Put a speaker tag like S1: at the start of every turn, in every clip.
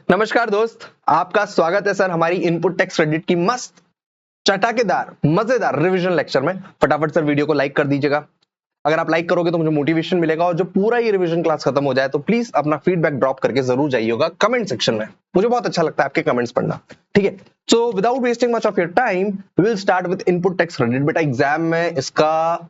S1: नमस्कार दोस्त, आपका स्वागत है सर हमारी इनपुट टैक्स क्रेडिट की मस्त चटाकेदार मजेदार रिवीजन लेक्चर में। फटाफट सर वीडियो को लाइक कर दीजिएगा। अगर आप लाइक करोगे तो मुझे मोटिवेशन मिलेगा और जो पूरा ये रिवीजन क्लास खत्म हो जाए तो प्लीज अपना फीडबैक ड्रॉप करके जरूर जाइएगा कमेंट सेक्शन में। मुझे बहुत अच्छा लगता है आपके कमेंट्स पढ़ना। ठीक है, so without wasting much of your time we will start with input tax credit. बेटा एग्जाम में इसका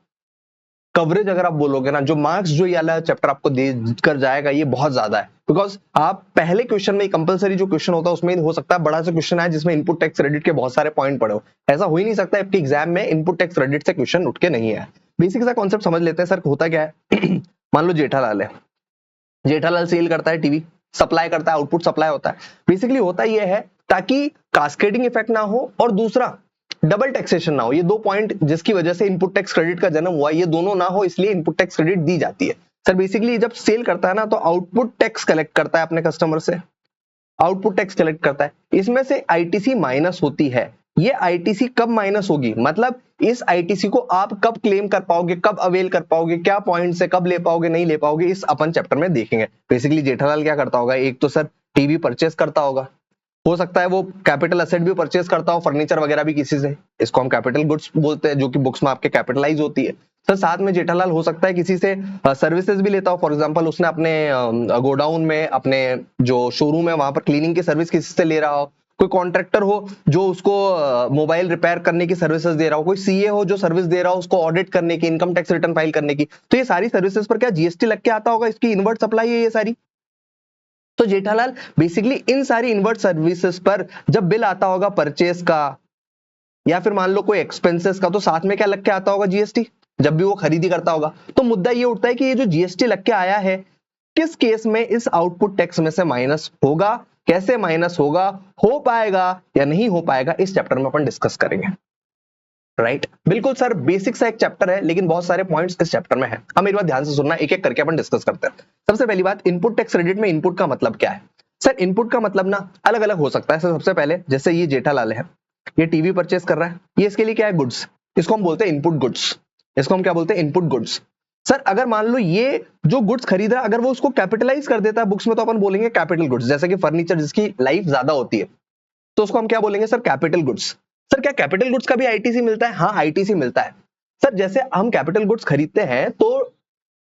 S1: कवरेज अगर आप बोलोगे ना, जो मार्क्स जो ये वाला चैप्टर आपको देकर जाएगा ये बहुत ज्यादा है, बिकॉज आप पहले क्वेश्चन में कंपलसरी जो क्वेश्चन होता है उसमें हो सकता है बड़ा सा क्वेश्चन आए जिसमें इनपुट टैक्स क्रेडिट के बहुत सारे पॉइंट पड़े हो। ऐसा हो ही नहीं सकता आपके एग्जाम में इनपुट टैक्स क्रेडिट से क्वेश्चन उठ के नहीं है। बेसिक सा कॉन्सेप्ट समझ लेते हैं सर, होता क्या है। मान लो जेठालाल है, जेठालाल सेल करता है टीवी, सप्लाई करता है, आउटपुट सप्लाई होता है। बेसिकली होता यह है ताकि कास्केडिंग इफेक्ट ना हो और दूसरा डबल टैक्सेशन ना हो। ये दो पॉइंट जिसकी वजह से इनपुट टैक्स क्रेडिट का जन्म हुआ, ये दोनों ना हो इसलिए इनपुट टैक्स क्रेडिट दी जाती है। सर बेसिकली जब सेल करता है ना तो आउटपुट टैक्स कलेक्ट करता है अपने कस्टमर से, आउटपुट टैक्स कलेक्ट करता है, इसमें से आईटीसी माइनस होती है। ये आईटीसी कब माइनस होगी, मतलब इस आईटीसी को आप कब क्लेम कर पाओगे, कब अवेल कर पाओगे, क्या पॉइंट से कब ले पाओगे नहीं ले पाओगे, इस अपन चैप्टर में देखेंगे। बेसिकली जेठालाल क्या करता होगा, एक तो सर टीवी परचेस करता होगा, हो सकता है वो कैपिटल एसेट भी परचेस करता हो, फर्नीचर वगैरह भी किसी से, इसको हम कैपिटल गुड्स बोलते हैं, जो कि बुक्स में आपके कैपिटलाइज होती है। सर साथ में जेठालाल हो सकता है किसी से सर्विसेज भी लेता हो। फॉर एग्जांपल उसने अपने गोडाउन में, अपने जो शोरूम है वहां पर क्लीनिंग की सर्विस किसी से ले रहा हो, कोई कॉन्ट्रैक्टर हो जो उसको मोबाइल रिपेयर करने की सर्विसेज दे रहा हो, कोई सीए हो जो सर्विस दे रहा हो उसको ऑडिट करने की, इनकम टैक्स रिटर्न फाइल करने की। तो ये सारी सर्विसेज पर क्या जीएसटी लग के आता होगा, इसकी इनवर्ट सप्लाई है ये सारी। तो जेठालाल बेसिकली इन सारी इनवर्ट सर्विसेज पर जब बिल आता होगा परचेस का या फिर मान लो कोई एक्सपेंसेस का, तो साथ में क्या लग के आता होगा, जीएसटी, जब भी वो खरीदी करता होगा। तो मुद्दा ये उठता है कि ये जो जीएसटी लग के आया है किस केस में इस आउटपुट टैक्स में से माइनस होगा, कैसे माइनस होगा, हो पाएगा या नहीं हो पाएगा, इस चैप्टर में अपन डिस्कस करेंगे। राइट बिल्कुल सर, बेसिक सा एक चैप्टर है लेकिन बहुत सारे पॉइंट्स इस चैप्टर में है। हम मेरी बात ध्यान से सुनना, एक एक करके अपन डिस्कस करते हैं। सबसे पहली बात, इनपुट टैक्स क्रेडिट में इनपुट का मतलब क्या है। सर इनपुट का मतलब ना अलग अलग हो सकता है। सर सबसे पहले जैसे ये जेठालाल है, ये टीवी परचेस कर रहा है, ये इसके लिए क्या है, गुड्स, इसको हम बोलते हैं इनपुट गुड्स, इसको हम क्या बोलते हैं, इनपुट गुड्स। सर अगर मान लो ये जो गुड्स खरीद रहा है अगर वो उसको कैपिटलाइज कर देता है बुक्स में तो अपन बोलेंगे कैपिटल गुड्स। जैसे कि फर्नीचर जिसकी लाइफ ज्यादा होती है तो उसको हम क्या बोलेंगे सर, कैपिटल गुड्स। सर क्या कैपिटल गुड्स का भी आईटीसी मिलता है? हाँ आईटीसी मिलता है। सर जैसे हम कैपिटल गुड्स खरीदते हैं तो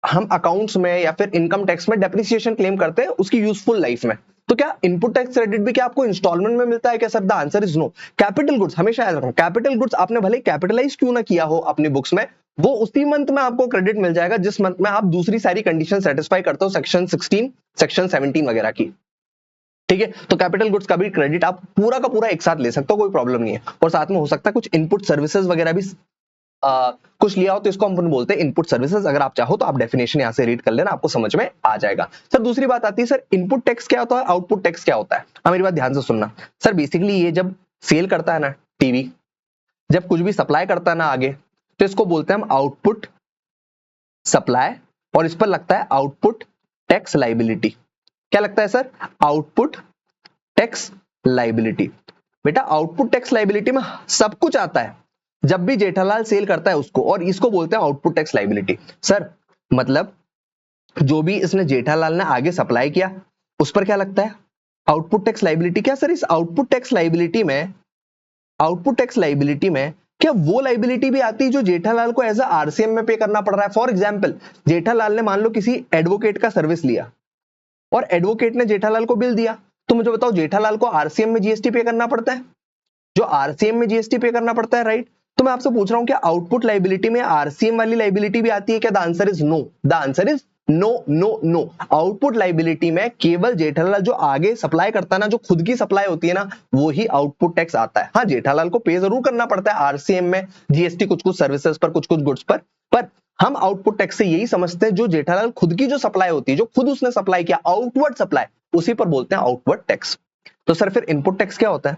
S1: हम अकाउंट्स में या फिर इनकम टैक्स में डेप्रिसिएशन क्लेम करते हैं उसकी यूजफुल लाइफ में। तो क्या इनपुट टैक्स क्रेडिट भी क्या आपको इंस्टॉलमेंट में मिलता है क्या? Sir the answer is no. Capital goods हमेशा याद रखना, कैपिटल गुड्स आपने भले कैपिटलाइज क्यों ना किया हो अपनी बुक्स में, वो उसी मंथ में आपको क्रेडिट मिल जाएगा जिस मंथ में आप दूसरी सारी कंडीशन सेटिस्फाई करते हो, सेक्शन 16 सेक्शन 17 वगैरह की। ठीक है, तो कैपिटल गुड्स का भी क्रेडिट आप पूरा का पूरा एक साथ ले सकते हो, कोई प्रॉब्लम नहीं है। और साथ में हो सकता है कुछ इनपुट सर्विसेज वगैरह भी कुछ लिया हो तो इसको हम बोलते हैं इनपुट सर्विसेज। अगर आप चाहो तो आप डेफिनेशन यहां से रीड कर लेना, आपको समझ में आ जाएगा। सर दूसरी बात आती है, सर इनपुट टैक्स क्या होता है, आउटपुट टैक्स क्या होता है। मेरी बात ध्यान से सुनना। सर बेसिकली ये जब सेल करता है ना टीवी, जब कुछ भी सप्लाई करता है ना आगे, तो इसको बोलते हैं हम आउटपुट सप्लाई, और इस पर लगता है आउटपुट टैक्स लाइबिलिटी। क्या लगता है सर, आउटपुट टैक्स लाइबिलिटी। बेटा आउटपुट टैक्स लाइबिलिटी में सब कुछ आता है जब भी जेठालाल सेल करता है उसको, और इसको बोलते हैं आउटपुट टैक्स लाइबिलिटी। सर मतलब जो भी इसने जेठालाल ने आगे सप्लाई किया उस पर क्या लगता है, आउटपुट टैक्स लाइबिलिटी। क्या सर इस आउटपुट टैक्स लाइबिलिटी में, आउटपुट टैक्स लाइबिलिटी में क्या वो लाइबिलिटी भी आती है जो जेठालाल को एज अ आरसीएम में पे करना पड़ रहा है? फॉर एग्जाम्पल जेठालाल ने मान लो किसी एडवोकेट का सर्विस लिया और एडवोकेट ने जेठालाल को बिल दिया, तो मुझे बताओ जेठालाल को आरसीएम में जीएसटी पे करना पड़ता है, जो आरसीएम में जीएसटी पे करना पड़ता है, राइट। तो मैं आपसे पूछ रहा हूं क्या आउटपुट लाइबिलिटी में आरसीएम वाली लाइबिलिटी भी आती है क्या? The answer is no, the answer is no no no. Output liability में केवल जेठालाल जो आगे सप्लाई करता है ना, जो खुद की सप्लाई होती है ना, वो ही आउटपुट टैक्स आता है। हाँ जेठालाल को पे जरूर करना पड़ता है आरसीएम में जीएसटी कुछ कुछ सर्विसेज पर, कुछ कुछ गुड्स पर हम आउटपुट टैक्स से यही समझते हैं जो जेठालाल खुद की जो सप्लाई होती है, जो खुद उसने सप्लाई किया, आउटवर्ड सप्लाई, उसी पर बोलते हैं आउटवर्ड टैक्स। तो सर फिर इनपुट टैक्स क्या होता है?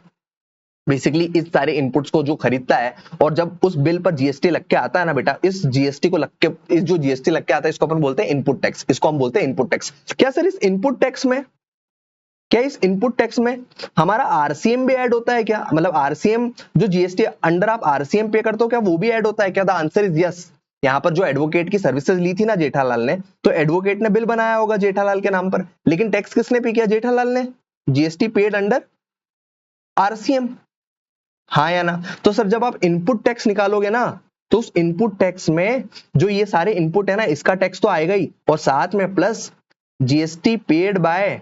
S1: बेसिकली इस सारे इनपुट्स को जो खरीदता है और जब उस बिल पर जीएसटी लग के आता है ना बेटा, इस जीएसटी को लग के, इस जो जीएसटी लग के आता है इसको अपन बोलते हैं इनपुट टैक्स, इसको हम बोलते हैं इनपुट टैक्स। क्या सर इस इनपुट टैक्स में, क्या इस इनपुट टैक्स में हमारा आरसीएम भी ऐड होता है क्या? मतलब आरसीएम जो जीएसटी अंडर आप आरसीएम पे करते हो क्या वो भी ऐड होता है क्या? The answer is yes. यहाँ पर जो एडवोकेट की सर्विसेज ली थी ना जेठालाल ने, तो एडवोकेट ने बिल बनाया होगा जेठालाल के नाम पर, लेकिन टैक्स किसने पे किया? जेठालाल ने। जीएसटी पेड अंडर आरसीएम, हाँ या ना? तो सर जब आप इनपुट टैक्स निकालोगे ना, तो उस इनपुट टैक्स में जो ये सारे इनपुट है ना, इसका टैक्स तो आएगा ही, और साथ में plus GST paid by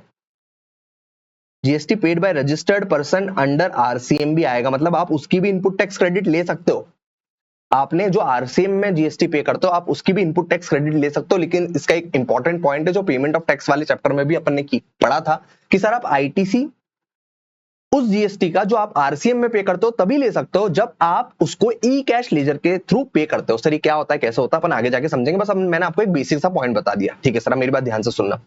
S1: registered person under RCM भी आएगा। मतलब आप उसकी भी इनपुट टैक्स क्रेडिट ले सकते हो। आपने जो आरसीएम में जीएसटी पे करते हो, आप उसकी भी इनपुट टैक्स क्रेडिट ले सकते हो। लेकिन इसका एक इंपॉर्टेंट पॉइंट है, जो पेमेंट ऑफ टैक्स वाले चैप्टर में भी अपन ने पढ़ा था, कि सर आप आईटीसी उस जीएसटी का जो आप आरसीएम में पे करते हो तभी ले सकते हो जब आप उसको ई कैश लेजर के थ्रू पे करते हो। सर ये क्या होता है, कैसे होता है, अपन आगे जाके समझेंगे। बस अब मैंने आपको एक बेसिक सा पॉइंट बता दिया, ठीक है सर? मेरी बात ध्यान से सुनना।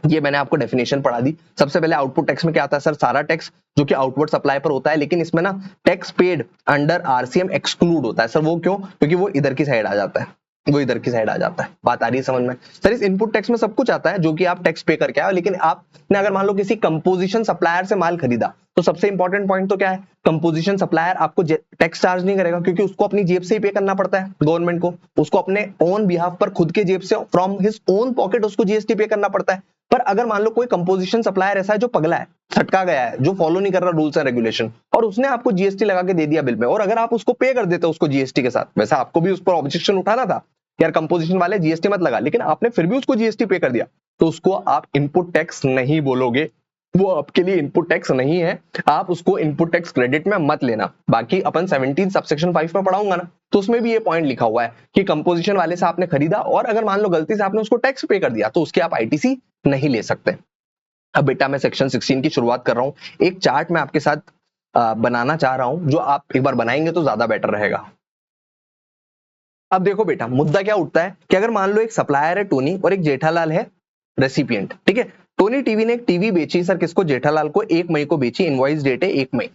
S1: ये मैंने आपको डेफिनेशन पढ़ा दी। सबसे पहले आउटपुट टैक्स में क्या आता है सर? सारा टैक्स जो कि आउटवर्ड सप्लाई पर होता है, लेकिन इसमें ना tax paid under RCM exclude होता है। सर वो क्यों? क्योंकि वो इधर की साइड आ जाता है, वो इधर की साइड आ जाता है। बात आ रही है समझ में? सर इस इनपुट टैक्स में सब कुछ आता है जो कि आप टैक्स पे करके आए, लेकिन आपने अगर मान लो किसी कंपोजिशन सप्लायर से माल खरीदा, तो सबसे इंपॉर्टेंट पॉइंट तो क्या है? कंपोजिशन सप्लायर आपको टैक्स चार्ज नहीं करेगा, क्योंकि उसको अपनी जेब से ही पे करना पड़ता है गवर्नमेंट को। उसको अपने ओन बिहाफ पर खुद के जेब से फ्रॉम हिज ओन पॉकेट उसको जीएसटी पे करना पड़ता है। पर अगर मान लो कोई कंपोजिशन सप्लायर ऐसा है जो पगला है, छटका गया है, जो फॉलो नहीं कर रहा रूल्स एंड रेगुलेशन, और उसने आपको जीएसटी लगा के दे दिया बिल में, और अगर आप उसको पे कर देते हो उसको जीएसटी के साथ, वैसे आपको भी उस पर ऑब्जेक्शन उठाना था, यार कंपोजिशन वाले जीएसटी मत लगा, लेकिन आपने फिर भी उसको जीएसटी पे कर दिया, तो उसको आप इनपुट टैक्स नहीं बोलोगे, वो आपके लिए इनपुट टैक्स नहीं है। आप उसको इनपुट टैक्स क्रेडिट में मत लेना। बाकी अपन 17 सबसेक्शन 5 में पढ़ाऊंगा ना, तो उसमें भी ये पॉइंट लिखा हुआ है कि कंपोजिशन वाले से आपने खरीदा और अगर मान लो गलती से आपने उसको टैक्स पे कर दिया, तो उसके आप आईटीसी नहीं ले सकते। अब बेटा मैं सेक्शन 16 की शुरुआत कर रहा हूं। एक चार्ट मैं आपके साथ बनाना चाह रहा हूं, जो आप एक बार बनाएंगे तो ज्यादा बेटर रहेगा। अब देखो बेटा, मुद्दा क्या उठता है कि अगर मान लो एक सप्लायर है टोनी और एक जेठालाल है रेसिपिएंट, ठीक है? टोनी टीवी ने एक टीवी बेची सर, किसको? जेठालाल को। 1 मई को बेची, इनवॉइस डेट है 1 मई।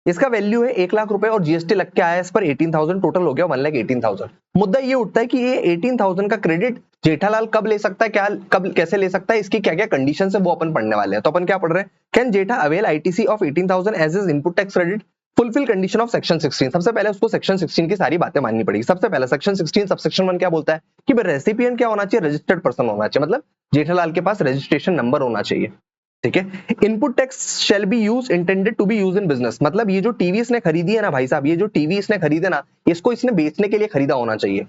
S1: इसका वैल्यू है 1 लाख रुपए और जीएसटी लग के आया इस पर 18,000, टोटल हो गया 1,18,000। मुद्दा ये उठता है कि ये 18,000 का क्रेडिट जेठालाल कब ले सकता है, क्या कब कैसे ले सकता है, इसकी क्या क्या कंडीशन है वो अपन पढ़ने वाले हैं। तो अपन क्या पढ़ रहे हैं? Can Jetha avail ITC of 18,000 as is input tax credit fulfil condition of section 16। सबसे पहले उसको सेक्शन 16 की सारी बातें माननी पड़ेगी। सबसे पहले सेक्शन 16 सबसेक्शन 1 क्या बोलता है कि रेसिपिएंट क्या होना चाहिए? रजिस्टर्ड पर्सन होना चाहिए, मतलब जेठालाल के पास रजिस्ट्रेशन नंबर होना चाहिए, ठीक है? Input tax shall be use intended to be use in business, मतलब ये जो टीवी इसने खरीदी है ना भाई साहब, ये जो टीवी इसने खरीदे ना, इसको इसने बेचने के लिए खरीदा होना चाहिए,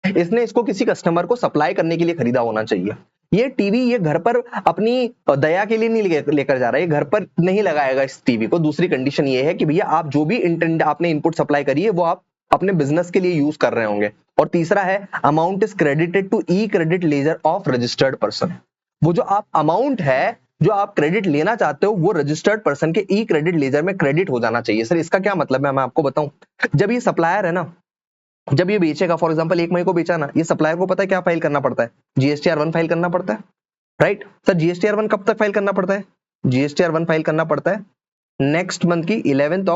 S1: इसने इसको किसी कस्टमर को सप्लाई करने के लिए खरीदा होना चाहिए। ये टीवी ये घर पर अपनी दया के लिए नहीं लेकर जा रहा है, ये घर पर नहीं लगाएगा इस टीवी को। दूसरी कंडीशन ये है कि भैया आप जो भी इंटेंड आपने इनपुट सप्लाई करी है वो आप अपने बिजनेस के लिए यूज कर रहे होंगे। और तीसरा है amount is credited to e credit ledger of registered person. वो जो आप अमाउंट है जो आप क्रेडिट लेना चाहते हो वो रजिस्टर्ड पर्सन के ई क्रेडिट लेजर में क्रेडिट हो जाना चाहिए। सर इसका क्या मतलब है, मैं आपको बताऊं। जब ये सप्लायर है ना, जब ये बेचेगा, फॉर एग्जांपल 1 मई को बेचा ना, ये सप्लायर को पता है क्या फाइल करना पड़ता है? जीएसटीआर 1 फाइल करना पड़ता है, राइट? सर जीएसटीआर 1 कब तक फाइल करना पड़ता है? जीएसटीआर 1 फाइल करना पड़ता है नेक्स्ट मंथ की 11th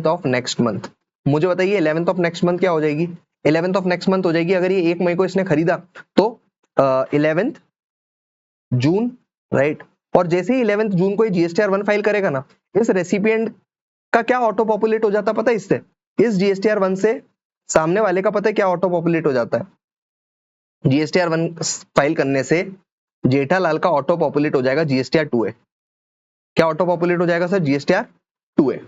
S1: ऑफ नेक्स्ट मंथ। मुझे बताइए 11th ऑफ नेक्स्ट मंथ क्या हो जाएगी? 11th ऑफ नेक्स्ट मंथ हो जाएगी, अगर ये 1 मई को इसने खरीदा तो 11th जून, राइट? और जैसे ही 11th जून को ये जीएसटीआर 1 फाइल करेगा ना, इस रेसिपिएंट का क्या ऑटो पॉपुलेट हो जाता है पता है? इससे, इस जीएसटीआर 1 से सामने वाले का पता है क्या ऑटो पॉपुलेट हो जाता है? जीएसटीआर 1 फाइल करने से जेठालाल का ऑटो पॉपुलेट हो जाएगा जीएसटीआर 2A। क्या ऑटो पॉपुलेट हो जाएगा सर? GSTR 2A।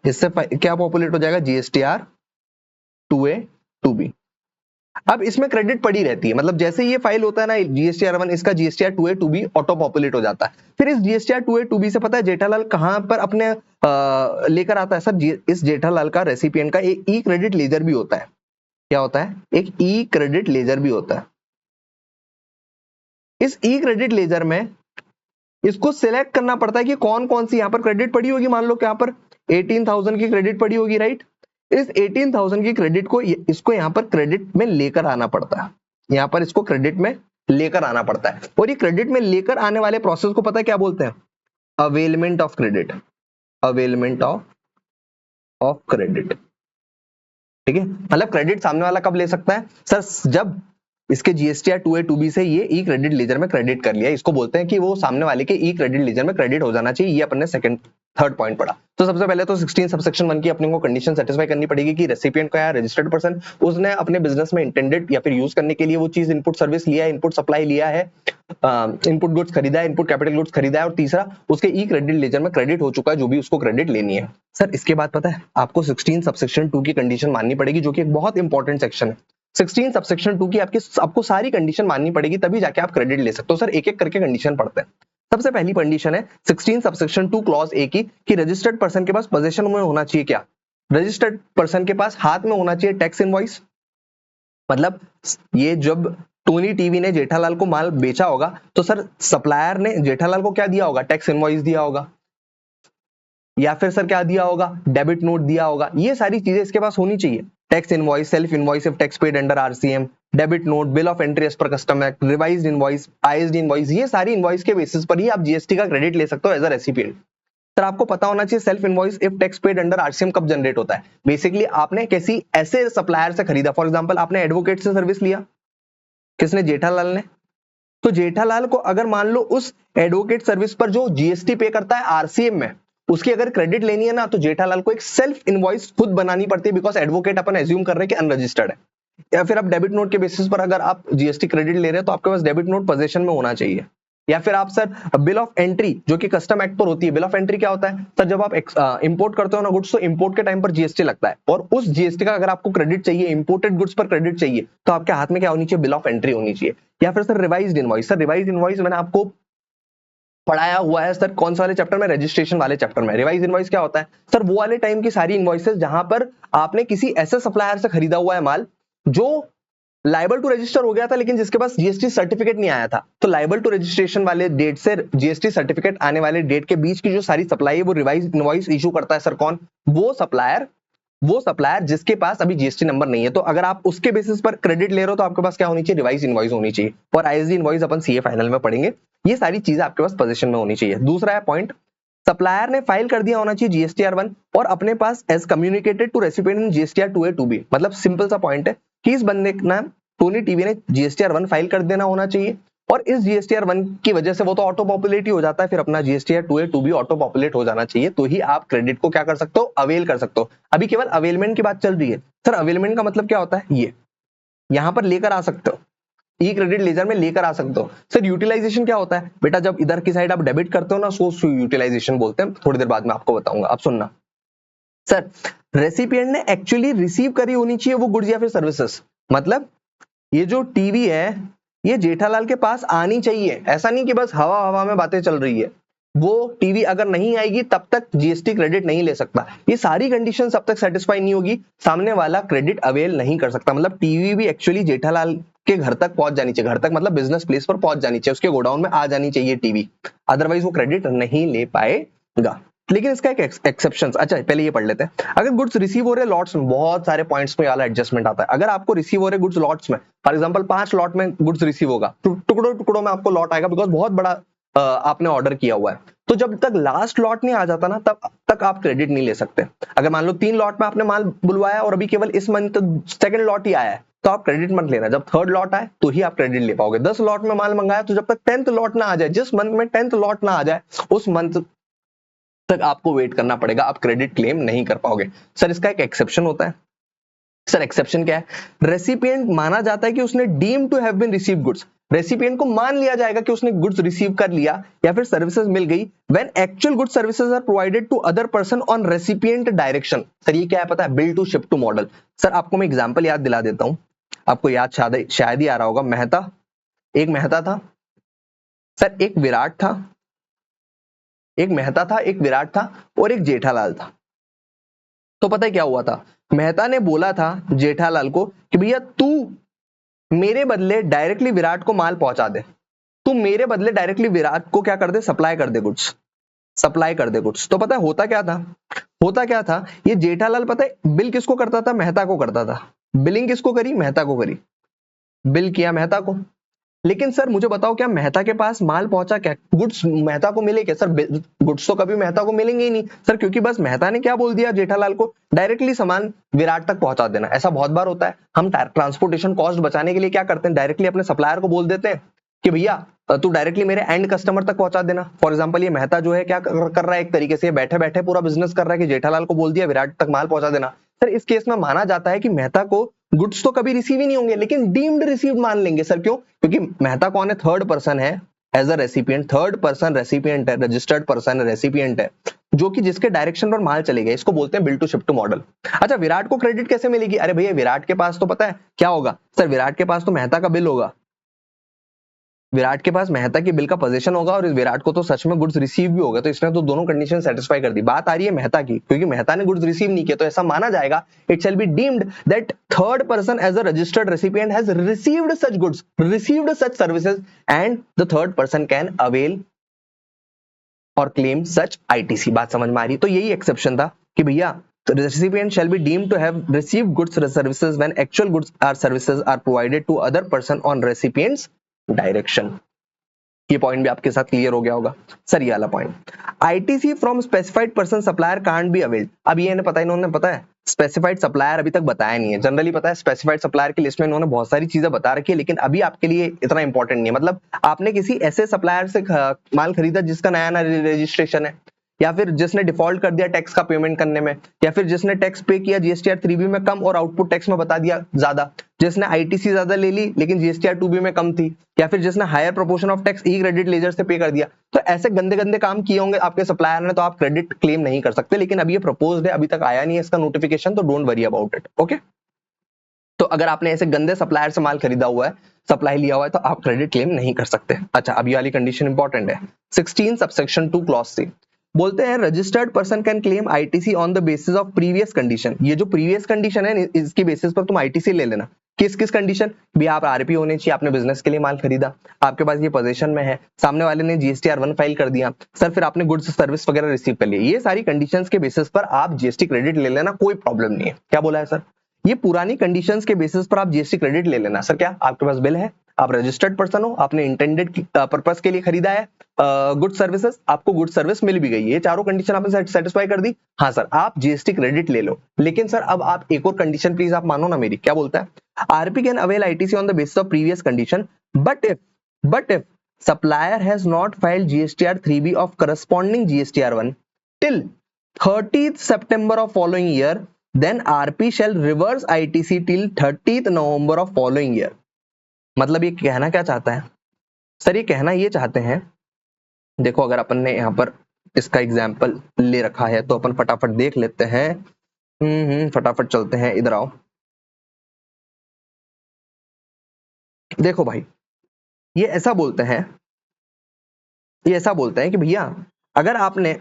S1: इससे क्या पॉपुलेट हो जाएगा? GSTR 2A 2B। अब इसमें क्रेडिट पड़ी रहती है, मतलब जैसे ये फाइल होता है ना जीएसटीआर 1, इसका GSTR 2A 2B auto populate हो जाता है। फिर इस जीएसटीआर 2A 2B से पता है जेठालाल कहां पर अपने लेकर आता है सर? इस जेठालाल का रेसिपिएंट का एक ई क्रेडिट लेजर भी होता है। क्या होता है? एक ई क्रेडिट लेजर भी होता है। इस ई क्रेडिट लेजर में इसको सिलेक्ट करना पड़ता है कि कौन कौन सी यहां पर क्रेडिट पड़ी होगी। मान लो यहाँ पर 18,000 की क्रेडिट पड़ी होगी, राइट? इस 18,000 की क्रेडिट को इसको यहाँ पर क्रेडिट में लेकर आना पड़ता है, यहाँ पर इसको क्रेडिट में लेकर आना पड़ता है। और ये क्रेडिट में लेकर आने वाले प्रोसेस को पता है क्या बोलते हैं? Availment of credit. Availment of credit, ठीक है? मतलब क्रेडिट सामने वाला कब ले सकता है सर? जब इसके जीएसटीआर 2A 2B से ये ई क्रेडिट लेजर में क्रेडिट कर लिया, इसको बोलते हैं कि वो सामने वाले के ई क्रेडिट लेजर में क्रेडिट हो जाना चाहिए। ये अपन ने सेकंड थर्ड पॉइंट पढ़ा। तो सबसे पहले तो 16 सबसेक्शन 1 की अपने को कंडीशन सेटिस्फाई करनी पड़ेगी कि रेसिपिएंट का है रजिस्टर्ड पर्सन, उसने अपने बिजनेस में इंटेंडेड या फिर यूज करने के लिए वो चीज इनपुट सर्विस लिया है, इनपुट सप्लाई लिया है, इनपुट गुड्स खरीदा है, इनपुट कैपिटल गुड्स खरीदा है, और तीसरा उसके ई क्रेडिट लेजर में क्रेडिट हो चुका है जो भी उसको क्रेडिट लेनी है। सर इसके बाद पता है आपको 16 सबसेक्शन 2 की कंडीशन माननी पड़ेगी जो कि एक बहुत इंपॉर्टेंट सेक्शन है। 16 सबसेक्शन 2 की आपको सारी कंडीशन माननी पड़ेगी तभी जाके आप क्रेडिट ले सकते हो। सर एक एक करके कंडीशन पढ़ते हैं। सबसे पहली कंडीशन है 16 सबसेक्शन 2 क्लॉज ए की कि रजिस्टर्ड पर्सन के पास पोजीशन में होना चाहिए क्या, रजिस्टर्ड पर्सन के पास हाथ में होना चाहिए टैक्स इनवॉइस। मतलब ये जब टोनी टीवी ने जेठालाल को माल बेचा होगा तो सर सप्लायर ने जेठालाल को क्या दिया होगा, टैक्स इनवॉइस दिया होगा, या फिर सर क्या दिया होगा, डेबिट नोट दिया होगा। ये सारी चीजें इसके पास होनी चाहिए, tax invoice, self invoice if tax paid under RCM, debit note, bill of entry as per custom act, revised invoice, ISD invoice. ये सारी इनवॉइस के बेसिस पर ही आप जीएसटी का क्रेडिट ले सकते हो एज अ रेसिपिएंट। सर आपको पता होना चाहिए self invoice if tax paid under RCM कब जनरेट होता है। बेसिकली आपने किसी ऐसे सप्लायर से खरीदा, फॉर एग्जांपल आपने एडवोकेट से सर्विस लिया, किसने, जेठालाल ने। तो जेठालाल को अगर मान लो उस एडवोकेट सर्विस पर जो जीएसटी पे करता है आरसीएम में, उसकी अगर क्रेडिट लेनी है ना तो जेठालाल को एक सेल्फ इनवॉइस खुद बनानी पड़ती है, बिकॉज एडवोकेट अपन एज्यूम कर रहे हैं कि अनरजिस्टर्ड है। या फिर आप डेबिट नोट के बेसिस पर अगर आप जीएसटी क्रेडिट ले रहे हैं तो आपके पास डेबिट नोट पोजीशन में होना चाहिए। या फिर आप सर बिल ऑफ एंट्री जो कि कस्टम एक्ट पर होती है, बिल ऑफ एंट्री क्या होता है सर, जब आप इंपोर्ट करते हो ना गुड्स तो इंपोर्ट के टाइम पर जीएसटी लगता है, और उस जीएसटी का अगर आपको क्रेडिट चाहिए, इंपोर्टेड गुड्स पर क्रेडिट चाहिए, तो आपके हाथ में क्या होनी चाहिए, बिल ऑफ एंट्री होनी चाहिए। या फिर sir revised invoice, sir revised invoice मैंने आपको पढ़ाया हुआ है सर, कौन सा वाले चैप्टर में, रजिस्ट्रेशन वाले चैप्टर में। रिवाइज इनवॉइस क्या होता है सर, वो वाले टाइम की सारी इनवॉइसेस जहां पर आपने किसी ऐसे सप्लायर से खरीदा हुआ है माल जो लाइबल टू रजिस्टर हो गया था लेकिन जिसके पास जीएसटी सर्टिफिकेट नहीं आया था। तो लाइबल टू रजिस्ट्रेशन वाले डेट से जीएसटी सर्टिफिकेट आने वाले डेट के बीच की जो सारी सप्लाई है वो रिवाइज इनवॉइस इशू करता है सर कौन, वो सप्लायर जिसके पास अभी जीएसटी नंबर नहीं है। तो अगर आप उसके बेसिस पर क्रेडिट ले रहे हो तो आपके पास क्या होनी चाहिए, रिवाइज इनवॉइस होनी चाहिए। और आईएसडी इनवॉइस अपन सीए फाइनल में पढ़ेंगे। ये सारी चीजें आपके पास पोजीशन में होनी चाहिए। दूसरा है पॉइंट, सप्लायर ने फाइल कर दिया होना चाहिए जीएसटीआर 1 और अपने पास as communicated to recipient in GSTR 2A 2B। मतलब सिंपल सा पॉइंट है कि इस बंदे का नाम टोनी टीवी ने जीएसटीआर 1 फाइल कर देना होना चाहिए, और इस जीएसटीआर 1 की वजह से वो तो ऑटो पॉपुलेट ही हो जाता है, फिर अपना GSTR 2A 2B auto populate हो जाना चाहिए, तो ही आप क्रेडिट को क्या कर सकते हो, अवेल कर सकते हो। अभी केवल अवेलमेंट की बात चल रही है। सर अवेलमेंट का मतलब क्या होता है, ये यहां पर लेकर आ सकते हो, ई क्रेडिट लेजर में लेकर आ सकते हो। सर यूटिलाइजेशन क्या होता है बेटा, जब इधर की साइड आप डेबिट करते हो ना, सो यूटिलाइजेशन बोलते हैं, थोड़ी देर बाद में आपको बताऊंगा, आप सुनना। सर रेसिपिएंट ने एक्चुअली रिसीव करी होनी चाहिए वो गुड्स या फिर सर्विसेज। मतलब ये जो टीवी है ये जेठालाल के पास आनी चाहिए, ऐसा नहीं कि बस हवा हवा में बातें चल रही है। वो टीवी अगर नहीं आएगी तब तक जीएसटी क्रेडिट नहीं ले सकता। ये सारी कंडीशन तब तक सेटिस्फाई नहीं होगी, सामने वाला क्रेडिट अवेल नहीं कर सकता। मतलब टीवी भी एक्चुअली जेठालाल के घर तक पहुंच जानी चाहिए, घर तक मतलब बिजनेस प्लेस पर पहुंच जानी चाहिए, उसके गोडाउन में आ जानी चाहिए टीवी, अदरवाइज वो क्रेडिट नहीं ले पाएगा। लेकिन इसका एक एक्सेप्शन, अच्छा पहले ये पढ़ लेते हैं। अगर गुड्स रिसीव हो रहे लॉट्स में, बहुत सारे पॉइंट्स में वाला एडजस्टमेंट आता है। अगर आपको रिसीव हो रहे गुड्स लॉट्स में, फॉर एग्जांपल 5 लॉट में गुड्स रिसीव होगा, टुकड़ों टुकड़ों में आपको लॉट आएगा, बिकॉज बहुत बड़ा आपने ऑर्डर किया हुआ है। तो जब तक लास्ट लॉट नहीं आ जाता ना तब तक आप क्रेडिट नहीं ले सकते। अगर मान लो 3 लॉट में आपने माल बुलवाया और अभी केवल इस मंथ सेकंड लॉट ही आया है तो आप क्रेडिट मत लेना, जब थर्ड लॉट आए तो ही आप क्रेडिट ले पाओगे। 10 लॉट में माल मंगाया तो जब तक 10th लॉट ना आ जाए, जिस मंथ में 10th लॉट ना आ जाए उस मंथ तक आपको वेट करना पड़ेगा, आप क्रेडिट क्लेम नहीं कर पाओगे। सर इसका एक एक्सेप्शन होता है। सर एक्सेप्शन क्या है, रेसिपिएंट माना जाता है कि उसने deem to have been received goods, recipient को मान लिया जाएगा कि उसने गुड्स रिसीव कर लिया या फिर सर्विसेज मिल गई, when actual goods services are provided to other person on recipient direction. Sir ये क्या है पता है, bill to ship to model. Sir आपको मैं एग्जांपल याद दिला देता हूं, आपको याद शायद ही आ रहा होगा। एक मेहता था सर, एक विराट था, एक मेहता था, एक विराट था और एक जेठालाल था। तो पता है क्या हुआ था, मेहता ने बोला था जेठालाल को कि भैया तू मेरे बदले डायरेक्टली विराट को माल पहुंचा दे, तू मेरे बदले डायरेक्टली विराट को क्या कर दे, सप्लाई कर दे गुड्स, सप्लाई कर दे गुड्स। तो पता है होता क्या था, ये जेठालाल पता है बिल किसको करता था, मेहता को करता था। बिलिंग किसको करी, मेहता को करी, बिल किया मेहता को। लेकिन सर मुझे बताओ क्या मेहता के पास माल पहुंचा क्या, गुड्स मेहता को मिले क्या? सर गुड्स तो कभी मेहता को मिलेंगे ही नहीं सर, क्योंकि बस मेहता ने क्या बोल दिया जेठालाल को, डायरेक्टली सामान विराट तक पहुंचा देना। ऐसा बहुत बार होता है, हम ट्रांसपोर्टेशन कॉस्ट बचाने के लिए क्या करते हैं, डायरेक्टली अपने सप्लायर को बोल देते हैं कि भैया तू डायरेक्टली मेरे एंड कस्टमर तक पहुंचा देना। फॉर एग्जांपल ये मेहता जो है क्या कर रहा है, एक तरीके से बैठे बैठे पूरा बिजनेस कर रहा है कि जेठालाल को बोल दिया विराट तक माल पहुंचा देना। सर इस केस में माना जाता है कि मेहता को गुड्स तो कभी रिसीव ही नहीं होंगे, लेकिन डीम्ड रिसीव मान लेंगे। सर क्यों? क्योंकि मेहता कौन है? थर्ड पर्सन है as a recipient, third person recipient है, रजिस्टर्ड पर्सन रेसिपिएंट है, जो कि जिसके डायरेक्शन पर माल चलेगा। इसको बोलते हैं bill to ship to model. अच्छा, विराट को क्रेडिट कैसे मिलेगी? अरे भैया विराट के पास तो पता है क्या होगा सर, विराट के पास तो मेहता का बिल होगा, विराट के पास मेहता के बिल का पोजीशन होगा और इस विराट को तो सच में गुड्स रिसीव भी होगा। तो इसने तो दोनों कंडीशन सेटिस्फाई कर दी। बात आ रही है मेहता की, क्योंकि मेहता ने गुड्स रिसीव नहीं किया, तो ऐसा माना जाएगा it shall be deemed that third person as a registered recipient has received such goods, received such services and the third person can avail और क्लेम सच आईटीसी। बात समझ में आ रही? तो यही एक्सेप्शन था कि भैया the recipient shall be deemed to have received goods or services when actual goods or services are provided to other person on recipient's direction। ये पॉइंट भी आपके साथ क्लियर हो गया होगा। सर ये वाला point, ITC from specified person supplier can't be availed. अब ये इन्हें पता, इन्होंने पता है स्पेसिफाइड सप्लायर अभी तक बताया नहीं है। जनरली पता है स्पेसिफाइड सप्लायर की लिस्ट में इन्होंने बहुत सारी चीजें बता रखी है, लेकिन अभी आपके लिए इतना इंपॉर्टेंट नहीं है। मतलब आपने किसी ऐसे सप्लायर से माल खरीदा जिसका नया नया रजिस्ट्रेशन है, या फिर जिसने डिफॉल्ट कर दिया टैक्स का पेमेंट करने में, या फिर जिसने टैक्स पे किया जीएसटीआर 3B में कम और आउटपुट टैक्स में बता दिया ज्यादा, जिसने आईटीसी ज्यादा ले ली लेकिन जीएसटीआर 2B में कम थी, या फिर जिसने higher proportion of tax e credit ledger से पे कर दिया। तो ऐसे गंदे गंदे काम किए होंगे आपके सप्लायर ने, तो आप क्रेडिट क्लेम नहीं कर सकते। लेकिन अभी ये प्रपोज्ड है, अभी तक आया नहीं है इसका नोटिफिकेशन, तो don't worry about it. Okay, तो अगर आपने ऐसे गंदे सप्लायर से माल खरीदा हुआ है, सप्लाई लिया हुआ है, तो आप क्रेडिट क्लेम नहीं कर सकते। अच्छा, अभी वाली कंडीशन इंपॉर्टेंट है। 16 सबसेक्शन 2 क्लॉज C बोलते हैं registered person can claim ITC on the basis of previous condition. ये जो प्रीवियस कंडीशन है इसकी बेसिस पर तुम आईटीसी ले लेना। किस किस कंडीशन? भी आप आरपी होने चाहिए, आपने बिजनेस के लिए माल खरीदा, आपके पास ये पोजीशन में है, सामने वाले ने जीएसटीआर 1 फाइल कर दिया, सर फिर आपने गुड्स सर्विस वगैरह रिसीव कर लिया। ये सारी कंडीशंस के बेसिस पर आप जीएसटी क्रेडिट ले लेना, कोई प्रॉब्लम नहीं है। क्या बोला है सर? ये पुरानी कंडीशंस के बेसिस पर आप जीएसटी क्रेडिट ले लेना। सर क्या आपके पास बिल है, आप रजिस्टर्ड पर्सन हो, आपने इंटेंडेड पर्पस के लिए खरीदा है गुड सर्विसेज, आपको गुड सर्विस मिल भी गई, ये चारों कंडीशन आपने सेटिस्फाई कर दी, हाँ सर आप जीएसटी क्रेडिट ले लो। लेकिन सर अब आप एक और कंडीशन प्लीज आप मानो ना मेरी। क्या बोलता है? RP can avail ITC on the basis of previous condition but if supplier has not filed GSTR 3B of corresponding GSTR 1 till 30th September of following year, then RP shall reverse ITC till 30th November of following year। मतलब ये कहना क्या चाहता है sir? ये कहना ये चाहते हैं, देखो अगर अपन ने यहाँ पर इसका एग्जाम्पल ले रखा है तो अपन फटाफट देख लेते हैं। फटाफट चलते हैं, इधर आओ। देखो भाई, ये ऐसा बोलते हैं, कि भैया अगर आपने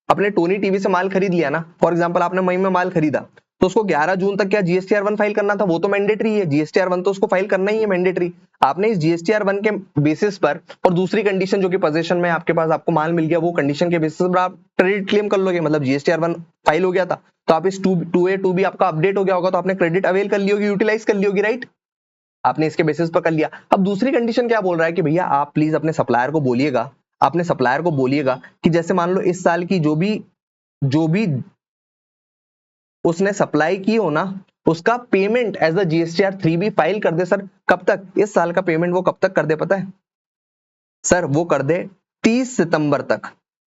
S1: अपने टोनी टीवी से माल खरीद लिया ना, फॉर एग्जांपल आपने मई में माल खरीदा, तो उसको 11 जून तक क्या जीएसटीआर 1 फाइल करना था? वो तो मैंडेटरी है, जीएसटीआर 1 तो उसको फाइल करना ही है, मैंडेटरी। आपने इस जीएसटीआर 1 के बेसिस पर और दूसरी कंडीशन जो कि पोजीशन में आपके पास आपको माल मिल गया, वो कंडीशन के बेसिस पर आप क्रेडिट क्लेम कर लोगे। मतलब जीएसटीआर 1 फाइल हो गया था, तो आप इस 2A 2B आपका अपडेट हो गया होगा, तो आपने क्रेडिट अवेल कर ली होगी, यूटिलाइज कर ली होगी, राइट? आपने इसके बेसिस पर कर लिया। अब दूसरी कंडीशन क्या बोल रहा है कि भैया आप प्लीज अपने सप्लायर को बोलिएगा, कि जैसे मान लो इस साल की जो भी उसने सप्लाई की हो ना, उसका payment as a GSTR 3B file कर दे। सर कब तक? इस साल का पेमेंट वो कब तक कर दे पता है सर? वो कर दे 30 सितंबर तक,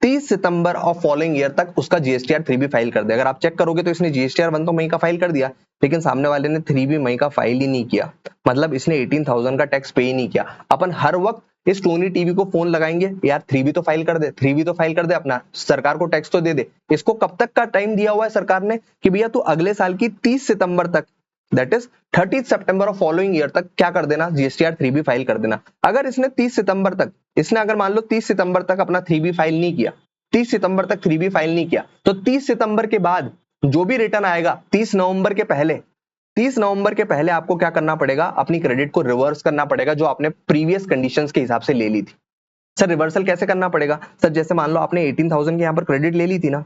S1: 30 सितंबर ऑफ फॉलोइंग ईयर तक उसका जीएसटीआर 3B फाइल कर दे। अगर आप चेक करोगे तो इसने जीएसटीआर 1 तो मई का फाइल कर दिया, लेकिन सामने वाले ने 3B मई का फाइल ही नहीं किया। मतलब इसने 18,000 का टैक्स पे ही नहीं किया। अपन हर वक्त इस टोनी टीवी को फोन लगाएंगे, यार 3B तो फाइल कर दे, 3B तो फाइल कर दे, अपना सरकार को टैक्स तो दे दे। इसको कब तक का टाइम दिया हुआ है सरकार ने कि भैया तू अगले साल की 30 सितंबर तक, that is 30 September of following year तक क्या कर देना? जीएसटीआर 3B फाइल कर देना। अगर इसने 30 सितंबर तक, इसने अगर मान लो 30 सितंबर तक अपना 3B फाइल नहीं किया, 30 सितंबर तक 3B फाइल नहीं किया, तो 30 सितंबर के बाद जो भी रिटर्न आएगा 30 नवंबर के पहले आपको क्या करना पड़ेगा? अपनी क्रेडिट को रिवर्स करना पड़ेगा, जो आपने प्रीवियस कंडीशंस के हिसाब से ले ली थी। सर रिवर्सल कैसे करना पड़ेगा? सर जैसे मान लो आपने 18,000 के यहाँ पर क्रेडिट ले ली थी ना,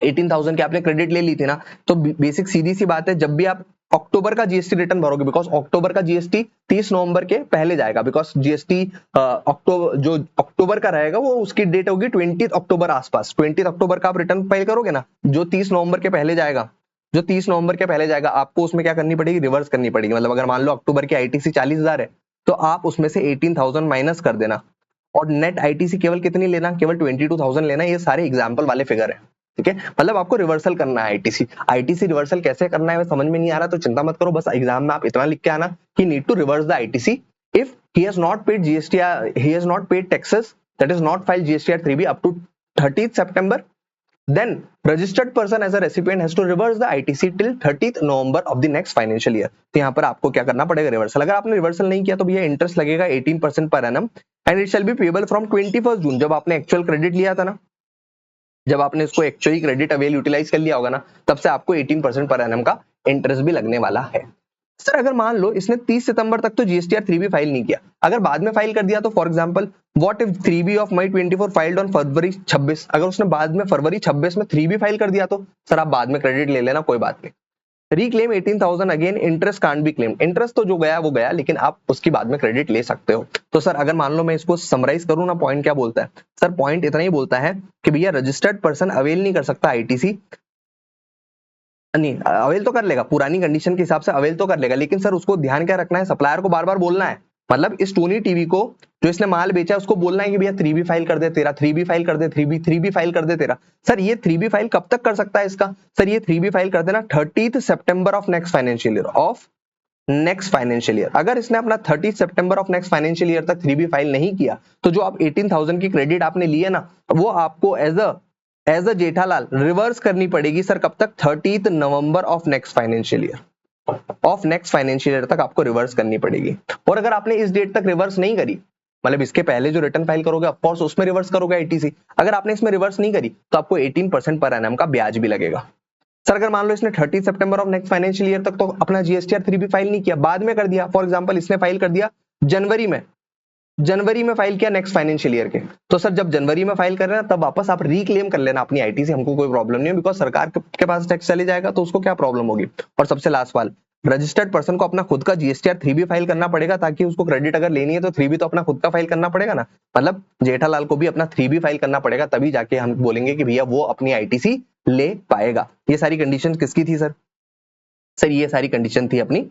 S1: 18,000 की आपने क्रेडिट ले ली थी ना, तो बेसिक सीधी सी बात है, जब भी आप अक्टूबर का जीएसटी रिटर्न भरोगे, बिकॉज अक्टूबर का जीएसटी 30 नवंबर के पहले जाएगा, बिकॉज जीएसटी अक्टूबर का रहेगा, वो उसकी डेट होगी 20 अक्टूबर आसपास। 20 अक्टूबर का आप रिटर्न फाइल करोगे ना, जो 30 नवंबर के पहले जाएगा, आपको उसमें क्या करनी पड़ेगी? रिवर्स करनी पड़ेगी। मतलब अगर मान लो अक्टूबर की आईटीसी 40,000 है, तो आप उसमें से 18,000 माइनस कर देना और नेट आईटीसी केवल कितनी लेना, केवल 22,000 लेना। ये सारे एग्जाम्पल वाले फिगर है, ठीक है। मतलब आपको रिवर्सल करना है आईटीसी। आईटीसी रिवर्सल कैसे करना है समझ में नहीं आ रहा तो चिंता मत करो, बस एग्जाम में आप इतना लिख के आना कि need to reverse the ITC if he has not paid GST, he has not paid taxes, that is not filed GSTR 3B up to 30th September, then registered person as a recipient has to reverse the ITC till 30th November of the next financial year। तो यहाँ पर आपको क्या करना पड़ेगा, reversal. अगर आपने reversal नहीं किया तो भैया इंटरेस्ट लगेगा 18% per annum and it shall be payable from 21 जून, जब आपने एक्चुअल क्रेडिट लिया था ना, जब आपने इसको एक्चुअली क्रेडिट अवेल यूटिलाइज कर लिया होगा ना, तब से आपको 18% पर एनम का इंटरेस्ट भी लगने वाला है। सर अगर मान लो इसने 30 सितंबर तक तो जीएसटीआर 3B फाइल नहीं किया, अगर बाद में फाइल कर दिया तो for example what if 3B of May 24 filed on February 26, अगर उसने बाद में फरवरी 26 में 3B फाइल कर दिया तो सर आप बाद में क्रेडिट ले लेना, कोई बात नहीं। Reclaim 18,000 again, interest can't be claim, interest तो जो गया वो गया, लेकिन आप उसकी बाद में क्रेडिट ले सकते हो। तो सर अगर मान लो मैं इसको समराइज करूं ना, पॉइंट क्या बोलता है सर, पॉइंट इतना ही बोलता है कि भैया रजिस्टर्ड पर्सन अवेल नहीं कर सकता आईटीसी, नहीं अवेल तो कर लेगा, पुरानी कंडीशन के हिसाब से अवेल तो कर लेगा, लेकिन सर उसको ध्यान क्या रखना है, सप्लायर को बार बार बोलना है, मतलब इस टोनी टीवी को जो इसने माल बेचा है उसको बोलना है कि भैया 3B फाइल कर दे तेरा, 3B फाइल कर दे, 3B फाइल कर दे तेरा। सर ये 3B फाइल कब तक कर सकता है इसका, सर ये 3B फाइल कर देना 30th September of next financial year, अगर इसने अपना 30 सितंबर ऑफ नेक्स्ट फाइनेंशियल ईयर तक 3B फाइल नहीं किया तो जो आप 18,000 की क्रेडिट आपने ली है ना, वो आपको एज अ जेठालाल रिवर्स करनी पड़ेगी सर, कब तक, 30th November of next financial year तक आपको रिवर्स करनी पड़ेगी। और अगर आपने इस डेट तक रिवर्स नहीं करी, मतलब इसके पहले जो रिटर्न फाइल करोगे ऑफकोर्स उसमें रिवर्स करोगे आईटीसी, अगर आपने इसमें रिवर्स नहीं करी तो आपको 18% पर एनम का ब्याज भी लगेगा। सर अगर मान लो इसने 30 सितंबर ऑफ नेक्स्ट फाइनेंशियल ईयर तक तो अपना जीएसटीआर 3B फाइल नहीं किया, बाद में कर दिया, फॉर एग्जांपल इसने फाइल कर दिया जनवरी में फाइल किया नेक्स्ट फाइनेंशियल ईयर के, तो सर जब जनवरी में फाइल कर रहे हैं तब वापस आप रिक्लेम कर लेना अपनी आईटीसी, हमको कोई प्रॉब्लम नहीं है, बिकॉज सरकार के पास टैक्स चले जाएगा तो उसको क्या प्रॉब्लम होगी। और सबसे लास्ट वाल, रजिस्टर्ड पर्सन को अपना खुद का जीएसटीआर 3B फाइल करना पड़ेगा, ताकि उसको क्रेडिट अगर लेनी है तो 3B तो अपना खुद का फाइल करना पड़ेगा ना, मतलब जेठालाल को भी अपना 3B फाइल करना पड़ेगा, तभी जाके हम बोलेंगे कि भैया वो अपनी आईटीसी ले पाएगा। ये सारी कंडीशन किसकी थी सर, ये सारी कंडीशन थी अपनी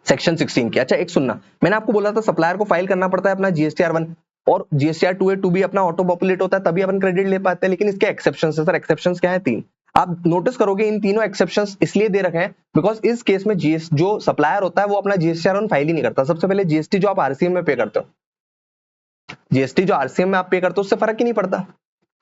S1: सेक्शन 16 की। अच्छा एक सुनना, मैंने आपको बोला था सप्लायर को फाइल करना पड़ता है अपना जीएसटीआर 1 और जीएसटीआर 2A 2B अपना ऑटो पॉपुलेट होता है, तभी अपन क्रेडिट ले पाते हैं, लेकिन इसके एक्सेप्शंस है सर। एक्सेप्शंस क्या है, 3। आप नोटिस करोगे इन तीनों एक्सेप्शंस इसलिए दे रखे हैं बिकॉज इस केस में जो सप्लायर होता है वो अपना जीएसटीआर 1 फाइल ही नहीं करता। सबसे पहले जीएसटी जो आप आरसीएम में पे करते हो, जीएसटी जो आरसीएम में आप पे करते हो उससे फर्क ही नहीं पड़ता,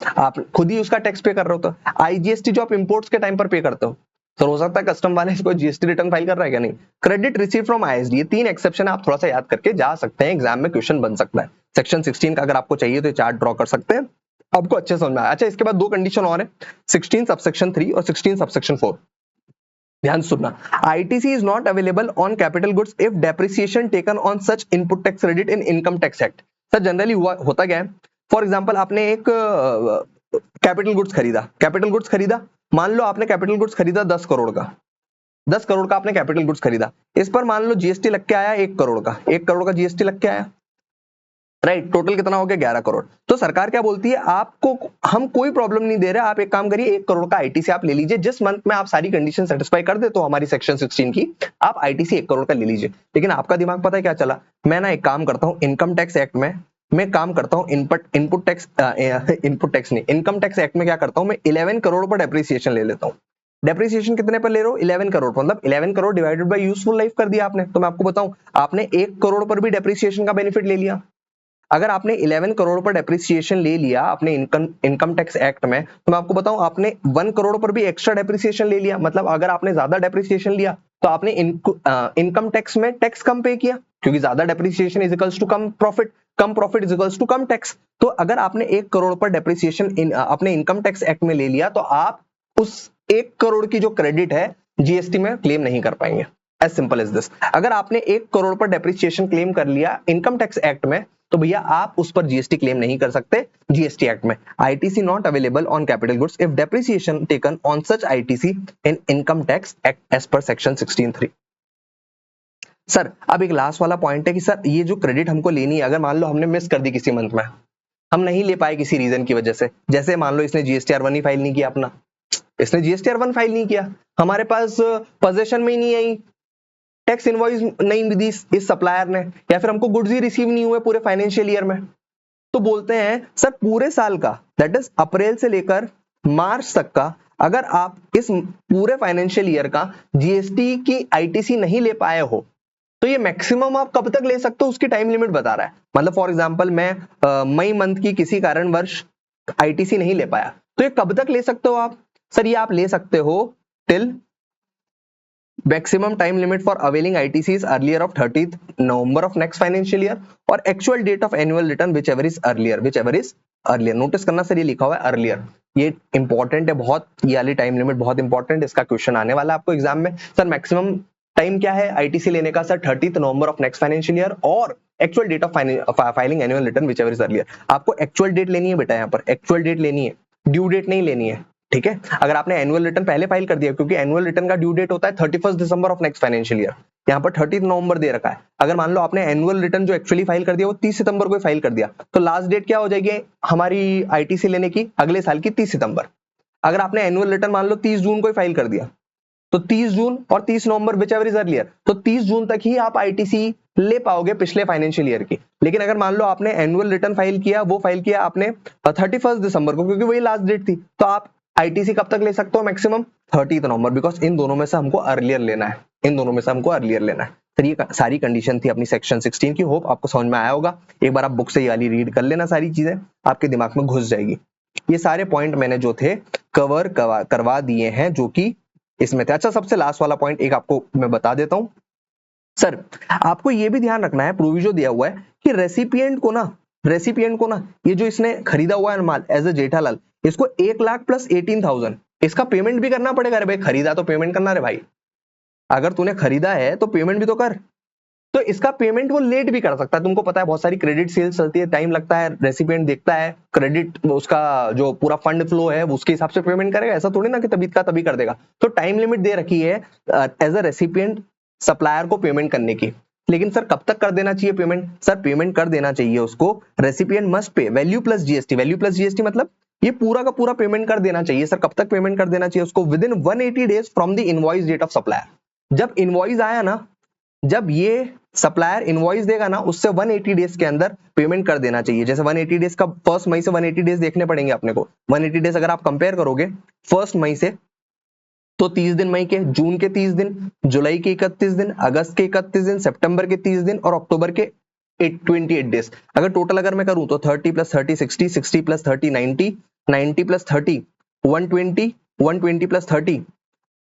S1: आप खुद ही उसका टैक्स पे कर रहे हो। तो आईजीएसटी जो आप इंपोर्ट्स के टाइम पर पे करते हो, तो हो सकता है कस्टम वाले इसको जीएसटी रिटर्न फाइल कर रहा है क्या, नहीं। क्रेडिट रिसीव फ्रॉम आईएसडी, ये 3 एक्सेप्शन आप थोड़ा सा याद करके जा सकते हैं, एग्जाम में क्वेश्चन बन सकता है। सेक्शन 16 का अगर आपको चाहिए तो चार्ट ड्रॉ कर सकते हैं, आपको अच्छे समझ में आया। अच्छा इसके बाद 2 कंडीशन और है, 16 सबसेक्शन 3 और 16 सबसेक्शन 4। ध्यान सुनना, ITC is not available on capital goods if depreciation taken on such input tax credit in income tax act. Sir generally होता क्या है, फॉर एग्जांपल आपने एक कैपिटल गुड्स खरीदा, मान लो आपने कैपिटल गुड्स खरीदा 10 करोड़ का, 10 करोड़ का आपने कैपिटल गुड्स खरीदा, इस पर मान लो जीएसटी लग के आया 1 करोड़ का जीएसटी लग के आया, राइट। टोटल कितना हो गया, 11 करोड़। तो सरकार क्या बोलती है, आपको हम कोई प्रॉब्लम नहीं दे रहे, आप एक काम करिए 1 करोड़ का आईटीसी आप ले लीजिए, जिस मंथ में आप सारी कंडीशन सेटिस्फाई कर दे तो हमारी सेक्शन 16 की, आप आईटीसी 1 करोड़ का ले लीजिए। लेकिन आपका दिमाग पता है क्या चला, मैं ना एक काम करता हूँ इनकम टैक्स एक्ट में, मैं काम करता हूँ इनपुट टैक्स नहीं, इनकम टैक्स एक्ट में क्या करता हूँ मैं 11 करोड़ पर डेप्रिसिएशन ले लेता हूँ। डेप्रिसिएशन कितने पर ले रहे हो, 11 करोड़, मतलब 11 crore divided by useful life कर दिया आपने। तो मैं आपको बताऊं, आपने 1 करोड़ पर भी डेप्रिसिएशन का बेनिफिट ले लिया। अगर आपने 11 करोड़ पर डेप्रिसिएशन ले लिया अपने इनकम टैक्स एक्ट में, तो मैं आपको बताऊं आपने 1 करोड़ पर भी एक्स्ट्रा डेप्रिसिएशन ले लिया। मतलब अगर आपने ज्यादा डेप्रिसिएशन लिया तो आपने इनकम टैक्स में टैक्स कम पे किया, क्योंकि ज्यादा डेप्रिसिएशन इज इक्वल्स टू कम प्रॉफिट इज इक्वल्स टू कम टैक्स। तो अगर आपने 1 करोड़ पर डेप्रिसिएशन अपने इनकम टैक्स एक्ट में ले लिया तो आप उस 1 करोड़ की जो क्रेडिट है जीएसटी में क्लेम नहीं कर पाएंगे, एज सिंपल एज दिस। अगर आपने 1 करोड़ पर डेप्रिसिएशन क्लेम कर लिया इनकम टैक्स एक्ट में, तो भैया आप उस पर जीएसटी क्लेम नहीं कर सकते जीएसटी एक्ट में। ITC not available on capital goods if depreciation taken on such ITC in income tax act as per section 16(3). Sir अब एक लास्ट वाला पॉइंट है कि सर ये जो क्रेडिट हमको लेनी है, अगर मान लो हमने मिस कर दी किसी मंथ में, हम नहीं ले पाए किसी रीजन की वजह से, जैसे मान लो इसने जीएसटीआर 1 ही फाइल नहीं किया अपना, इसने जीएसटीआर 1 फाइल नहीं किया, हमारे पास पोजीशन में ही नहीं आई, टैक्स इनवॉइस नहीं दी इस सप्लायर ने, या फिर हमको गुड्स ही रिसीव नहीं हुए पूरे फाइनेंशियल ईयर में, तो बोलते हैं सर पूरे साल का, दैट इज अप्रैल से लेकर मार्च तक का, अगर आप इस पूरे फाइनेंशियल ईयर का जीएसटी की आईटीसी नहीं ले पाए हो, तो ये मैक्सिमम आप कब तक ले सकते हो उसकी टाइम लिमिट बता रहा है। मतलब फॉर एग्जांपल मैं मई मंथ की किसी कारणवश आईटीसी नहीं ले पाया, तो ये कब तक ले सकते हो आप? सर ये आप ले सकते हो till maximum time limit for availing ITC is earlier of 30th November of next financial year और actual date of annual return whichever is earlier। Notice करना सर ये लिखा हुआ है earlier, ये इंपॉर्टेंट है बहुत, ये वाली टाइम लिमिट बहुत इंपॉर्टेंट है, इसका क्वेश्चन आने वाला है आपको एग्जाम में। सर मैक्सिमम टाइम क्या है आईटीसी लेने का? Sir 30th November of next financial year और actual date of filing annual return whichever is earlier. आपको एक्चुअल डेट लेनी है बेटा, यहाँ पर एक्चुअल डेट लेनी है, ड्यू डेट नहीं लेनी है, ठीक है। अगर आपने एनुअल रिटर्न पहले फाइल कर दिया, क्योंकि एनुअल रिटर्न का ड्यू डेट होता है 31 December of next financial year, यहाँ पर 30 नवंबर दे रखा है। अगर मान लो आपने एनुअल रिटर्न जो एक्चुअली फाइल कर दिया वो 30 सितंबर को फाइल कर दिया, तो लास्ट डेट क्या हो जाएगी हमारी आईटीसी लेने की? अगले साल की 30 सितंबर। अगर आपने एनुअल रिटर्न मान लो 30 जून को फाइल कर दिया, तो 30 जून और 30 नवंबर विचएवर इज अर्लियर, तो 30 जून तक ही आप आईटीसी ले पाओगे पिछले फाइनेंशियल ईयर की। लेकिन अगर मान लो आपने एनुअल रिटर्न फाइल किया, वो फाइल किया आपने 31 दिसंबर को, क्योंकि वही लास्ट डेट थी, तो आप आईटीसी कब तक ले सकते हो? मैक्सिमम 30 नवंबर, बिकॉज इन दोनों में से हमको अर्लियर लेना है, इन दोनों में से हमको अर्लियर लेना है। सर ये सारी कंडीशन थी अपनी सेक्शन 16 की, होप आपको समझ में आया होगा। एक बार आप बुक से ये वाली रीड कर लेना, सारी चीजें आपके दिमाग में घुस जाएगी। ये सारे पॉइंट मैंने जो थे कवर करवा दिए हैं जो कि इसमें थे। अच्छा, सबसे लास्ट वाला पॉइंट एक आपको मैं बता देता हूं। सर आपको ये भी ध्यान रखना है, प्रोविजो दिया हुआ है कि रेसिपिएंट को ना ये जो इसने खरीदा हुआ है माल एज ए जेठालाल, इसको 1 लाख प्लस 18,000 इसका पेमेंट भी करना पड़ेगा। अरे भाई खरीदा तो पेमेंट करना रे भाई, अगर तूने खरीदा है तो पेमेंट भी तो कर। तो इसका पेमेंट वो लेट भी कर सकता है, तुमको पता है बहुत सारी क्रेडिट सेल्स चलती है, टाइम लगता है, रेसिपिएंट देखता है क्रेडिट, उसका जो पूरा फंड फ्लो है उसके हिसाब से पेमेंट करेगा, ऐसा थोड़ी ना कि तभी का तभी कर देगा। तो टाइम लिमिट दे रखी है एज अ रेसिपिएंट सप्लायर को पेमेंट करने की। लेकिन सर कब तक कर देना चाहिए पेमेंट? सर पेमेंट कर देना चाहिए उसको, recipient must pay value plus GST, value plus GST मतलब ये पूरा का पूरा पेमेंट कर देना चाहिए। सर कब तक पेमेंट कर देना चाहिए उसको? Within 180 days from the invoice date of supplier. जब इनवॉइस आया ना, जब ये सप्लायर इनवॉइस देगा ना, उससे 180 डेज के अंदर पेमेंट कर देना चाहिए। जैसे 180 डेज का 1 मई से 180 डेज देखने पड़ेंगे अपने को। 180 डेज अगर आप कंपेयर करोगे 1 मई से, तो 30 दिन मई के, जून के 30 दिन, जुलाई के 31 दिन, अगस्त के 31 दिन, सितंबर के 30 दिन और अक्टूबर के 28 डेज। अगर टोटल अगर मैं करूं तो 30 प्लस 30 60, 60 प्लस 30 90, 90 प्लस 30 120, 120 प्लस 30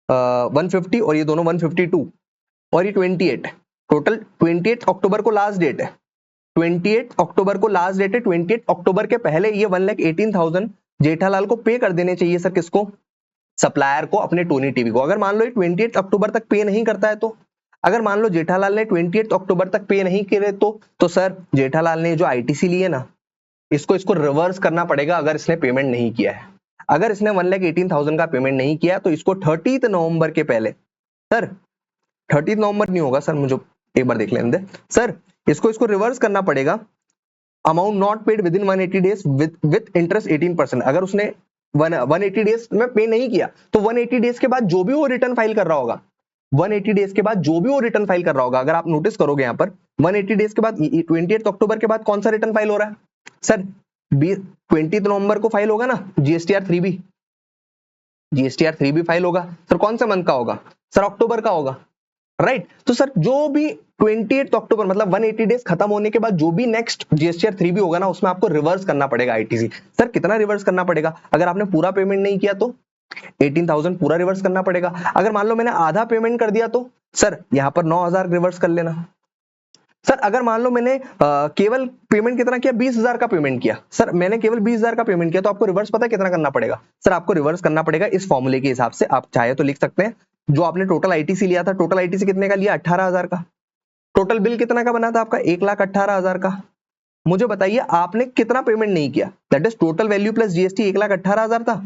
S1: 150 और ये दोनों 152 और ये 28, टोटल 28 अक्टूबर को लास्ट डेट है। 28 अक्टूबर को लास्ट डेट है। 28 अक्टूबर के पहले ये 1,18,000 जेठालाल को पे कर देने चाहिए। सर किसको? सप्लायर को, अपने टोनी टीवी को। अगर मान लो 28 अक्टूबर तक पे नहीं करता है तो, अगर मान लो जेठालाल ने 28 अक्टूबर तक पे नहीं करे तो सर जेठालाल ने जो आईटीसी ली है ना, इसको रिवर्स करना पड़ेगा अगर इसने पेमेंट नहीं किया है। अगर इसने 1,18,000 का पेमेंट नहीं किया तो इसको 30 नवंबर के पहले, सर 30 नवंबर नहीं होगा सर, मुझे एक बार देख लेने दे सर, इसको रिवर्स करना पड़ेगा। Amount not paid with in 180 days with interest 18%। अगर उसने 180 डेज में पे नहीं किया तो 180 डेज के बाद जो भी वो रिटर्न फाइल कर रहा होगा, 180 डेज के बाद जो भी वो रिटर्न फाइल कर रहा होगा, अगर आप नोटिस करोगे यहाँ पर 180 डेज के बाद 28 अक्टूबर के बाद कौन सा रिटर्न फाइल हो रहा है सर? 20 नवंबर को फाइल होगा ना GSTR 3B, GSTR 3B file होगा। सर कौन सा मंथ का होगा? सर अक्टूबर का होगा, राइट। तो सर जो भी 28 अक्टूबर मतलब 180 डेज खत्म होने के बाद जो भी नेक्स्ट जीएसटीआर 3B होगा ना, उसमें आपको रिवर्स करना पड़ेगा आईटीसी। सर कितना रिवर्स करना पड़ेगा? अगर आपने पूरा पेमेंट नहीं किया तो 18,000 पूरा रिवर्स करना पड़ेगा। अगर मान लो मैंने आधा पेमेंट कर दिया तो सर यहाँ पर 9,000 रिवर्स कर लेना। सर अगर मान लो मैंने केवल पेमेंट कितना किया? 20,000 का पेमेंट किया। सर मैंने केवल 20,000 का पेमेंट किया तो आपको रिवर्स पता है कितना करना पड़ेगा? सर आपको रिवर्स करना पड़ेगा इस फॉर्मूले के हिसाब से, आप चाहे तो लिख सकते हैं। जो आपने टोटल आईटीसी लिया था, टोटल आईटीसी कितने का लिया? 18,000 का। टोटल बिल कितना का बना था आपका? 1,18,000 का। मुझे बताइए आपने कितना पेमेंट नहीं किया? That is total value plus GST 1,18,000 था,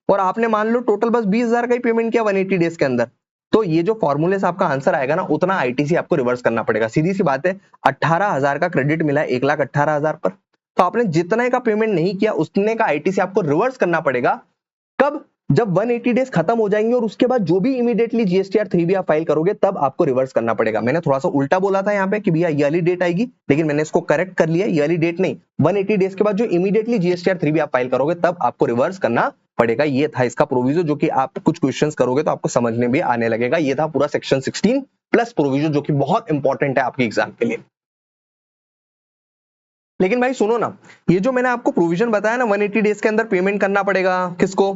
S1: और आपने मान लो टोटल बस 20,000 का ही पेमेंट किया 180 डेज के अंदर। तो ये जो फॉर्मूले से आपका आंसर आएगा ना, उतना आईटीसी आपको रिवर्स करना पड़ेगा। सीधी सी बात है, 18,000 का क्रेडिट मिला है 1,18,000 पर, तो आपने जितने का पेमेंट नहीं किया उतने का आईटीसी आपको रिवर्स करना पड़ेगा। कब? जब 180 डेज खत्म हो जाएंगे और उसके बाद जो भी इमीडिएटली जीएसटीआर 3 भी आप फाइल करोगे तब आपको रिवर्स करना पड़ेगा। मैंने थोड़ा सा उल्टा बोला था यहाँ पे कि भैया ईयरली डेट आएगी, लेकिन मैंने इसको करेक्ट कर लिया, ईयरली डेट नहीं, 180 डेज के बाद जो इमीडिएटली जीएसटीआर 3 भी आप फाइल करोगे तब आपको रिवर्स करना पड़ेगा। ये था इसका प्रोविजो, जो कि आप कुछ क्वेश्चंस करोगे तो आपको समझने भी आने लगेगा। ये था पूरा सेक्शन 16 प्लस प्रोविजो, जो कि बहुत इंपॉर्टेंट है आपके एग्जाम के लिए। लेकिन भाई सुनो ना, ये जो मैंने आपको प्रोविजन बताया ना 180 डेज के अंदर पेमेंट करना पड़ेगा, किसको,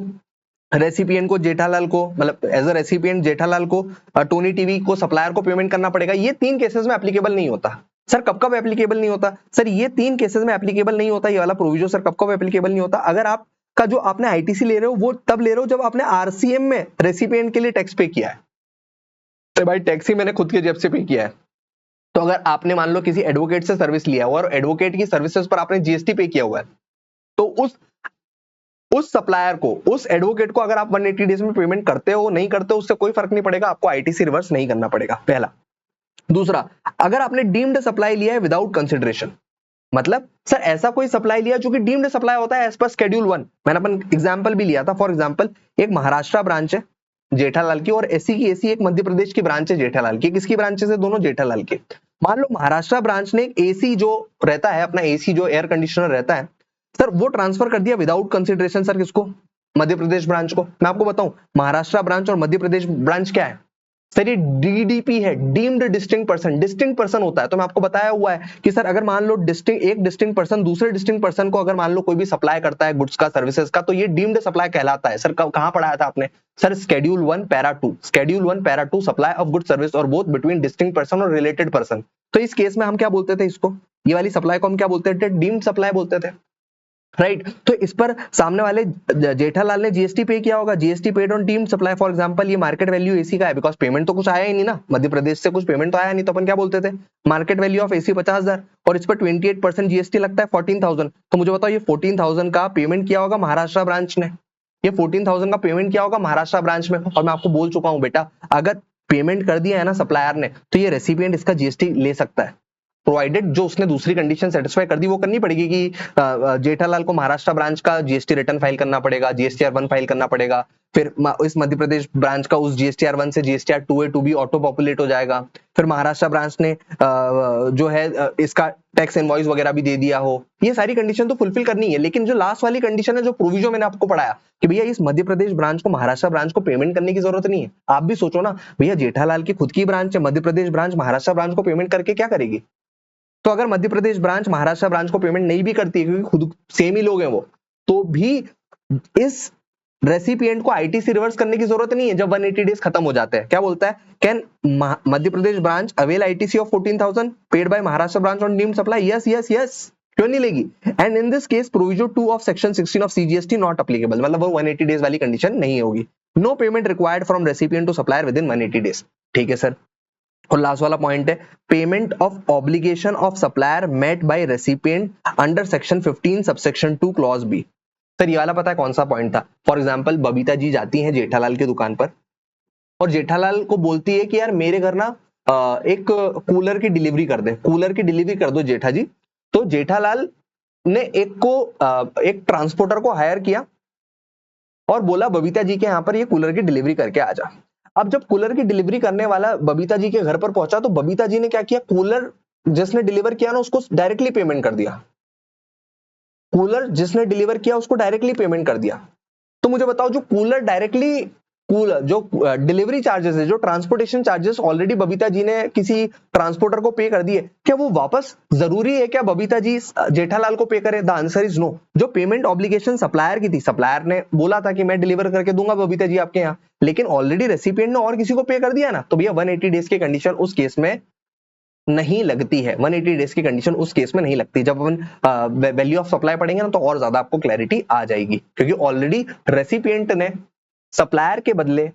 S1: रेसिपिएंट को, जेठालाल को, मतलब एज अ रेसिपिएंट जेठालाल को, टोनी टीवी को, सप्लायर को पेमेंट करना पड़ेगा। ये 3 केसेस में एप्लीकेबल नहीं होता। सर कब कब एप्लीकेबल नहीं होता? सर ये 3 केसेस में एप्लीकेबल नहीं होता ये वाला प्रोविजन। सर कब कब एप्लीकेबल नहीं होता? अगर आपका जो आपने आईटीसी ले रहे हो वो तब ले रहे हो जब आपने आरसीएम में रेसिपिएंट के लिए टैक्स पे किया है। तो भाई टैक्स ही मैंने खुद के जेब से पे किया है। तो अगर आपने मान लो किसी एडवोकेट से सर्विस लिया हुआ और एडवोकेट की सर्विसेज पर आपने जीएसटी पे किया हुआ है, तो उस सप्लायर को, उस एडवोकेट को अगर आप 180 डेज में पेमेंट करते हो नहीं करते हो उससे कोई फर्क नहीं पड़ेगा, आपको आईटीसी रिवर्स नहीं करना पड़ेगा, पहला। दूसरा, अगर आपने डीम्ड सप्लाई लिया है विदाउट कंसिडरेशन, मतलब सर ऐसा कोई सप्लाई लिया जो कि डीम्ड सप्लाई होता है एज पर शेड्यूल 1, मैंने अपन एग्जांपल भी लिया था। फॉर एग्जांपल एक महाराष्ट्र ब्रांच है जेठालाल की और एसी की एसी एक मध्य प्रदेश की ब्रांच है जेठालाल की। किसकी ब्रांचेस है? दोनों जेठालाल के। मान लो महाराष्ट्र ब्रांच ने एक एसी जो रहता है अपना, एसी जो एयर कंडीशनर रहता है सर, वो ट्रांसफर कर दिया विदाउट कंसिडरेशन। सर किसको? मध्य प्रदेश ब्रांच को। मैं आपको बताऊं महाराष्ट्र ब्रांच और मध्य प्रदेश ब्रांच क्या है सर? ये डीडीपी है, deemed distinct person. Distinct person होता है तो मैं आपको बताया हुआ है कि सर अगर मान लो एक डिस्टिंक्ट पर्सन दूसरे डिस्टिंक्ट पर्सन को अगर मान लो कोई भी सप्लाई करता है गुड्स का, सर्विसेज का, तो ये डीम्ड सप्लाई कहलाता है। सर कहां पढ़ाया था आपने? Sir schedule 1 para 2, schedule 1 para 2, supply of good service और बोथ बिटवीन डिस्टिंक्ट पर्सन और रिलेटेड पर्सन। तो इस केस में हम क्या बोलते थे इसको, ये वाली सप्लाई को हम क्या बोलते थे? डीम्ड सप्लाई बोलते थे, राइट। तो इस पर सामने वाले जेठालाल ने जीएसटी पे किया होगा, GST paid on deemed supply. For example ये मार्केट वैल्यू एसी का है, बिकॉज पेमेंट तो कुछ आया ही नहीं ना, मध्य प्रदेश से कुछ पेमेंट तो आया नहीं, तो अपन क्या बोलते थे? मार्केट वैल्यू ऑफ एसी 50,000 और इस पर 28% जीएसटी लगता है 14,000। तो मुझे बताओ ये 14,000 का पेमेंट किया होगा महाराष्ट्र ब्रांच ने, ये 14,000 का पेमेंट किया होगा महाराष्ट्र ब्रांच में। और मैं आपको बोल चुका हूं बेटा, अगर पेमेंट कर दिया है ना सप्लायर ने, तो ये रेसिपिएंट इसका जीएसटी ले सकता है, प्रोवाइडेड जो उसने दूसरी कंडीशन सेटिस्फाई कर दी वो करनी पड़ेगी कि जेठालाल को महाराष्ट्र ब्रांच का जीएसटी रिटर्न फाइल करना पड़ेगा, जीएसटीआर 1 फाइल करना पड़ेगा, फिर इस मध्य प्रदेश ब्रांच का उस जीएसटीआर 1 से GSTR 2A 2B auto populate हो जाएगा। फिर महाराष्ट्र ब्रांच ने जो है इसका टैक्स इनवॉइस वगैरह भी दे दिया हो। ये सारी कंडीशन तो फुलफिल करनी है, लेकिन जो लास्ट वाली कंडीशन है, जो प्रोविजो मैंने आपको पढ़ाया कि भैया इस मध्य प्रदेश ब्रांच को महाराष्ट्र ब्रांच को पेमेंट करने की जरूरत नहीं है। आप भी सोचो ना भैया, जेठालाल की खुद की ब्रांच है, मध्य प्रदेश ब्रांच महाराष्ट्र ब्रांच को पेमेंट करके क्या करेगी? तो अगर मध्य प्रदेश ब्रांच महाराष्ट्र ब्रांच को पेमेंट नहीं भी करती है, क्योंकि खुद सेम ही लोग हैं वो, तो भी इस रेसिपिएंट को आईटीसी रिवर्स करने की जरूरत नहीं है जब 180 डेज खत्म हो जाते हैं। क्या बोलता है? Can Madhya Pradesh branch avail ITC of 14,000 paid by Maharashtra branch on deemed supply? Yes yes yes, क्यों नहीं लेगी? And in this case proviso 2 of section 16 of CGST not applicable, मतलब वो 180 डेज वाली कंडीशन नहीं होगी। No payment required from recipient to supplier within 180 days. ठीक है सर। और लास्ट वाला पॉइंट है, payment of obligation of supplier met by recipient under section 15 subsection 2 clause B. Sir ये वाला पता है कौन सा पॉइंट था? फॉर एग्जांपल बबीता जी जाती हैं जेठालाल की दुकान पर और जेठालाल को बोलती है कि यार मेरे घर ना एक कूलर की डिलीवरी कर दे, कूलर की डिलीवरी कर दो जेठा जी। तो जेठालाल ने एक ट्रांसपोर्टर को हायर किया और बोला बबीता जी के यहाँ पर ये कूलर की डिलीवरी करके आ जा। अब जब कूलर की डिलीवरी करने वाला बबीता जी के घर पर पहुंचा तो बबीता जी ने क्या किया, कूलर जिसने डिलीवर किया ना उसको डायरेक्टली पेमेंट कर दिया, कूलर जिसने डिलीवर किया उसको डायरेक्टली पेमेंट कर दिया। तो मुझे बताओ जो कूलर डायरेक्टली, कूलर जो डिलीवरी चार्जेस है, जो transportation charges already Babita ji ने किसी ट्रांसपोर्टर को पे कर दिए, क्या वो वापस जरूरी है क्या बबीता जी जेठालाल को पे करे? The answer is no. जो पेमेंट ऑब्लिगेशन सप्लायर की थी, सप्लायर ने बोला था कि मैं डिलीवर करके दूंगा बबीता जी आपके यहाँ, लेकिन ऑलरेडी रेसिपिएंट ने और किसी को पे कर दिया ना, तो भैया 180 डेज की कंडीशन उस केस में नहीं लगती है। 180 डेज की कंडीशन उस केस में नहीं लगती। जब अपन वैल्यू ऑफ सप्लाई पढ़ेंगे ना तो और ज्यादा आपको क्लैरिटी आ जाएगी, क्योंकि ऑलरेडी रेसिपिएंट ने सप्लायर के बदले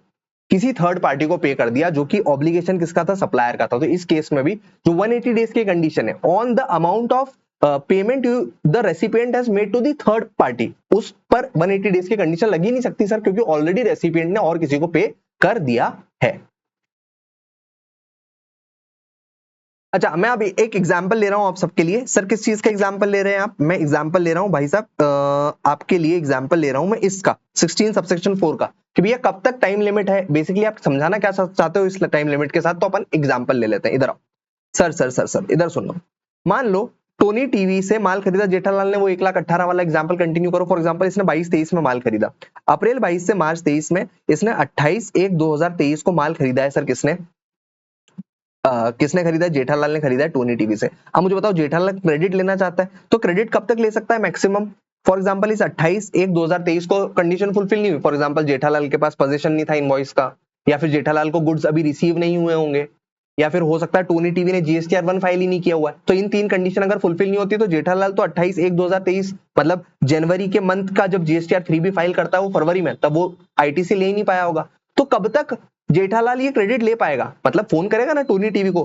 S1: किसी थर्ड पार्टी को पे कर दिया, जो कि ऑब्लिगेशन किसका था? सप्लायर का था। तो इस केस में भी जो 180 डेज की कंडीशन है, on the amount of payment the recipient has made to the third party, उस पर 180 डेज की कंडीशन लगी नहीं सकती सर, क्योंकि ऑलरेडी रेसिपिएंट ने और किसी को पे कर दिया है। अच्छा, मैं अभी एक एग्जांपल ले रहा हूं आप सबके लिए। सर किस चीज का एग्जांपल ले रहे हैं आप? मैं एग्जांपल ले रहा हूं भाई साहब, आपके लिए एग्जांपल ले रहा हूं मैं इसका 16 सबसेक्शन 4 का, कि भैया कब तक टाइम लिमिट है। बेसिकली आप समझाना क्या चाहते हो इस टाइम लिमिट के साथ, तो अपन एग्जांपल ले लेते हैं। इधर आओ सर, सर इधर सुनो। मान लो टोनी टीवी से माल खरीदा जेठालाल ने, वो 1,18,000 वाला एग्जांपल कंटिन्यू करो। फॉर एग्जांपल इसने 22-23 में माल खरीदा, अप्रैल 22 से मार्च 23 में इसने 28/1/2023 को माल खरीदा है। सर किसने किसने खरीदा है? जेठालाल ने खरीदा है टोनी टीवी से। अब मुझे बताओ, जेठालाल क्रेडिट लेना चाहता है तो क्रेडिट कब तक ले सकता है मैक्सिमम? फॉर एग्जांपल इस 28/1/2023 को कंडीशन फुलफिल नहीं हुई। फॉर एग्जांपल जेठालाल के पास पोजीशन नहीं था इनवॉइस का, या फिर जेठालाल को गुड्स अभी रिसीव नहीं हुए होंगे, या फिर हो सकता है टोनी टीवी ने GSTR 1 फाइल ही नहीं किया हुआ है। तो इन तीन कंडीशन अगर फुलफिल नहीं होती तो जेठालाल तो 28/1/2023 मतलब जनवरी के मंथ का जब GSTR 3 भी फाइल करता है वो फरवरी में, तब वो ITC ले ही नहीं पाया होगा। तो कब तक जेठालाल ये क्रेडिट ले पाएगा? मतलब फोन करेगा ना टोनी टीवी को,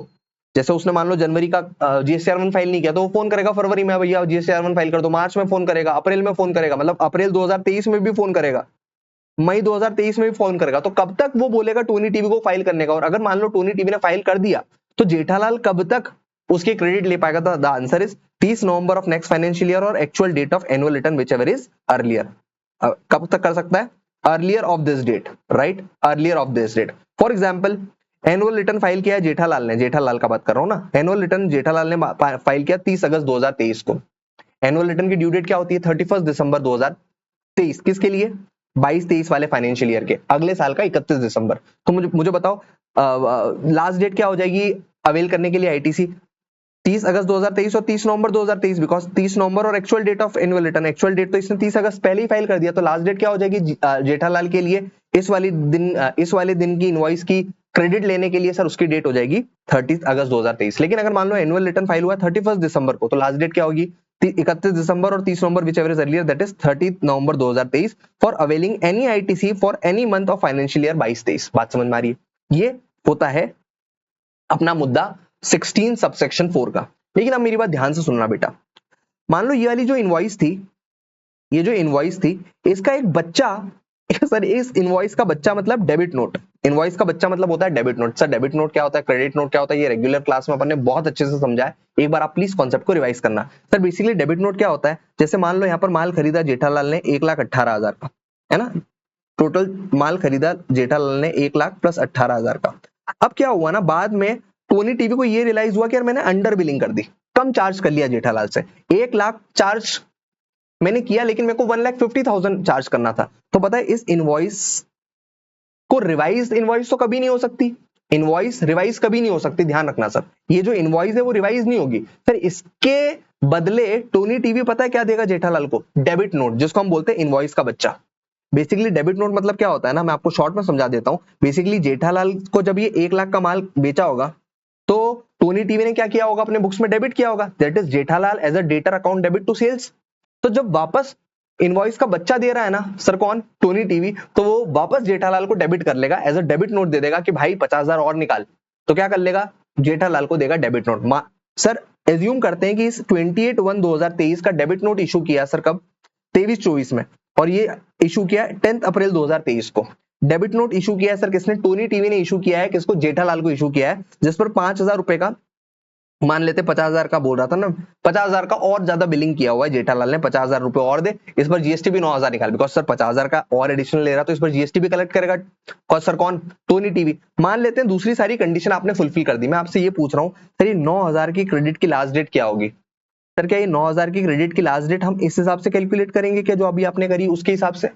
S1: जैसे उसने मान लो जनवरी का GSTR 1 फाइल नहीं किया तो वो फोन करेगा फरवरी में, भैया GSTR 1 फाइल कर दो। मार्च में फोन करेगा, अप्रैल में फोन करेगा, मतलब अप्रैल 2023 में भी फोन करेगा, मई 2023 में भी फोन करेगा। तो कब तक वो बोलेगा टोनी टीवी को फाइल करने का? और अगर मान लो टोनी टीवी ने फाइल कर दिया तो जेठालाल कब तक उसके क्रेडिट ले पाएगा? The answer is 30 November of next financial year और actual date of annual return which ever is earlier. कब तक कर सकता है? Earlier of this date, right, earlier of this date. For example annual return file किया है जेठालाल ने, जेठालाल का बात कर रहा हूं ना, एनुअल रिटर्न जेठालाल ने फाइल किया 30 अगस्त 2023 को। एनुअल रिटर्न की ड्यू डेट क्या होती है? 31 दिसंबर 2023। किसके लिए? 22-23 वाले फाइनेंशियल ईयर के, अगले साल का 31 दिसंबर। तो मुझे बताओ लास्ट डेट क्या हो जाएगी अवेल करने के लिए ITC? 30 अगस्त 2023 और 30 नवंबर 2023, बिकॉज 30 नवंबर और actual date of annual return, actual date तो इसने 30 अगस्त पहले ही फाइल कर दिया, तो लास्ट डेट क्या हो जाएगी जेठालाल के लिए इस वाले दिन की इनवॉइस की क्रेडिट लेने के लिए? सर उसकी डेट हो जाएगी 30 अगस्त 2023। लेकिन अगर मान लो एनुअल रिटर्न फाइल हुआ 31 दिसंबर को, तो लास्ट डेट क्या होगी? 31 दिसंबर और 30 November, which ever is earlier, that is 30 November 2023 for availing any ITC for any month of financial year 22-23। बात समझ में आ रही है? ये होता है अपना मुद्दा 16 सबसेक्शन 4 का। लेकिन अब मेरी बात ध्यान से सुनना बेटा, मान लो ये वाली जो इनवॉइस थी, ये जो इनवॉइस थी, इसका एक बच्चा सर इस इनवॉइस का बच्चा मतलब डेबिट नोट। इनवॉइस का बच्चा मतलब होता है debit note. Sir debit note क्या होता है, क्रेडिट नोट क्या होता है, ये रेगुलर क्लास में अपन ने बहुत अच्छे से समझा है, एक बार आप प्लीज कॉन्सेप्ट को रिवाइज करना। सर बेसिकली डेबिट नोट क्या होता है, जैसे मान लो यहाँ पर माल खरीदा जेठालाल ने 1,18,000 का, है ना, टोटल माल खरीदा जेठालाल ने 1,00,000 प्लस 18,000 का। अब क्या हुआ ना, बाद में टोनी टीवी को ये रियलाइज हुआ कि यार मैंने अंडर बिलिंग कर दी, कम चार्ज कर लिया जेठालाल से। 1,00,000 चार्ज मैंने किया, लेकिन मेरे को 1,50,000 चार्ज करना था। तो पता है इस इनवॉइस को रिवाइज इनवॉइस तो कभी नहीं हो सकती, इनवॉइस रिवाइज कभी नहीं हो सकती, ध्यान रखना सर। ये जो इनवॉइस है वो रिवाइज नहीं होगी सर। इसके बदले टोनी टीवी पता है क्या देगा जेठालाल को? डेबिट नोट, जिसको हम बोलते हैं इनवॉइस का बच्चा। बेसिकली डेबिट नोट मतलब क्या होता है ना, मैं आपको शॉर्ट में समझा देता हूं। बेसिकली जेठालाल को जब ये 1,00,000 का माल बेचा होगा तो टोनी टीवी ने क्या किया होगा, अपने बुक्स में डेबिट किया होगा, that is Jethalal as a debtor account debit to sales. तो जब वापस इनवॉइस का बच्चा दे रहा है ना सर, कौन? टोनी टीवी, तो वो वापस जेठालाल को डेबिट कर लेगा, एज अ डेबिट नोट दे देगा कि भाई 50,000 और निकाल। तो क्या कर लेगा, जेठालाल को देगा डेबिट नोट। सर एज्यूम करते हैं कि इस 28/1/2023 का डेबिट नोट इशू किया सर कब? 23-24 में, और ये इशू किया 10 अप्रैल 2023 को। डेबिट नोट इशू किया है सर किसने? टोनी टीवी ने इशू किया है। किसको? जेठालाल को इशू किया है, जिस पर 5,000 रुपए का, मान लेते 50,000 का बोल रहा था ना, 50,000 का और ज्यादा बिलिंग किया हुआ है जेठालाल ने, 50,000 रुपए और दे, इस पर GST भी 9,000 निकाल, बिकॉज सर 50,000 का और एडिशनल ले रहा तो इस पर GST भी कलेक्ट करेगा। सर कौन? Tony TV. मान लेते हैं दूसरी सारी कंडीशन आपने फुलफिल कर दी। मैं आपसे ये पूछ रहा हूँ सर, ये 9,000 की क्रेडिट की लास्ट डेट क्या होगी? सर क्या ये 9,000 की क्रेडिट की लास्ट डेट हम इस हिसाब से कैलकुलेट करेंगे क्या, जो अभी आपने करी उसके हिसाब से,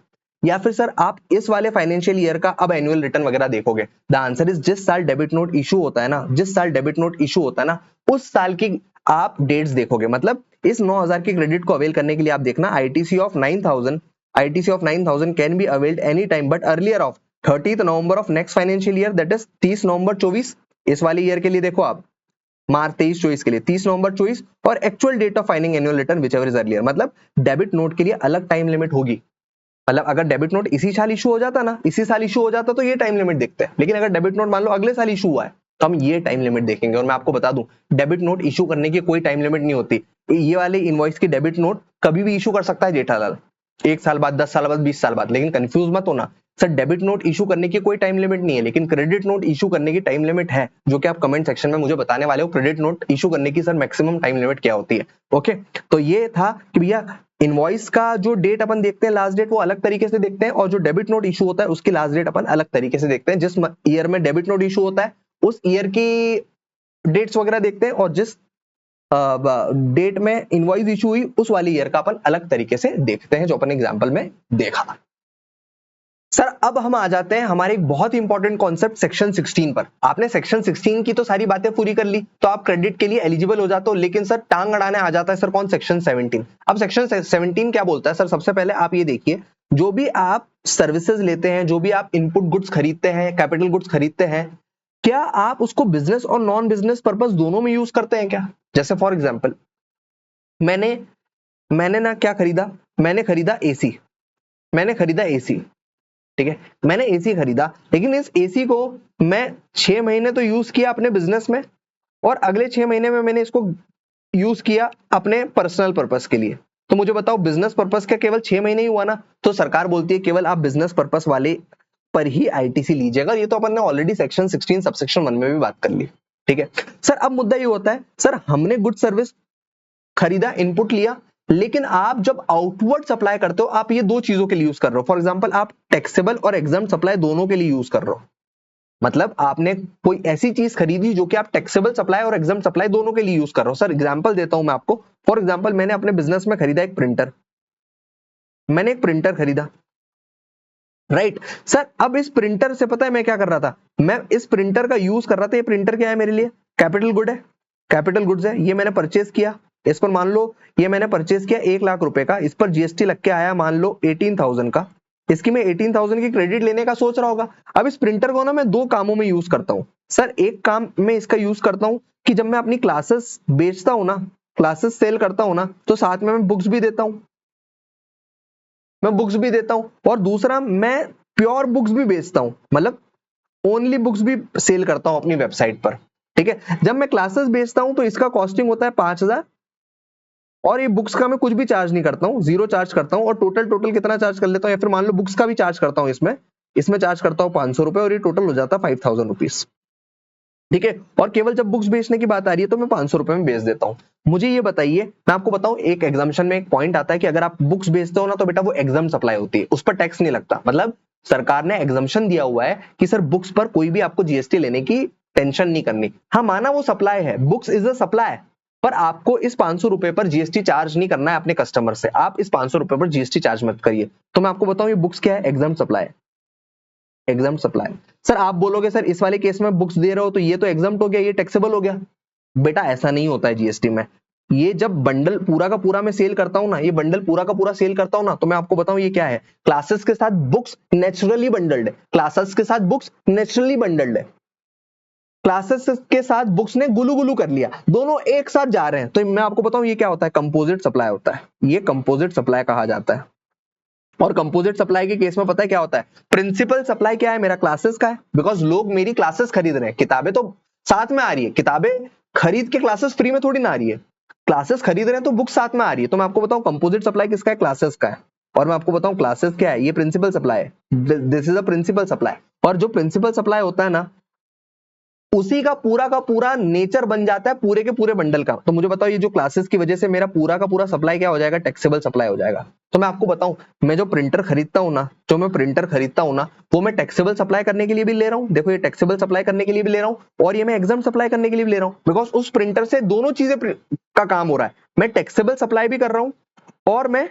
S1: या फिर सर आप इस वाले फाइनेंशियल ईयर का अब एनुअल रिटर्न वगैरह देखोगे? द आंसर इज जिस साल डेबिट नोट इशू होता है ना, जिस साल डेबिट नोट इशू होता है ना, उस साल की आप डेट्स देखोगे। मतलब इस 9,000 के क्रेडिट को अवेल करने के लिए आप देखना ITC of 9,000 can be availed any time but earlier of 30 November of next financial year, that is 30 November 24। इस वाले ईयर के लिए देखो आप, मार्च 23-24 के लिए 30 नवंबर 24, और actual date of filing annual return which ever is earlier. मतलब डेबिट नोट के लिए अलग टाइम लिमिट होगी। मतलब अगर डेबिट नोट इसी साल इशू हो जाता ना, इसी साल इशू हो जाता तो ये टाइम लिमिट देखते हैं, लेकिन अगर डेबिट नोट मान लो अगले साल इशू हुआ है तो हम ये टाइम लिमिट देखेंगे। और मैं आपको बता दूं, डेबिट नोट इशू करने की कोई टाइम लिमिट नहीं होती। ये वाले इनवॉइस की डेबिट नोट कभी भी इशू कर सकता है जेठालाल, 1 साल बाद, 10 साल बाद, 20 साल बाद। लेकिन कंफ्यूज मत होना, सर डेबिट नोट इशू करने की कोई टाइम लिमिट नहीं है, लेकिन क्रेडिट नोट इशू करने की टाइम लिमिट है, जो कि आप कमेंट सेक्शन में मुझे बताने वाले हो क्रेडिट नोट इशू करने की सर मैक्सिमम टाइम लिमिट क्या होती है। ओके, तो ये था कि भैया इनवॉइस का जो डेट अपन देखते हैं लास्ट डेट वो अलग तरीके से देखते हैं, और जो डेबिट नोट इशू होता है उसकी लास्ट डेट अपन अलग तरीके से देखते हैं। जिस ईयर में डेबिट नोट इशू होता है उस ईयर की डेट्स वगैरह देखते हैं, और जिस डेट में इनवॉइस इशू हुई उस वाली ईयर का अपन अलग तरीके से देखते हैं, जो अपन एग्जांपल में देखा। सर अब हम आ जाते हैं हमारे एक बहुत ही इंपॉर्टेंट कॉन्सेप्ट सेक्शन 16 पर। आपने सेक्शन 16 की तो सारी बातें पूरी कर ली, तो आप क्रेडिट के लिए एलिजिबल हो जाते हो, लेकिन सर टांग अड़ाने आ जाता है सर कौन, सेक्शन 17। अब सेक्शन 17 क्या बोलता है सर? सबसे पहले आप ये देखिए, जो भी आप सर्विसेज लेते हैं, जो भी आप इनपुट गुड्स खरीदते हैं, कैपिटल गुड्स खरीदते हैं, क्या आप उसको बिजनेस और नॉन बिजनेस पर्पस दोनों में यूज करते हैं क्या? जैसे फॉर एग्जाम्पल मैंने ना क्या खरीदा, मैंने खरीदा एसी, मैंने खरीदा एसी, ठीक है, मैंने एसी खरीदा, लेकिन इस एसी को मैं 6 महीने तो यूज किया अपने बिजनेस में, और अगले 6 महीने में मैंने इसको यूज किया अपने पर्सनल पर्पस के लिए। तो मुझे बताओ बिजनेस पर्पस का केवल 6 महीने ही हुआ ना? तो सरकार बोलती है केवल आप बिजनेस पर्पस वाले पर ही आईटीसी लीजिएगा। ये तो अपन ने ऑलरेडी सेक्शन 16 सबसेक्शन 1 में भी बात कर ली, ठीक है। सर अब मुद्दा ये होता है, सर हमने गुड सर्विस खरीदा, इनपुट लिया, लेकिन आप जब आउटवर्ड सप्लाई करते हो आप ये दो चीजों के लिए यूज कर रहे हो। फॉर एग्जांपल आप टैक्सेबल और एग्जम्प्ट सप्लाई दोनों के लिए यूज कर रहे हो, मतलब आपने कोई ऐसी चीज खरीदी जो कि आप टैक्सेबल सप्लाई और एग्जम्प्ट सप्लाई दोनों के लिए यूज कर रहे हो। सर एग्जांपल देता हूं मैं आपको। फॉर एग्जांपल मैंने अपने बिजनेस में खरीदा एक प्रिंटर, मैंने एक प्रिंटर खरीदा, राइट सर। अब इस प्रिंटर से पता है मैं क्या कर रहा था? मैं इस प्रिंटर का यूज कर रहा था। ये प्रिंटर क्या है मेरे लिए? कैपिटल गुड है, कैपिटल गुड्स है। ये मैंने परचेज किया, इस पर मान लो ये मैंने परचेज किया 1 लाख रुपए का, इस पर जीएसटी लग के आया मान लो 18,000 का। इसकी मैं 18,000 की क्रेडिट लेने का सोच रहा होगा। अब इस प्रिंटर को ना मैं दो कामों में यूज करता हूं सर। एक काम में इसका यूज करता हूं कि जब मैं अपनी क्लासेस बेचता हूं ना, क्लासेस सेल करता हूं ना, तो साथ में मैं बुक्स भी देता हूं, मैं बुक्स भी देता हूं। और दूसरा मैं प्योर बुक्स भी बेचता हूं, मतलब ओनली बुक्स भी सेल करता हूं अपनी वेबसाइट पर, ठीक है। जब मैं क्लासेस बेचता हूं तो इसका कॉस्टिंग होता है 5,000, और ये बुक्स का मैं कुछ भी चार्ज नहीं करता हूं, जीरो चार्ज करता हूं। और टोटल कितना चार्ज कर लेता हूं, या फिर मान लो बुक्स का भी चार्ज करता हूं, इसमें चार्ज करता हूं 500 रुपए, और ये टोटल हो जाता है 5,000 रुपीज, ठीक है। और केवल जब बुक्स बेचने की बात आ रही है तो मैं 500 रुपए में बेच देता हूं। मुझे ये बताइए, मैं आपको बताऊं, एक एग्जाम्पशन में एक पॉइंट आता है कि अगर आप बुक्स बेचते हो ना तो बेटा वो एग्जाम सप्लाई होती है, उस पर टैक्स नहीं लगता। मतलब सरकार ने एग्जाम्पशन दिया हुआ है कि सर बुक्स पर कोई भी आपको जीएसटी लेने की टेंशन नहीं करनी। हाँ माना वो सप्लाई है, बुक्स इज अ सप्लाई, पर आपको इस 500 रुपए पर जीएसटी चार्ज नहीं करना है अपने कस्टमर से। आप इस 500 रुपए पर जीएसटी चार्ज मत करिए। तो मैं आपको बताऊं ये बुक्स क्या है? Exempt supply, exempt supply. Sir आप बोलोगे सर इस वाले केस में बुक्स दे रहे हो तो ये तो एग्जाम हो गया, ये टैक्सेबल हो गया। बेटा ऐसा नहीं होता है जीएसटी में। ये जब बंडल पूरा का पूरा मैं सेल करता हूं ना, ये बंडल पूरा का पूरा सेल करता हूं ना, तो मैं आपको बताऊं ये क्या है? क्लासेस के साथ बुक्स नेचुरली बंडल्ड है, क्लासेस के साथ बुक्स नेचुरली बंडल्ड है। क्लासेस के साथ बुक्स ने गुलू गुलू कर लिया, दोनों एक साथ जा रहे हैं, तो मैं आपको बताऊं ये क्या होता है? कंपोजिट सप्लाई होता है, ये कंपोजिट सप्लाई कहा जाता है। और कंपोजिट सप्लाई के केस में पता है क्या होता है? प्रिंसिपल सप्लाई क्या है? मेरा क्लासेस का है, बिकॉज लोग मेरी क्लासेस खरीद रहे हैं। किताबें तो साथ में आ रही है, किताबें खरीद के क्लासेस फ्री में थोड़ी ना आ रही है, क्लासेस खरीद रहे हैं तो बुक साथ में आ रही है। तो मैं आपको बताऊं कंपोजिट सप्लाई किसका है? क्लासेस का है। और मैं आपको बताऊं क्लासेस क्या है? ये प्रिंसिपल सप्लाई है, this is a principal supply. और जो प्रिंसिपल सप्लाई होता है ना, उसी का पूरा नेचर बन जाता है पूरे के पूरे बंडल का। तो मुझे बताओ ये जो क्लासेस की वजह से मेरा पूरा का पूरा सप्लाई क्या हो जाएगा? टैक्सेबल सप्लाई हो जाएगा। तो मैं आपको बताऊं, मैं जो प्रिंटर खरीदता हूं ना, वो मैं टैक्सेबल सप्लाई करने के लिए भी ले रहा हूं। देखो ये टैक्सेबल सप्लाई करने के लिए भी ले रहा हूं, और ये मैं एग्जाम सप्लाई करने के लिए भी ले रहा हूं, बिकॉज उस प्रिंटर से दोनों चीजें का काम हो रहा है। मैं टैक्सेबल सप्लाई भी कर रहा हूं और मैं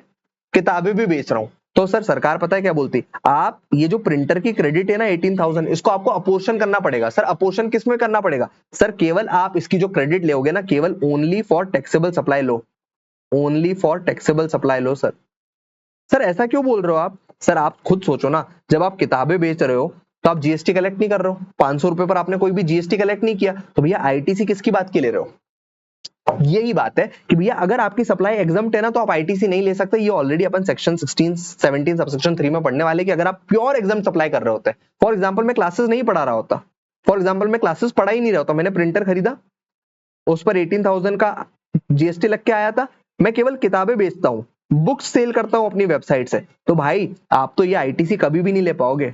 S1: किताबें भी बेच रहा हूं। तो सर सरकार पता है क्या बोलती? आप ये जो प्रिंटर की क्रेडिट है ना 18,000, इसको आपको अपोर्शन करना पड़ेगा। सर अपोर्शन किस में करना पड़ेगा? सर केवल आप इसकी जो क्रेडिट लोगे ना, केवल only for taxable supply low, only for taxable supply low. Sir sir ऐसा क्यों बोल रहे हो आप? सर आप खुद सोचो ना, जब आप किताबें बेच रहे हो तो आप जीएसटी कलेक्ट नहीं कर रहे हो, 500 रुपए पर आपने कोई भी जीएसटी कलेक्ट नहीं किया, तो भैया आईटीसी किसकी बात के ले रहे हो? यही बात है कि भैया अगर आपकी सप्लाई एग्जम्प्ट है ना तो आप आईटीसी नहीं ले सकते। ये ऑलरेडी अपन सेक्शन 16 17 सबसेक्शन 3 में पढ़ने वाले कि अगर आप प्योर एग्जाम सप्लाई कर रहे होते हैं। फॉर एग्जांपल मैं क्लासेस नहीं पढ़ा रहा होता, फॉर एग्जांपल मैं क्लासेस पढ़ा ही नहीं रहा होता, मैंने प्रिंटर खरीदा, उस पर 18,000 का जीएसटी लग के आया था, मैं केवल किताबें बेचता हूं, बुक्स सेल करता हूं अपनी वेबसाइट से, तो भाई आप तो ये आईटीसी कभी भी नहीं ले पाओगे,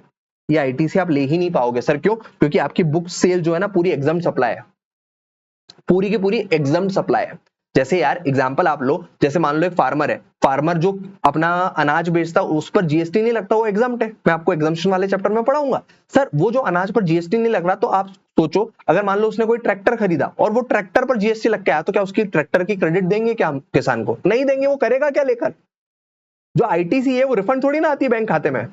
S1: ये आईटीसी आप ले ही नहीं पाओगे। सर क्यों? क्योंकि आपकी बुक सेल जो है ना पूरी एग्जाम सप्लाई है, पूरी की पूरी एग्जाम सप्लाई है। जैसे यार एग्जांपल आप लो, जैसे मान लो एक फार्मर है, फार्मर जो अपना अनाज बेचता है उस पर जीएसटी नहीं लगता, वो एग्जाम्प्ट है। मैं आपको एग्जाम्पशन वाले चैप्टर में पढ़ाऊंगा। सर वो जो अनाज पर जीएसटी नहीं लग रहा, तो आप सोचो अगर मान लो उसने कोई ट्रैक्टर खरीदा और वो ट्रैक्टर पर जीएसटी लग के आया, तो क्या उसकी ट्रैक्टर की क्रेडिट देंगे क्या हम किसान को? नहीं देंगे। वो करेगा क्या लेकर? जो आईटीसी है वो रिफंड थोड़ी ना आती है बैंक खाते में।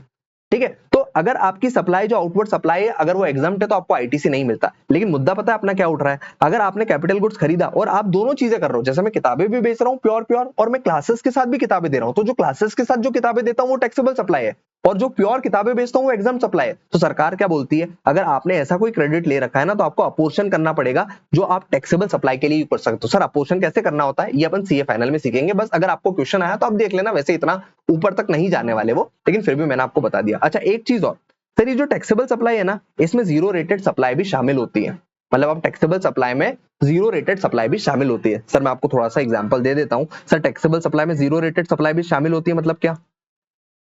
S1: ठीक है, तो अगर आपकी सप्लाई जो आउटवर्ड सप्लाई है अगर वो एग्जाम्प्ट है तो आपको आईटीसी नहीं मिलता। लेकिन मुद्दा पता है अपना क्या उठ रहा है? अगर आपने कैपिटल गुड्स खरीदा और आप दोनों चीजें कर रहे हो, जैसे मैं किताबें भी बेच रहा हूँ प्योर प्योर, और मैं क्लासेस के साथ भी किताबें दे रहा हूँ, तो जो क्लासेस के साथ जो किताबें देता हूँ वो टैक्सेबल सप्लाई है, और जो प्योर किताबें बेचता हूँ वो एग्जाम सप्लाई है। तो सरकार क्या बोलती है, अगर आपने ऐसा कोई क्रेडिट ले रखा है ना, तो आपको अपोर्शन करना पड़ेगा जो आप टैक्सेबल सप्लाई के लिए यूज कर सकते हो। सर अपोर्शन कैसे करना होता है ये अपन सीए फाइनल में सीखेंगे, बस अगर आपको क्वेश्चन आया तो आप देख लेना, वैसे इतना ऊपर तक नहीं जाने वाले वो, लेकिन फिर भी मैंने आपको बता दिया। अच्छा एक चीज और, सर ये जो टैक्सेबल सप्लाई है ना, इसमें जीरो रेटेड सप्लाई भी शामिल होती है। मतलब आप टैक्सेबल सप्लाई में जीरो रेटेड सप्लाई भी शामिल होती है। सर मैं आपको थोड़ा सा एग्जांपल दे देता हूं। सर टैक्सेबल सप्लाई में जीरो रेटेड सप्लाई भी शामिल होती है, मतलब क्या?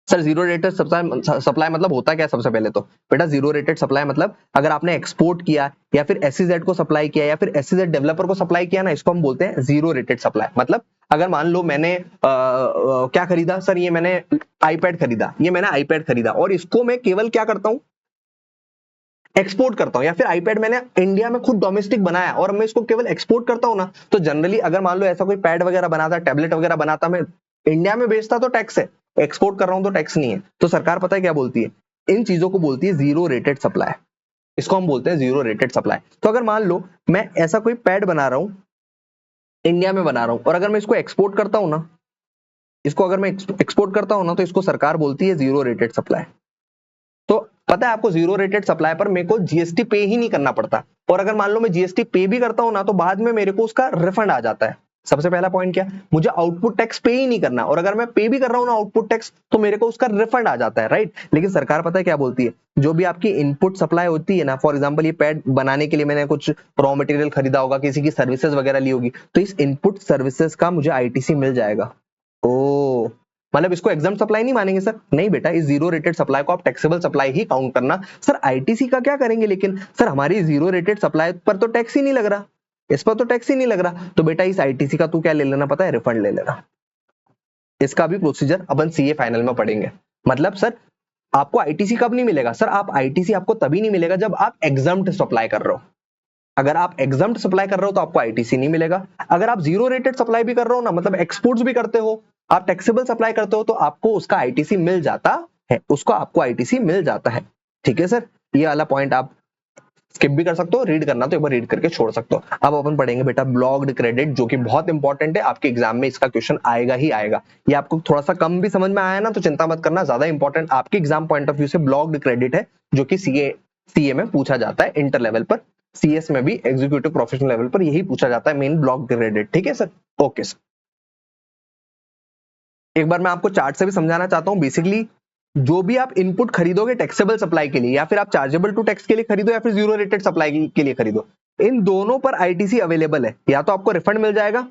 S1: सर जीरो रेटेड सप्लाई मतलब होता क्या है? सबसे पहले तो बेटा जीरो रेटेड सप्लाई मतलब अगर आपने एक्सपोर्ट किया या फिर एसईजेड को सप्लाई किया या फिर एसईजेड डेवलपर को सप्लाई किया ना, इसको हम बोलते हैं जीरो रेटेड सप्लाई। मतलब अगर मान लो मैंने क्या खरीदा सर, ये मैंने आईपैड खरीदा, ये मैंने आईपैड खरीदा और इसको मैं केवल क्या करता हूं, एक्सपोर्ट करता हूं, या फिर आईपैड मैंने इंडिया में खुद डोमेस्टिक बनाया और मैं इसको केवल एक्सपोर्ट करता हूं ना, तो जनरली अगर मान लो ऐसा कोई पैड वगैरह बनाता, टैबलेट वगैरह बनाता, मैं इंडिया में बेचता तो टैक्स है, एक्सपोर्ट कर रहा हूं तो टैक्स नहीं है। तो सरकार पता है क्या बोलती है, इन चीजों को बोलती है जीरो रेटेड सप्लाई। इसको हम बोलते हैं जीरो रेटेड सप्लाई। तो अगर मान लो मैं ऐसा कोई पैड बना रहा हूं, इंडिया में बना रहा हूं, और अगर मैं इसको एक्सपोर्ट करता हूं ना, इसको अगर मैं एक्सपोर्ट करता हूं ना, तो इसको सरकार बोलती है जीरो रेटेड सप्लाई। तो पता है आपको जीरो रेटेड सप्लाई पर मेरे को जीएसटी पे ही नहीं करना पड़ता, और अगर मान लो मैं जीएसटी पे भी करता हूं ना, तो बाद में मेरे को उसका रिफंड आ जाता है। सबसे पहला पॉइंट क्या, मुझे आउटपुट टैक्स पे ही नहीं करना, और अगर मैं पे भी कर रहा हूं ना आउटपुट टैक्स, तो मेरे को उसका रिफंड आ जाता है, राइट। लेकिन सरकार पता है क्या बोलती है, जो भी आपकी इनपुट सप्लाई होती है ना, फॉर एग्जांपल ये पैड बनाने के लिए मैंने कुछ रॉ मटेरियल खरीदा होगा, किसी की सर्विसेज वगैरह ली होगी, तो इस इनपुट सर्विसेज का मुझे आईटीसी मिल जाएगा। ओ, मतलब इसको एग्जाम सप्लाई नहीं मानेंगे सर? नहीं बेटा, इस जीरो रेटेड सप्लाई को आप टैक्सेबल सप्लाई ही काउंट करना। सर आईटीसी का क्या करेंगे? लेकिन सर हमारी जीरो रेटेड सप्लाई पर तो टैक्स ही नहीं लग रहा, इस पर तो टैक्स ही नहीं लग रहा, तो बेटा इस आईटीसी का तू क्या ले लेना, पता है? रिफंड ले लेना। इसका भी प्रोसीजर अपन सीए फाइनल में पढ़ेंगे। मतलब सर आपको आईटीसी कब नहीं मिलेगा? सर आप आईटीसी आपको तभी नहीं मिलेगा जब आप एग्जाम्प्ट सप्लाई कर रहे हो। अगर आप एग्जाम्प्ट सप्लाई कर रहे हो तो आपको आईटीसी नहीं मिलेगा। अगर आप जीरो रेटेड सप्लाई भी कर रहे हो ना, मतलब एक्सपोर्ट्स भी करते हो, आप टैक्सेबल सप्लाई करते हो, तो आपको उसका आईटीसी मिल जाता है, उसको आपको आईटीसी मिल जाता है। ठीक है सर, ये वाला पॉइंट आप स्किप भी कर सकते हो, रीड करना तो एक बार रीड करके छोड़ सकते हो। अब अपन पढ़ेंगे बेटा ब्लॉक्ड क्रेडिट, जो कि बहुत इंपॉर्टेंट है, आपके एग्जाम में इसका क्वेश्चन आएगा ही आएगा। ये आपको थोड़ा सा कम भी समझ में आया ना, तो चिंता मत करना, ज्यादा इंपॉर्टेंट आपके एग्जाम पॉइंट ऑफ व्यू से ब्लॉक्ड क्रेडिट है, जो कि सीए में पूछा जाता है, इंटर लेवल पर, सीएस में भी एग्जीक्यूटिव प्रोफेशनल लेवल पर यही पूछा जाता है, मेन ब्लॉक क्रेडिट। ठीक है सर, ओके सर। एक बार मैं आपको चार्ट से भी समझाना चाहता हूं। बेसिकली जो भी आप इनपुट खरीदोगे टैक्सेबल सप्लाई के लिए, या फिर आप चार्जेबल टू टैक्स के लिए खरीदो, या फिर जीरो रेटेड सप्लाई के लिए खरीदो, इन दोनों पर आईटीसी अवेलेबल है। या तो आपको रिफंड मिल जाएगा,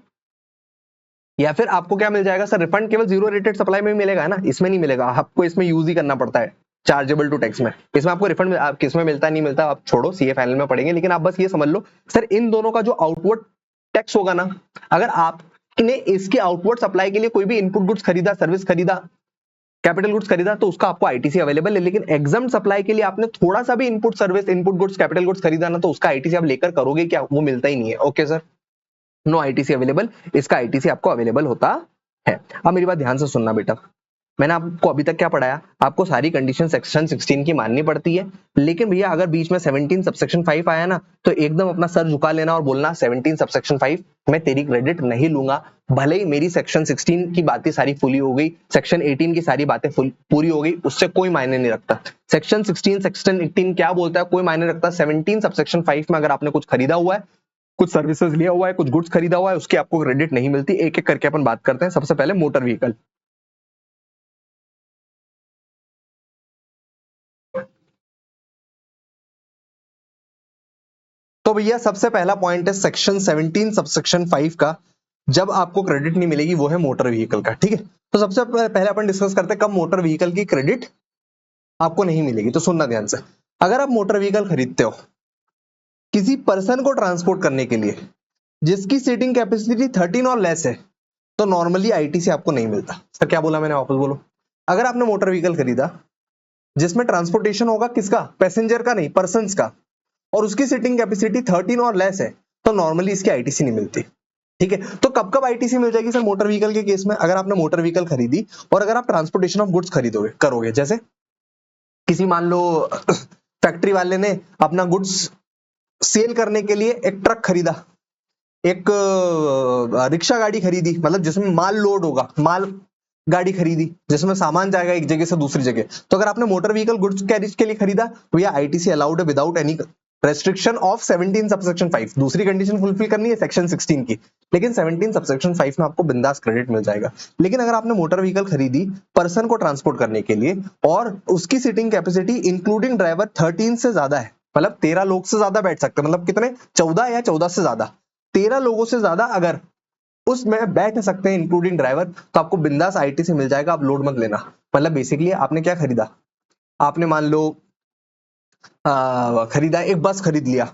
S1: या फिर आपको क्या मिल जाएगा? सर रिफंड केवल जीरो रेटेड सप्लाई में ही मिलेगा, है ना, इसमें नहीं मिलेगा, आपको इसमें यूज ही करना पड़ता है चार्जेबल टू टैक्स में। इसमें आपको रिफंड किसमें मिलता है नहीं मिलता आप छोड़ो, सीए फाइनल में पढ़ेंगे। लेकिन आप बस ये समझ लो सर, इन दोनों का जो आउटवर्ड टैक्स होगा ना, अगर आपने इसके आउटवर्ड सप्लाई के लिए कोई भी इनपुट गुड्स खरीदा, सर्विस खरीदा, कैपिटल गुड्स खरीदा, तो उसका आपको आईटीसी अवेलेबल है। लेकिन एग्जाम सप्लाई के लिए आपने थोड़ा सा भी input service, input goods, capital goods खरीदा ना, तो उसका आईटीसी आप लेकर करोगे क्या? वो मिलता ही नहीं है। Okay sir, no ITC available, इसका आईटीसी आपको अवेलेबल होता है। अब मेरी बात ध्यान से सुनना बेटा, मैंने आपको अभी तक क्या पढ़ाया, आपको सारी कंडीशन सेक्शन 16 की माननी पड़ती है। लेकिन भैया अगर बीच में 17 सबसेक्शन 5 आया ना, तो एकदम अपना सर झुका लेना और बोलना 17 सबसेक्शन 5 मैं तेरी क्रेडिट नहीं लूंगा, भले ही मेरी सेक्शन 16 की बातें सारी फुली हो गई, सेक्शन 18 की सारी बातें पूरी हो गई, उससे कोई मायने नहीं रखता। सेक्शन 16 सेक्शन 18 क्या बोलता है कोई मायने रखता। 17 सबसेक्शन 5 में अगर आपने कुछ खरीदा हुआ है, कुछ सर्विसेज लिया हुआ है, कुछ गुड्स खरीदा हुआ है, उसकी आपको क्रेडिट नहीं मिलती। एक एक करके अपन बात करते हैं। सबसे पहले मोटर व्हीकल। तो भैया सबसे पहला पॉइंट है सेक्शन 17 सबसेक्शन 5 का, जब आपको क्रेडिट नहीं मिलेगी वो है मोटर व्हीकल का। ठीक है, तो सबसे पहले अपन डिस्कस करते हैं कब मोटर व्हीकल की क्रेडिट आपको नहीं मिलेगी। तो सुनना ध्यान से, अगर आप मोटर व्हीकल खरीदते हो किसी पर्सन को ट्रांसपोर्ट करने के लिए जिसकी सीटिंग कैपेसिटी 13 और लेस है, तो नॉर्मली आईटीसी आपको नहीं मिलता। सर क्या बोला मैंने, वापस बोलो। अगर आपने मोटर व्हीकल खरीदा जिसमें ट्रांसपोर्टेशन होगा किसका, पैसेंजर का नहीं, पर्सन का, और उसकी सीटिंग कैपेसिटी 13 और लेस है, तो नॉर्मली इसकी आईटीसी नहीं मिलती। ठीक है, तो कब कब आईटीसी मिल जाएगी सर मोटर व्हीकल के केस में, अगर आपने मोटर व्हीकल खरीदी और अगर आप ट्रांसपोर्टेशन ऑफ गुड्स खरीदोगे करोगे, जैसे किसी मान लो फैक्ट्री वाले ने अपना गुड्स सेल करने के लिए एक ट्रक खरीदा, एक रिक्शा गाड़ी खरीदी, मतलब जिसमें माल लोड होगा, माल गाड़ी खरीदी जिसमें सामान जाएगा एक जगह से दूसरी जगह, तो अगर आपने मोटर व्हीकल गुड्स कैरिज के लिए खरीदा तो यह आईटीसी अलाउड है without any restriction of 17 subsection 5। दूसरी कंडीशन फुलफिल करनी है सेक्शन 16 की, लेकिन 17 सबसेक्शन 5 में आपको बिंदास क्रेडिट मिल जाएगा। लेकिन अगर आपने मोटर व्हीकल खरीदी पर्सन को ट्रांसपोर्ट करने के लिए और उसकी सीटिंग कैपेसिटी इंक्लूडिंग ड्राइवर 13 से ज्यादा है, मतलब 13 लोग से ज्यादा बैठ सकते हैं, मतलब कितने, 14 या 14 से ज्यादा, 13 लोगों से ज्यादा अगर उसमें बैठ सकते हैं इंक्लूडिंग ड्राइवर, तो आपको बिंदास आईटीसी मिल जाएगा, आप लोड मत लेना। मतलब बेसिकली आपने क्या खरीदा, आपने मान लो खरीदा एक बस खरीद लिया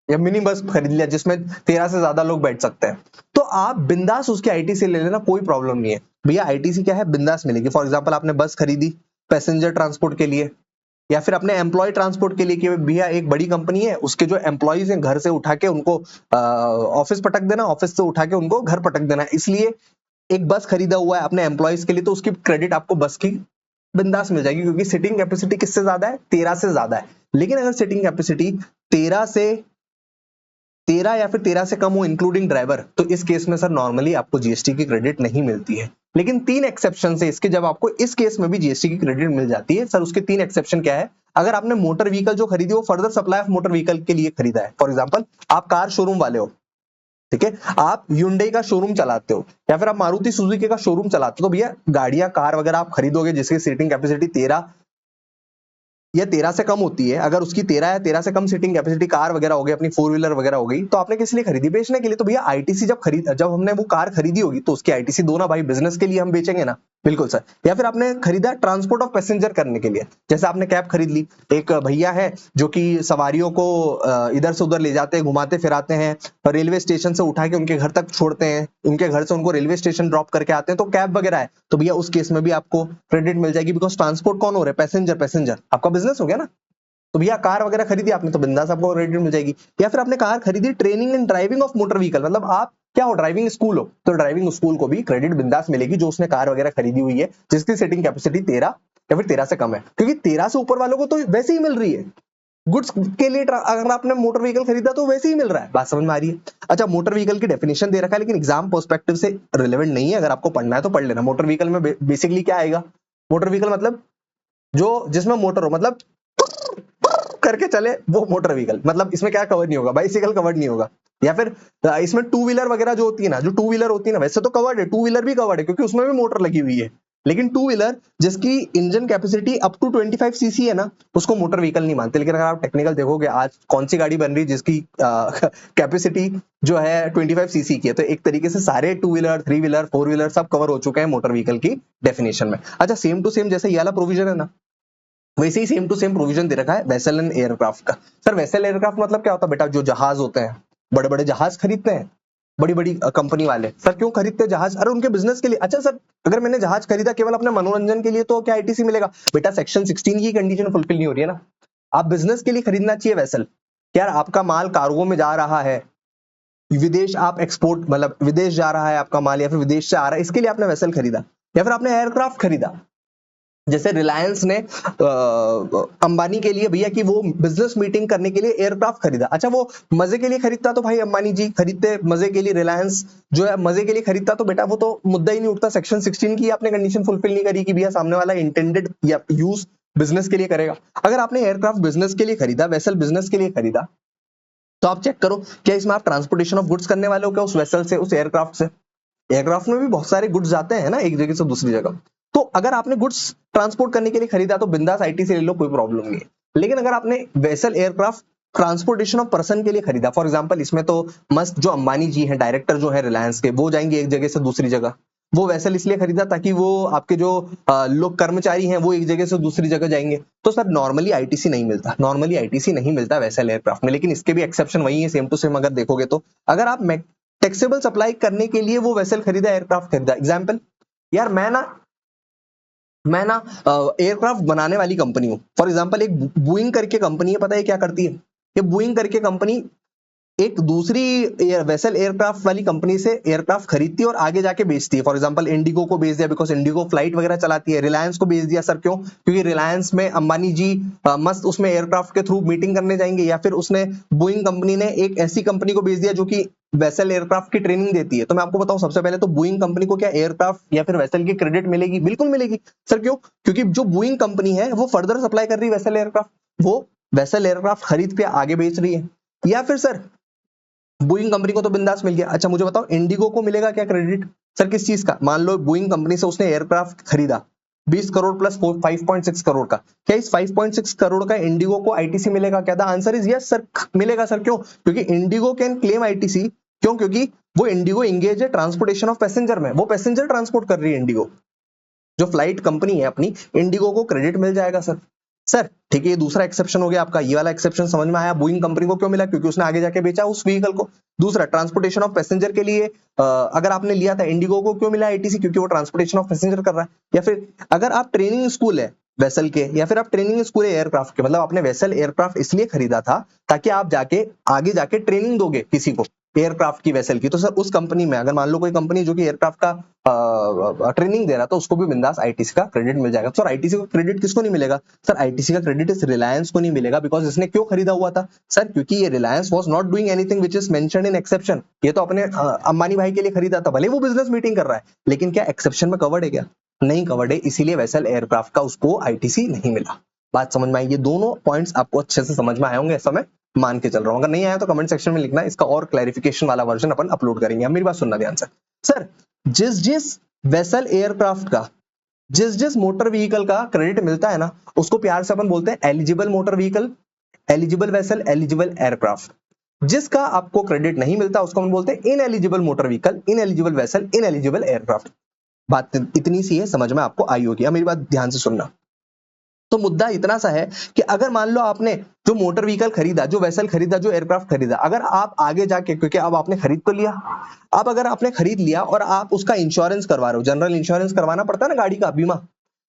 S1: या मिनी बस खरीद लिया जिसमें 13 से ज्यादा लोग बैठ सकते हैं, तो आप बिंदास उसकी आईटीसी ले लेना, कोई प्रॉब्लम नहीं है भैया। आईटीसी क्या है, बिंदास मिलेगी। फॉर एग्जांपल आपने बस खरीदी पैसेंजर ट्रांसपोर्ट के लिए या फिर अपने एम्प्लॉय ट्रांसपोर्ट के लिए कि भैया एक बड़ी कंपनी है उसके जो एम्प्लॉयज हैं घर से उठा के उनको ऑफिस पटक देना, ऑफिस से उठा के उनको घर पटक देना, इसलिए एक बस खरीदा हुआ है अपने एम्प्लॉयज के लिए, तो उसकी क्रेडिट आपको बस की बिंदास मिल जाएगी क्योंकि सीटिंग कैपेसिटी किससे ज्यादा है, 13 से ज्यादा है। लेकिन अगर सीटिंग कैपेसिटी 13 या फिर 13 से कम हो इंक्लूडिंग ड्राइवर, तो इस केस में सर नॉर्मली आपको जीएसटी की क्रेडिट नहीं मिलती है। लेकिन 3 एक्सेप्शन है इसके, जब आपको इस केस में भी जीएसटी की क्रेडिट मिल जाती है। सर उसके 3 एक्सेप्शन क्या है, अगर आपने मोटर व्हीकल जो खरीदी वो further supply of motor vehicle के लिए खरीदा है। फॉर एग्जांपल आप कार शोरूम वाले हो, ठीक है, आप Hyundai का शोरूम चलाते हो या फिर आप मारुति सुजुकी का शोरूम चलाते हो, तो भैया गाड़ियां कार वगैरह आप खरीदोगे जिसकी सीटिंग कैपेसिटी 13 या 13 से कम होती है, अगर उसकी 13 या 13 से कम सीटिंग कैपेसिटी कार वगैरह हो गई, अपनी 4 व्हीलर वगैरह हो गई, तो आपने किस लिए खरीदी, बेचने के लिए। तो भैया आईटीसी जब हमने वो कार खरीदी होगी तो उसकी आईटीसी दो ना भाई, बिजनेस के लिए हम बेचेंगे ना, बिल्कुल सर। या फिर आपने खरीदा ट्रांसपोर्ट ऑफ पैसेंजर करने के लिए, जैसे आपने कैब खरीद ली, एक भैया है जो कि सवारियों को इधर से उधर ले जाते हैं, घुमाते फिराते हैं, रेलवे स्टेशन से उठा के उनके घर तक छोड़ते हैं, उनके घर से उनको रेलवे स्टेशन ड्रॉप करके आते हैं, तो कैब वगैरह है, तो भैया उस केस में भी आपको क्रेडिट मिल जाएगी, बिकॉज ट्रांसपोर्ट कौन हो रहा है, पैसेंजर, आपका बिजनेस हो गया ना। तो भैया कार वगैरह खरीदी आपने तो बिंदास आपको क्रेडिट मिल जाएगी। या फिर आपने कार खरीदी training and driving of motor vehicle, मतलब आप क्या हो, ड्राइविंग स्कूल हो, तो ड्राइविंग स्कूल को भी क्रेडिट बिंदास मिलेगी जो उसने कार वगैरह खरीदी हुई है जिसकी सीटिंग कैपेसिटी 13 या फिर 13 से कम है, क्योंकि 13 से ऊपर वालों को तो वैसे ही मिल रही है गुड्स के लिए। अगर आपने मोटर व्हीकल खरीदा तो वैसे ही मिल रहा है, बात समझ में आ रही है। अच्छा, मोटर व्हीकल की डेफिनेशन दे रखा है लेकिन एग्जाम पर्सपेक्टिव से रिलेवेंट नहीं है, अगर आपको पढ़ना है तो पढ़ लेना। मोटर व्हीकल में बेसिकली क्या आएगा, मोटर व्हीकल मतलब जो जिसमें मोटर हो, मतलब करके चले वो मोटर व्हीकल, मतलब इसमें क्या कवर नहीं होगा, बाइसिकल कवर्ड नहीं होगा। या फिर इसमें टू व्हीलर वगैरह जो होती है ना, जो टू व्हीलर होती है ना, वैसे तो कवर्ड है, टू व्हीलर भी कवर्ड है क्योंकि उसमें भी मोटर लगी हुई है, लेकिन टू व्हीलर जिसकी engine capacity up to 25 CC है ना, उसको मोटर व्हीकल नहीं मानते। लेकिन अगर आप टेक्निकल देखोगे आज कौन सी गाड़ी बन रही है जिसकी कैपेसिटी जो है 25 सीसी की है, तो एक तरीके से सारे two wheeler, three wheeler, four wheeler सब कवर हो चुके हैं मोटर व्हीकल की डेफिनेशन में। अच्छा, सेम टू सेम जैसे ये वाला प्रोविजन है ना, वैसे ही सेम टू सेम प्रोविजन दे रखा है वेसल एंड एयरक्राफ्ट का। सर वेसल एयरक्राफ्ट मतलब क्या होता है बेटा, जो जहाज होते हैं, बड़े बड़े जहाज खरीदते हैं बड़ी बड़ी कंपनी वाले। सर क्यों खरीदते हैं जहाज, अरे उनके बिजनेस के लिए। अच्छा सर, अगर मैंने जहाज खरीदा केवल अपने मनोरंजन के लिए तो क्या आईटीसी मिलेगा, बेटा सेक्शन 16 की कंडीशन फुलफिल नहीं हो रही है ना। आप बिजनेस के लिए खरीदना चाहिए वेसल, यार आपका माल कार्गो में जा रहा है, विदेश आप एक्सपोर्ट, मतलब विदेश जा रहा है आपका माल या फिर विदेश से आ रहा है, इसके लिए आपने वेसल खरीदा। या फिर आपने एयरक्राफ्ट खरीदा, जैसे रिलायंस ने अंबानी के लिए भैया कि वो बिजनेस मीटिंग करने के लिए एयरक्राफ्ट खरीदा। अच्छा, वो मजे के लिए खरीदता तो भाई अंबानी जी खरीदते मजे के लिए, रिलायंस जो है मजे के लिए खरीदता तो बेटा वो तो मुद्दा ही नहीं उठता। सेक्शन 16 की आपने कंडीशन फुलफिल नहीं करी कि भैया सामने वाला इंटेंडेड या यूज बिजनेस के लिए करेगा। अगर आपने एयरक्राफ्ट बिजनेस के लिए खरीदा, वेसल बिजनेस के लिए खरीदा, तो आप चेक करो क्या इसमें आप ट्रांसपोर्टेशन ऑफ गुड्स करने वाले हो क्या, उस वेसल से, उस एयरक्राफ्ट से। एयरक्राफ्ट में भी बहुत सारे गुड्स जाते हैं ना एक जगह से दूसरी जगह, तो अगर आपने गुड्स ट्रांसपोर्ट करने के लिए खरीदा तो बिंदास आईटी से ले लो, कोई प्रॉब्लम नहीं है। लेकिन अगर आपने vessel aircraft transportation of person के लिए खरीदा। फॉर एग्जांपल इसमें तो मस्त जो अंबानी जी हैं, डायरेक्टर जो है रिलायंस के, वो जाएंगे एक जगह से दूसरी जगह। वो वेसल इसलिए खरीदा ताकि वो आपके जो लोग कर्मचारी हैं वो एक जगह से दूसरी जगह जाएंगे। तो सर नॉर्मली आईटीसी नहीं मिलता, नॉर्मली आईटीसी नहीं मिलता वेसल एयरक्राफ्ट में, लेकिन इसके भी एक्सेप्शन वही है सेम टू सेम। अगर देखोगे तो अगर आप टैक्सेबल सप्लाई करने के लिए वो वेसल खरीदा, एयरक्राफ्ट खरीदा, एग्जाम्पल यार मैं ना एयरक्राफ्ट बनाने वाली कंपनी हूँ। फॉर एग्जांपल एक बोइंग करके कंपनी है, पता है क्या करती है? ये बोइंग करके कंपनी एक दूसरी वेसल एयरक्राफ्ट वाली कंपनी से एयरक्राफ्ट खरीदती है और आगे जाके बेचती है। फॉर एग्जांपल इंडिगो को बेच दिया, बिकॉज इंडिगो फ्लाइट वगैरह चलाती है। रिलायंस को बेच दिया, सर क्यों? क्योंकि रिलायंस में अंबानी जी मस्त उसमें एयरक्राफ्ट के थ्रू मीटिंग करने जाएंगे। या फिर उसने बोइंग कंपनी ने एक ऐसी कंपनी को बेच दिया जो कि वेसल एयरक्राफ्ट की ट्रेनिंग देती है। तो मैं आपको बताऊं, सबसे पहले तो बोइंग कंपनी को क्या एयरक्राफ्ट या फिर वेसल की क्रेडिट मिलेगी? बिल्कुल मिलेगी। सर क्यों? क्योंकि जो बोइंग कंपनी है वो फर्दर सप्लाई कर रही है वेसल एयरक्राफ्ट, वो वेसल एयरक्राफ्ट खरीद के आगे बेच रही है। या फिर सर बोइंग कंपनी को तो बिंदास मिल गया। अच्छा मुझे बताओ इंडिगो को मिलेगा क्या क्रेडिट? सर किस चीज का? मान लो बोइंग कंपनी से उसने एयरक्राफ्ट खरीदा 20 करोड़ प्लस 5.6 करोड़ का, क्या इस 5.6 करोड़ का इंडिगो को आईटीसी मिलेगा क्या? The answer is yes sir, मिलेगा सर। क्यों? क्योंकि इंडिगो कैन क्लेम आईटीसी। क्यों? क्योंकि वो इंडिगो इंगेज है ट्रांसपोर्टेशन ऑफ पैसेंजर में, वो पैसेंजर ट्रांसपोर्ट कर रही है इंडिगो, जो फ्लाइट कंपनी है अपनी, इंडिगो को क्रेडिट मिल जाएगा सर। सर ठीक है, ये दूसरा एक्सेप्शन हो गया आपका। ये वाला एक्सेप्शन समझ में आया। बोइंग कंपनी को क्यों मिला? क्योंकि उसने आगे जाके बेचा उस व्हीकल को। दूसरा, ट्रांसपोर्टेशन ऑफ पैसेंजर के लिए अगर आपने लिया था, इंडिगो को क्यों मिला आईटीसी? क्योंकि वो ट्रांसपोर्टेशन ऑफ पैसेंजर कर रहा है। या फिर अगर आप ट्रेनिंग स्कूल है वेसल के, या फिर आप ट्रेनिंग स्कूल है एयरक्राफ्ट के, मतलब आपने वेसल एयरक्राफ्ट इसलिए खरीदा था ताकि आप जाके आगे जाके ट्रेनिंग दोगे किसी को एयरक्राफ्ट की वेसल की। तो सर उस कंपनी में अगर मान लो कोई कंपनी जो कि एयरक्राफ्ट का ट्रेनिंग दे रहा तो उसको भी बिंदास आईटीसी का क्रेडिट मिल जाएगा। सर आईटीसी का क्रेडिट किसको नहीं मिलेगा? सर आईटीसी का क्रेडिट इस रिलायंस को नहीं मिलेगा, बिकॉज इसने क्यों खरीदा हुआ था? सर क्योंकि ये Reliance was not doing anything which is mentioned in exception. ये तो अपने अंबानी भाई के लिए खरीदा था, भले वो बिजनेस मीटिंग कर रहा है, लेकिन क्या एक्सेप्शन में कवर्ड है क्या? नहीं कवर्ड है, इसीलिए वेसल एयरक्राफ्ट का उसको आईटीसी नहीं मिला। बात समझ में आई? ये दोनों पॉइंट्स आपको अच्छे से समझ में आए होंगे, ऐसा मैं मान के चल रहा हूं। अगर नहीं आया तो कमेंट सेक्शन में लिखना, इसका और क्लैरिफिकेशन वाला वर्जन अपन अपलोड करेंगे। अब मेरी बात सुनना ध्यान से। सर जिस जिस वेसल एयरक्राफ्ट का, जिस जिस मोटर व्हीकल का क्रेडिट मिलता है ना, उसको प्यार से अपन बोलते हैं eligible motor vehicle, eligible vessel, eligible aircraft. जिसका आपको क्रेडिट नहीं मिलता उसको हम बोलते हैं ineligible motor vehicle, ineligible vessel, ineligible aircraft. बात इतनी सी है, समझ में आपको आई होगी। अब मेरी बात ध्यान से सुनना। तो मुद्दा इतना सा है कि अगर मान लो आपने जो मोटर व्हीकल खरीदा, जो वेसल खरीदा, जो एयरक्राफ्ट खरीदा, अगर आप आगे जाके, क्योंकि अब आपने खरीद तो लिया, अब अगर आपने खरीद लिया और आप उसका इंश्योरेंस करवा रहे हो, जनरल इंश्योरेंस करवाना पड़ता है ना गाड़ी का, बीमा,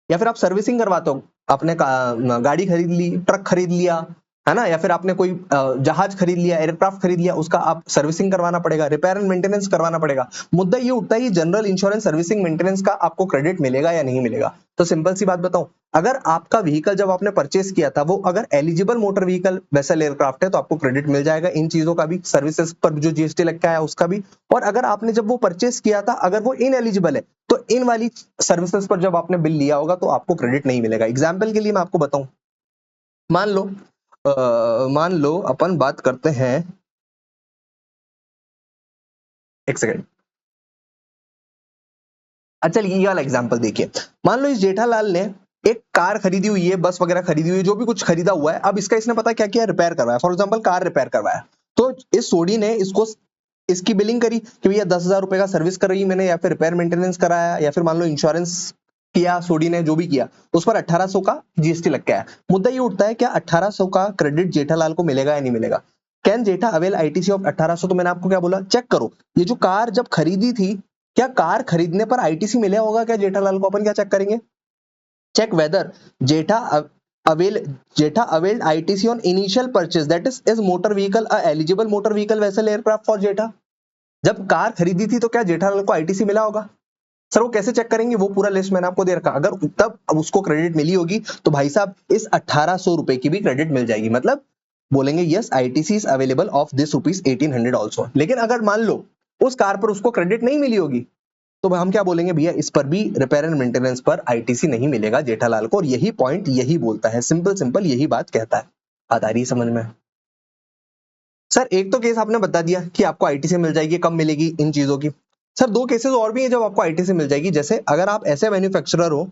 S1: या फिर आप सर्विसिंग करवाते हो, आपने गाड़ी खरीद ली, ट्रक खरीद लिया, है ना, या फिर आपने कोई जहाज खरीद लिया, एयरक्राफ्ट खरीद लिया, उसका आप सर्विसिंग करवाना पड़ेगा, रिपेयर एंड मेंटेनेंस करवाना पड़ेगा। मुद्दा ये उठता है, जनरल इंश्योरेंस सर्विसिंग मेंटेनेंस का आपको क्रेडिट मिलेगा या नहीं मिलेगा? तो सिंपल सी बात बताऊं, अगर आपका व्हीकल जब आपने परचेस किया था वो अगर eligible motor vehicle vessel aircraft है तो आपको क्रेडिट मिल जाएगा इन चीजों का भी, सर्विसेज पर जो जीएसटी लग के आया उसका भी। और अगर आपने जब वो परचेस किया था अगर वो इनएलिजिबल है तो इन वाली सर्विसेज पर जब आपने बिल लिया होगा तो आपको क्रेडिट नहीं मिलेगा। एग्जाम्पल के लिए मैं आपको बताऊं, मान लो अपन बात करते हैं, एक सेकंड। अच्छा ये वाला एग्जांपल देखिए, मान लो इस जेठालाल ने एक कार खरीदी हुई है, बस वगैरह खरीदी हुई है, जो भी कुछ खरीदा हुआ है, अब इसका इसने पता क्या किया, रिपेयर करवाया, फॉर एग्जांपल कार रिपेयर करवाया। तो इस सोडी ने इसको इसकी बिलिंग करी कि भैया 10,000 रुपए का सर्विस कर रही मैंने, या फिर रिपेयर मेंटेनेंस कराया, या फिर मान लो इंश्योरेंस किया सोडी ने, जो भी किया, उस पर 1800 का जीएसटी लग गया। मुद्दा ये उठता है, क्या 1800 का क्रेडिट जेठालाल को मिलेगा या नहीं मिलेगा? Can Jetha avail ITC of 1800? तो मैंने आपको क्या बोला, चेक करो, ये जो कार जब खरीदी थी, क्या कार खरीदने पर आईटीसी मिला होगा क्या जेठालाल को? अपन क्या चेक करेंगे, check whether Jetha avail Jetha availed ITC on initial purchase, that is motor vehicle a eligible motor vehicle vessel aircraft for Jetha. जब कार खरीदी थी तो क्या जेठालाल को आईटीसी मिला होगा? सर वो कैसे चेक करेंगे, वो पूरा लिस्ट मैंने आपको दे रखा, अगर तब उसको क्रेडिट मिली होगी तो भाई साहब इस 1800 रुपए की भी क्रेडिट मिल जाएगी, मतलब बोलेंगे yes ITC is available of this rupees 1800 also. लेकिन अगर मान लो उस कार पर उसको क्रेडिट नहीं मिली होगी तो हम क्या बोलेंगे, भैया इस पर भी रिपेयर एंड मेंटेनेंस पर आईटीसी नहीं मिलेगा जेठालाल को। और यही पॉइंट यही बोलता है, सिंपल सिंपल यही बात कहता है। बात आ रही है समझ में? सर एक तो केस आपने बता दिया कि आपको आईटीसी मिल जाएगी, कब मिलेगी इन चीजों की। सर दो केसेस और भी है जब आपको आईटीसी मिल जाएगी, जैसे अगर आप ऐसे मैन्युफैक्चरर हो,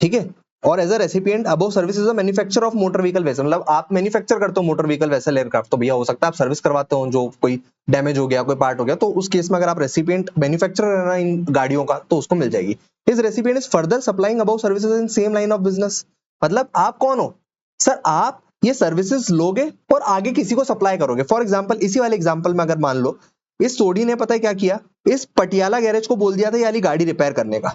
S1: ठीक है, और as a recipient above service is a manufacture of motor vehicle vessel, मतलब आप मैन्युफैक्चर करते हो मोटर व्हीकल वेसल एयरक्राफ्ट, तो भैया हो सकता है आप सर्विस करवाते हो, जो कोई डैमेज हो गया, कोई पार्ट हो गया, तो उस केस में अगर आप रेसिपिएंट मैन्युफैक्चरर है ना इन गाड़ियों का, तो उसको मिल जाएगी। His recipient is further supplying above services in same line of business. मतलब आप कौन हो सर, आप ये सर्विसेज लोगे और आगे किसी को सप्लाई करोगे। फॉर एग्जाम्पल इसी वाले एग्जाम्पल में अगर मान लो इस सोडी ने पता है क्या किया, इस पटियाला गैरेज को बोल दिया था ये वाली गाड़ी रिपेयर करने का,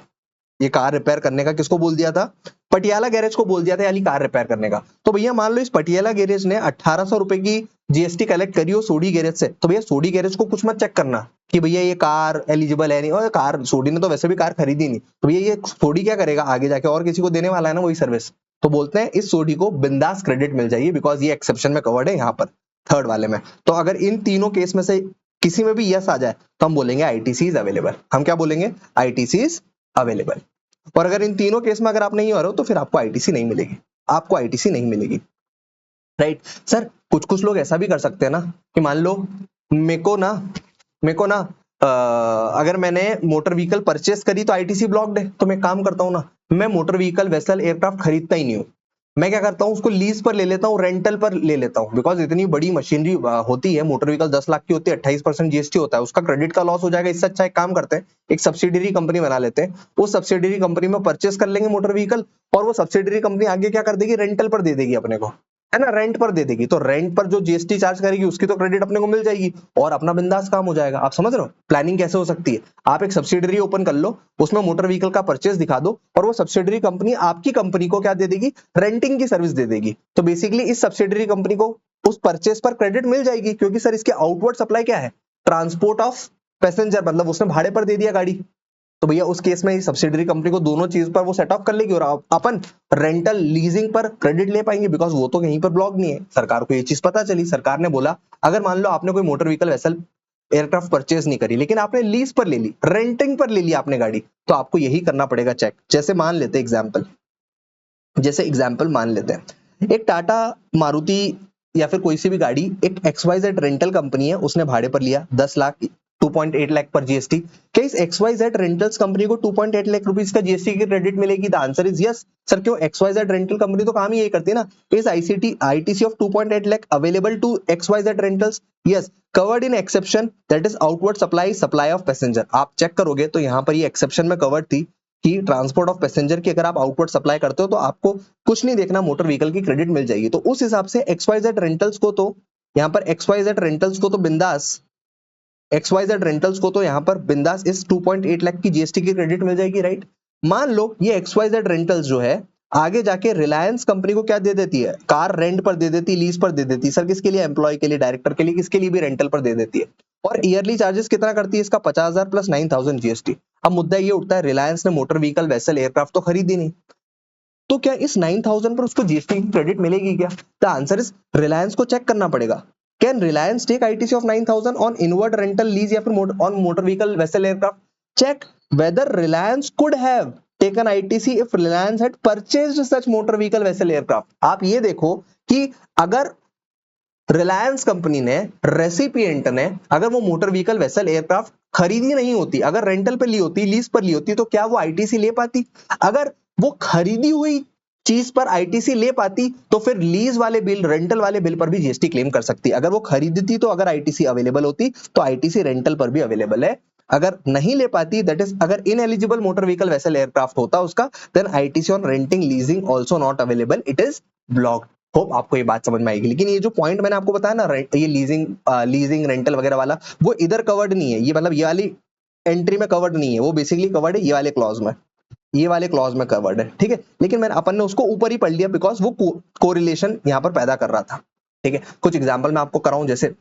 S1: ये कार रिपेयर करने का किसको बोल दिया था, पटियाला गैरेज को बोल दिया था यानी कार रिपेयर करने का। तो भैया मान लो इस पटियाला गैरेज ने 1800 रुपए की जीएसटी कलेक्ट करी हो सोडी गैरेज से, तो भैया सोडी गैरेज को कुछ मत चेक करना कि भैया ये कार एलिजिबल है नहीं, और कार सोडी ने तो वैसे भी कार खरीदी नहीं, तो भैया ये सोडी क्या करेगा आगे जाके और किसी को देने वाला है ना वही सर्विस, तो बोलते हैं इस सोडी को बिंदास क्रेडिट मिल जाएगी बिकॉज ये एक्सेप्शन में कवर्ड है यहाँ पर थर्ड वाले में। तो अगर इन तीनों केस में से किसी में भी यस आ जाए तो हम बोलेंगे आईटीसी इज अवेलेबल, हम क्या बोलेंगे आईटीसी इज अवेलेबल। और अगर इन तीनों केस में अगर आप नहीं हो रहे हो तो फिर आपको आईटीसी नहीं मिलेगी, आपको आईटीसी नहीं मिलेगी, राइट। सर कुछ कुछ लोग ऐसा भी कर सकते हैं ना कि मान लो मेरे को ना अगर मैंने मोटर व्हीकल परचेस करी तो आईटीसी ब्लॉक्ड है, तो मैं काम करता हूँ ना, मैं मोटर व्हीकल वेसल एयरक्राफ्ट खरीदता ही नहीं हूँ, मैं क्या करता हूँ उसको लीज पर ले लेता हूँ, रेंटल पर ले लेता हूँ, बिकॉज इतनी बड़ी मशीनरी होती है, मोटर व्हीकल 10 लाख की होती है, 28% जीएसटी होता है, उसका क्रेडिट का लॉस हो जाएगा। इससे अच्छा एक काम करते हैं, एक सब्सिडरी कंपनी बना लेते हैं, उस सब्सिडरी कंपनी में परचेस कर लेंगे मोटर व्हीकल, और वो सब्सिडरी कंपनी आगे क्या कर देगी, रेंटल पर दे देगी अपने को, है ना, रेंट पर दे देगी, तो रेंट पर जो जीएसटी चार्ज करेगी उसकी तो क्रेडिट अपने को मिल जाएगी और अपना बिंदास काम हो जाएगा। आप समझ रहे हो प्लानिंग कैसे हो सकती है, आप एक सब्सिडरी ओपन कर लो, उसमें मोटर व्हीकल का परचेस दिखा दो, और वो सब्सिडरी कंपनी आपकी कंपनी को क्या दे देगी, रेंटिंग की सर्विस दे देगी। तो बेसिकली इस सब्सिडरी कंपनी को उस परचेस पर क्रेडिट मिल जाएगी, क्योंकि सर इसके आउटवर्ड सप्लाई क्या है, ट्रांसपोर्ट ऑफ पैसेंजर, मतलब उसने भाड़े पर दे दिया गाड़ी, तो भैया उस केस में सब्सिडरी कंपनी को दोनों चीज पर वो सेट ऑफ कर लेगी और अपन रेंटल लीजिंग पर क्रेडिट ले पाएंगे, बिकॉज वो तो कहीं पर ब्लॉक नहीं है। सरकार को ये चीज पता चली, सरकार ने बोला अगर मान लो आपने कोई motor vehicle vessel aircraft purchase नहीं करी लेकिन आपने लीज पर ले ली, रेंटिंग पर ले ली आपने गाड़ी, तो आपको यही करना पड़ेगा चेक। जैसे मान लेते एग्जाम्पल मान लेते हैं एक टाटा मारुति या फिर कोई सी भी गाड़ी एक XYZ रेंटल कंपनी है, उसने भाड़े पर लिया 10 लाख 2.8 लाख पर जीएसटी। क्या इस XYZ रेंटल्स कंपनी को 2.8 लाख रुपीस का जीएसटी की क्रेडिट मिलेगी? The answer is yes. Sir क्यों, XYZ रेंटल कंपनी तो काम ही यही करती है ना। Is ITC of 2.8 lakh available to XYZ rentals? Yes, covered in exception that is outward supply of passenger. आप चेक करोगे तो यहाँ पर ये एक्सेप्शन में कवर्ड थी कि ट्रांसपोर्ट ऑफ पैसेंजर की अगर आप आउटवर्ड सप्लाई करते हो तो आपको कुछ नहीं देखना, मोटर व्हीकल की क्रेडिट मिल जाएगी। तो उस हिसाब से XYZ रेंटल्स को तो यहाँ पर XYZ रेंटल्स को तो यहाँ पर बिंदास इस 2.8 लाख की जीएसटी की क्रेडिट मिल जाएगी, राइट। मान लो ये XYZ रेंटल्स जो है आगे जाके रिलायंस कंपनी को क्या दे देती है, कार रेंट पर दे देती, लीज पर दे देती। सर किसके लिए, एम्प्लॉय के लिए, डायरेक्टर के लिए, किसके लिए भी रेंटल पर दे देती है। और ईयरली चार्जेस कितना करती है इसका, 50,000 प्लस 9,000 जीएसटी। अब मुद्दा ये उठता है रिलायंस ने मोटर व्हीकल वेसल एयरक्राफ्ट तो खरीदी नहीं, तो क्या इस 9,000 पर उसको जीएसटी की क्रेडिट मिलेगी क्या? द आंसर इज रिलायंस को चेक करना पड़ेगा। Can Reliance take ITC of 9,000 on inward rental lease या फिर on motor vehicle vessel aircraft? Check whether Reliance could have taken ITC if Reliance had purchased such motor vehicle vessel aircraft. आप ये देखो कि अगर रिलायंस कंपनी ने, रेसिपिएंट ने अगर वो मोटर व्हीकल वेसल एयरक्राफ्ट खरीदी नहीं होती, अगर रेंटल पे ली होती, लीज पर ली होती, तो क्या वो आईटीसी ले पाती? अगर वो खरीदी हुई चीज पर आईटीसी ले पाती तो फिर लीज वाले बिल, रेंटल वाले बिल पर भी जीएसटी क्लेम कर सकती। अगर वो खरीदती तो अगर आईटीसी अवेलेबल होती तो आईटीसी रेंटल पर भी अवेलेबल है। अगर नहीं ले पाती, दैट इज अगर ineligible motor vehicle vessel aircraft होता उसका, then ITC on renting leasing also not available, it is blocked. Hope आपको ये बात समझ में आएगी। लेकिन ये जो पॉइंट मैंने आपको बताया ना, ये लीजिंग रेंटल वगैरह वाला, वो इधर कवर्ड नहीं है, ये मतलब ये वाली एंट्री में कवर्ड नहीं है, वो बेसिकली कवर्ड है ये वाले क्लॉज में, ये वाले क्लॉज में कवर्ड है, ठीक है। लेकिन मैंने अपन ने उसको ऊपर ही पढ़ लिया बिकॉज वो कोरिलेशन यहाँ पर पैदा कर रहा था, ठीक है। कुछ एग्जाम्पल मैं आपको कराऊं, जैसे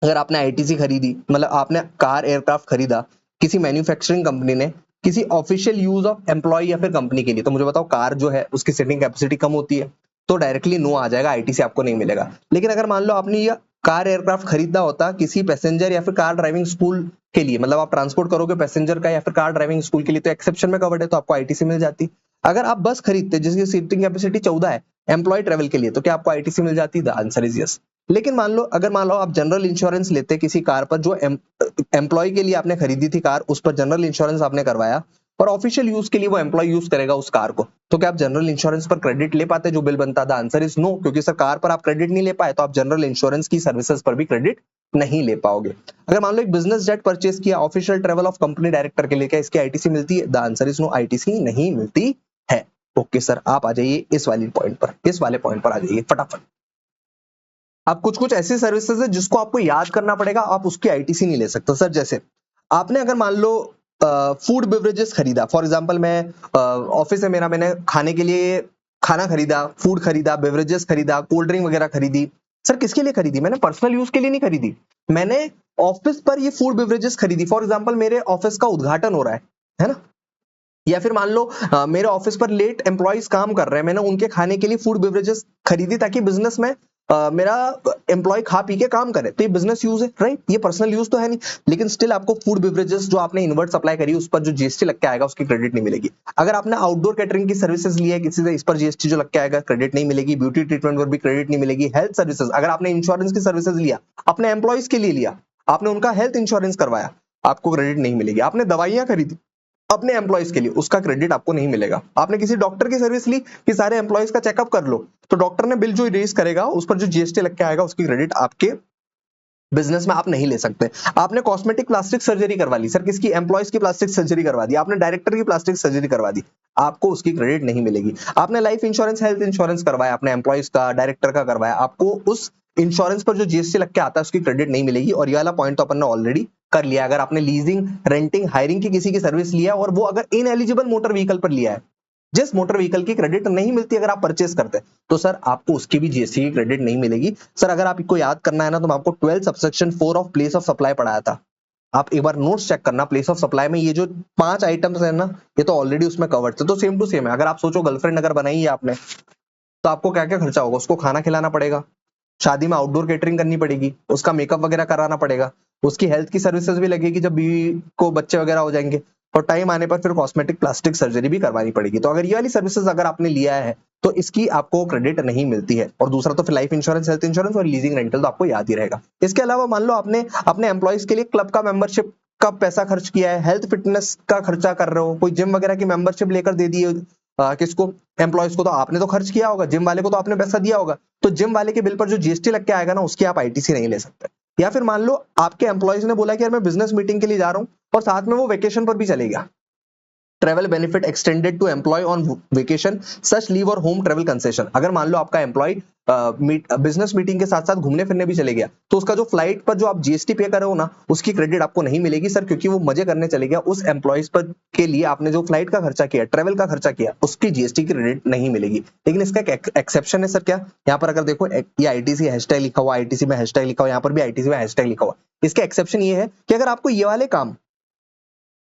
S1: अगर आपने आईटीसी खरीदी, मतलब आपने कार एयरक्राफ्ट खरीदा किसी मैन्युफैक्चरिंग कंपनी ने किसी ऑफिशियल यूज ऑफ एम्प्लॉय या फिर कंपनी के लिए, तो मुझे बताओ कार जो है उसकी सीटिंग कैपेसिटी कम होती है, तो डायरेक्टली नो आ जाएगा, आईटीसी आपको नहीं मिलेगा। लेकिन अगर मान लो आपने ये कार एयरक्राफ्ट खरीदा होता किसी पैसेंजर या फिर कार ड्राइविंग स्कूल के लिए, मतलब आप ट्रांसपोर्ट करोगे पैसेंजर का या फिर कार ड्राइविंग स्कूल के लिए, तो एक्सेप्शन में कवर्ड है, तो आपको आईटीसी मिल जाती। अगर आप बस खरीदते जिसकी सीटिंग कैपेसिटी 14 है एम्प्लॉय ट्रेवल के लिए, तो क्या आपको आईटीसी मिल जाती? The answer is yes. लेकिन मान लो आप जनरल इंश्योरेंस लेते किसी कार पर, जो एम्प्लॉय के लिए आपने खरीदी थी कार, उस पर जनरल इंश्योरेंस आपने करवाया और ऑफिशियल यूज के लिए वो एम्प्लॉय यूज करेगा उस कार को, तो क्या आप जनरल इंश्योरेंस पर क्रेडिट ले पाते जो बिल बनता था? आंसर इज नो, क्योंकि सर कार पर आप क्रेडिट नहीं ले पाए तो आप जनरल इंश्योरेंस की सर्विसेज पर भी क्रेडिट नहीं ले पाओगे। अगर मान लो एक बिजनेस जेट परचेज किया official travel of company director के लिए, क्या इसकी आईटीसी मिलती है? The answer is no, ITC नहीं मिलती है। ओके सर, आप आ जाइए इस वाले पॉइंट पर, इस वाले पॉइंट पर आ जाइए फटाफट। अब कुछ कुछ ऐसी सर्विसेज है जिसको आपको याद करना पड़ेगा, आप उसकी आईटीसी नहीं ले सकते। सर जैसे आपने अगर मान लो फूड बेवरेजेस खरीदा, फॉर एग्जांपल मैं ऑफिस है मेरा, मैंने खाने के लिए खाना खरीदा, फूड खरीदा, बेवरेजेस खरीदा, कोल्ड ड्रिंक वगैरह खरीदी। सर किसके लिए खरीदी? मैंने पर्सनल यूज के लिए नहीं खरीदी, मैंने ऑफिस पर ये फूड बेवरेजेस खरीदी। फॉर एग्जांपल मेरे ऑफिस का उद्घाटन हो रहा है ना, या फिर मान लो मेरे ऑफिस पर लेट एम्प्लॉइज काम कर रहे हैं, मैंने उनके खाने के लिए फूड बेवरेजेस खरीदी ताकि बिजनेस में मेरा एम्प्लॉय खा पी के काम करे, तो ये बिजनेस यूज है, राइट? ये पर्सनल यूज तो है नहीं, लेकिन स्टिल आपको फूड बेवरेजेस जो आपने इनवर्ट सप्लाई करी उस पर जो जीएसटी लग के आएगा उसकी क्रेडिट नहीं मिलेगी। अगर आपने आउटडोर कैटरिंग की सर्विसेज ली है किसी से, इस पर जीएसटी जो लग के आएगा क्रेडिट नहीं मिलेगी। ब्यूटी ट्रीटमेंट पर भी क्रेडिट नहीं मिलेगी। हेल्थ सर्विसेज, अगर आपने इंश्योरेंस की सर्विसेज लिया, अपने एम्प्लॉयज के लिए लिया, आपने उनका हेल्थ इंश्योरेंस करवाया, आपको क्रेडिट नहीं मिलेगी। आपने दवाइयां खरीदी अपने एम्प्लॉयज के लिए, उसका क्रेडिट आपको नहीं मिलेगा। आपने किसी डॉक्टर की सर्विस ली कि सारे एम्प्लॉयज का चेकअप कर लो, तो डॉक्टर ने बिल जो रेज करेगा उस पर जो जीएसटी लग के आएगा उसकी क्रेडिट आपके बिजनेस में आप नहीं ले सकते। आपने कॉस्मेटिक प्लास्टिक सर्जरी करवा ली, सर किसकी? एम्प्लॉयज की प्लास्टिक सर्जरी करवा दी, आपने डायरेक्टर की प्लास्टिक सर्जरी करवा दी, आपको उसकी क्रेडिट नहीं मिलेगी। आपने लाइफ इंश्योरेंस, हेल्थ इंश्योरेंस करवाया, अपने एम्प्लॉयज का, डायरेक्टर का करवाया, आपको उस इंश्योरेंस पर जो जीएसटी लग के आता है उसकी क्रेडिट नहीं मिलेगी। और ये वाला पॉइंट तो अपन ने ऑलरेडी कर लिया। अगर आपने लीजिंग, रेंटिंग, हायरिंग की किसी की सर्विस लिया और वो अगर इन एलिजिबल मोटर व्हीकल पर लिया है, जिस मोटर व्हीकल की क्रेडिट नहीं मिलती अगर आप परचेस करते हैं, तो सर आपको उसकी भी जीएसटी की क्रेडिट नहीं मिलेगी। सर अगर आपको याद करना है ना, तो मैं आपको 12 subsection 4 of place of supply पढ़ाया था, आप एक बार नोट्स चेक करना। प्लेस ऑफ सप्लाई में ये जो 5 आइटम्स है ना, ये तो ऑलरेडी उसमें कवर्ड थे, तो सेम टू सेम है। अगर आप सोचो गर्लफ्रेंड अगर बनाई है आपने, तो आपको क्या क्या खर्चा होगा? उसको खाना खिलाना पड़ेगा, शादी में आउटडोर केटरिंग करनी पड़ेगी, उसका मेकअप वगैरह कराना पड़ेगा, उसकी हेल्थ की सर्विसेज भी लगेगी जब बीवी को बच्चे वगैरह हो जाएंगे, और टाइम आने पर फिर कॉस्मेटिक प्लास्टिक सर्जरी भी करवानी पड़ेगी। तो अगर ये वाली सर्विसेज अगर आपने लिया है तो इसकी आपको क्रेडिट नहीं मिलती है। और दूसरा तो फिर लाइफ इंश्योरेंस, हेल्थ इंश्योरेंस और लीजिंग रेंटल तो आपको याद ही रहेगा। इसके अलावा मान लो आपने अपने एम्प्लॉयज के लिए क्लब का मेंबरशिप का पैसा खर्च किया है, हेल्थ फिटनेस का खर्चा कर रहे हो, कोई जिम वगैरह की मेंबरशिप लेकर दे दी है किसको? एम्प्लॉयज को, तो आपने तो खर्च किया होगा, जिम वाले को तो आपने पैसा दिया होगा, तो जिम वाले के बिल पर जो जीएसटी लग के आएगा ना उसकी आप आईटीसी नहीं ले सकते। या फिर मान लो आपके एम्प्लॉयज ने बोला कि यार मैं बिजनेस मीटिंग के लिए जा रहा हूं और साथ में वो वेकेशन पर भी चले गया, travel benefit extended to employ on vacation, such leave और होम ट्रेवल कंसेशन। अगर मान लो आपका एम्प्लॉय बिजनेस मीटिंग के साथ साथ घूमने फिरने भी चले गया, तो उसका जो फ्लाइट पर जो आप जीएसटी पे कर रहे हो ना उसकी क्रेडिट आपको नहीं मिलेगी सर, क्योंकि वो मजे करने चले गया। उस एम्प्लॉयज पर के लिए आपने जो फ्लाइट का खर्चा किया, ट्रेवल का खर्चा किया, उसकी जीएसटी की क्रेडिट नहीं मिलेगी। लेकिन इसका एक्सेप्शन है सर, क्या? यहाँ पर अगर देखो ये आईटीसी हैशटैग लिखा हुआ, आईटीसी में हैशटैग लिखा हुआ, यहाँ पर भी आईटीसी में हैशटैग लिखा हुआ। इसका एक्सेप्शन ये है कि अगर आपको ये वाले काम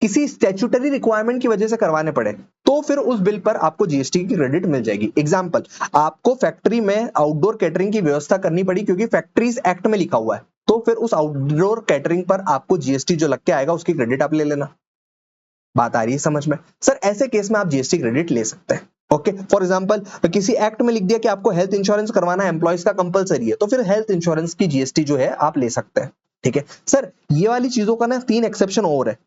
S1: किसी स्टैट्यूटरी रिक्वायरमेंट की वजह से करवाने पड़े, तो फिर उस बिल पर आपको जीएसटी की क्रेडिट मिल जाएगी। एग्जांपल, आपको फैक्ट्री में आउटडोर कैटरिंग की व्यवस्था करनी पड़ी क्योंकि फैक्ट्रीज एक्ट में लिखा हुआ है, तो फिर उस आउटडोर कैटरिंग पर आपको जीएसटी जो लग के आएगा उसकी क्रेडिट आप ले लेना। बात आ रही है समझ में? सर ऐसे केस में आप जीएसटी क्रेडिट ले सकते हैं। ओके, फॉर एग्जांपल किसी एक्ट में लिख दिया कि आपको हेल्थ इंश्योरेंस करवाना एम्प्लॉयज का कंपलसरी है, तो फिर हेल्थ इंश्योरेंस की जीएसटी जो है आप ले सकते हैं। ठीक है सर, ये वाली चीजों का ना 3 एक्सेप्शन और है,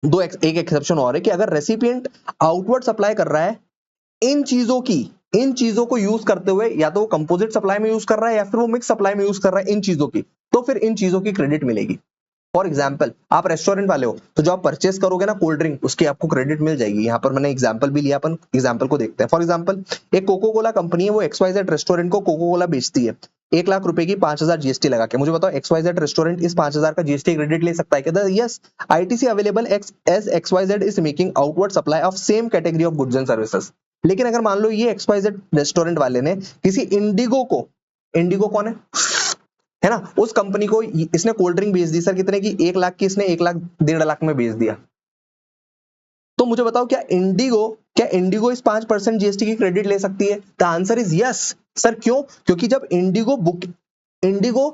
S1: एक एक्सेप्शन और है कि अगर रेसिपिएंट आउटवर्ड सप्लाई कर रहा है इन चीजों को यूज करते हुए, या तो वो कंपोजिट सप्लाई में यूज कर रहा है या फिर वो मिक्स सप्लाई में यूज कर रहा है इन चीजों की, तो फिर इन चीजों की क्रेडिट मिलेगी। फॉर एग्जाम्पल, आप रेस्टोरेंट वाले हो, तो जो आप परचेस करोगे ना कोल्ड ड्रिंक, उसकी आपको क्रेडिट मिल जाएगी। यहाँ पर मैंने एग्जाम्पल भी लिया, अपन एग्जाम्पल को देखते हैं। फॉर एग्जाम्पल, एक कोको कोला कंपनी है, वो XYZ रेस्टोरेंट को कोको कोला बेचती है 1,00,000 रुपए की 5,000 जीएसटी लगा के। मुझे बताओ XYZ रेस्टोरेंट इस 5,000 का जीएसटी क्रेडिट ले सकता है क्या? Yes, ITC available as XYZ is making outward supply of same category of goods and services. लेकिन अगर मान लो ये XYZ रेस्टोरेंट वाले ने किसी इंडिगो को, इंडिगो कौन है ना, उस कंपनी को इसने कोल्ड ड्रिंक बेच दी सर, कितने की? 1,00,000 की, इसने 1,00,000 1,50,000 में बेच दिया, तो मुझे बताओ क्या इंडिगो इस 5% जीएसटी की क्रेडिट ले सकती है? The answer is yes sir. क्यों? क्योंकि जब इंडिगो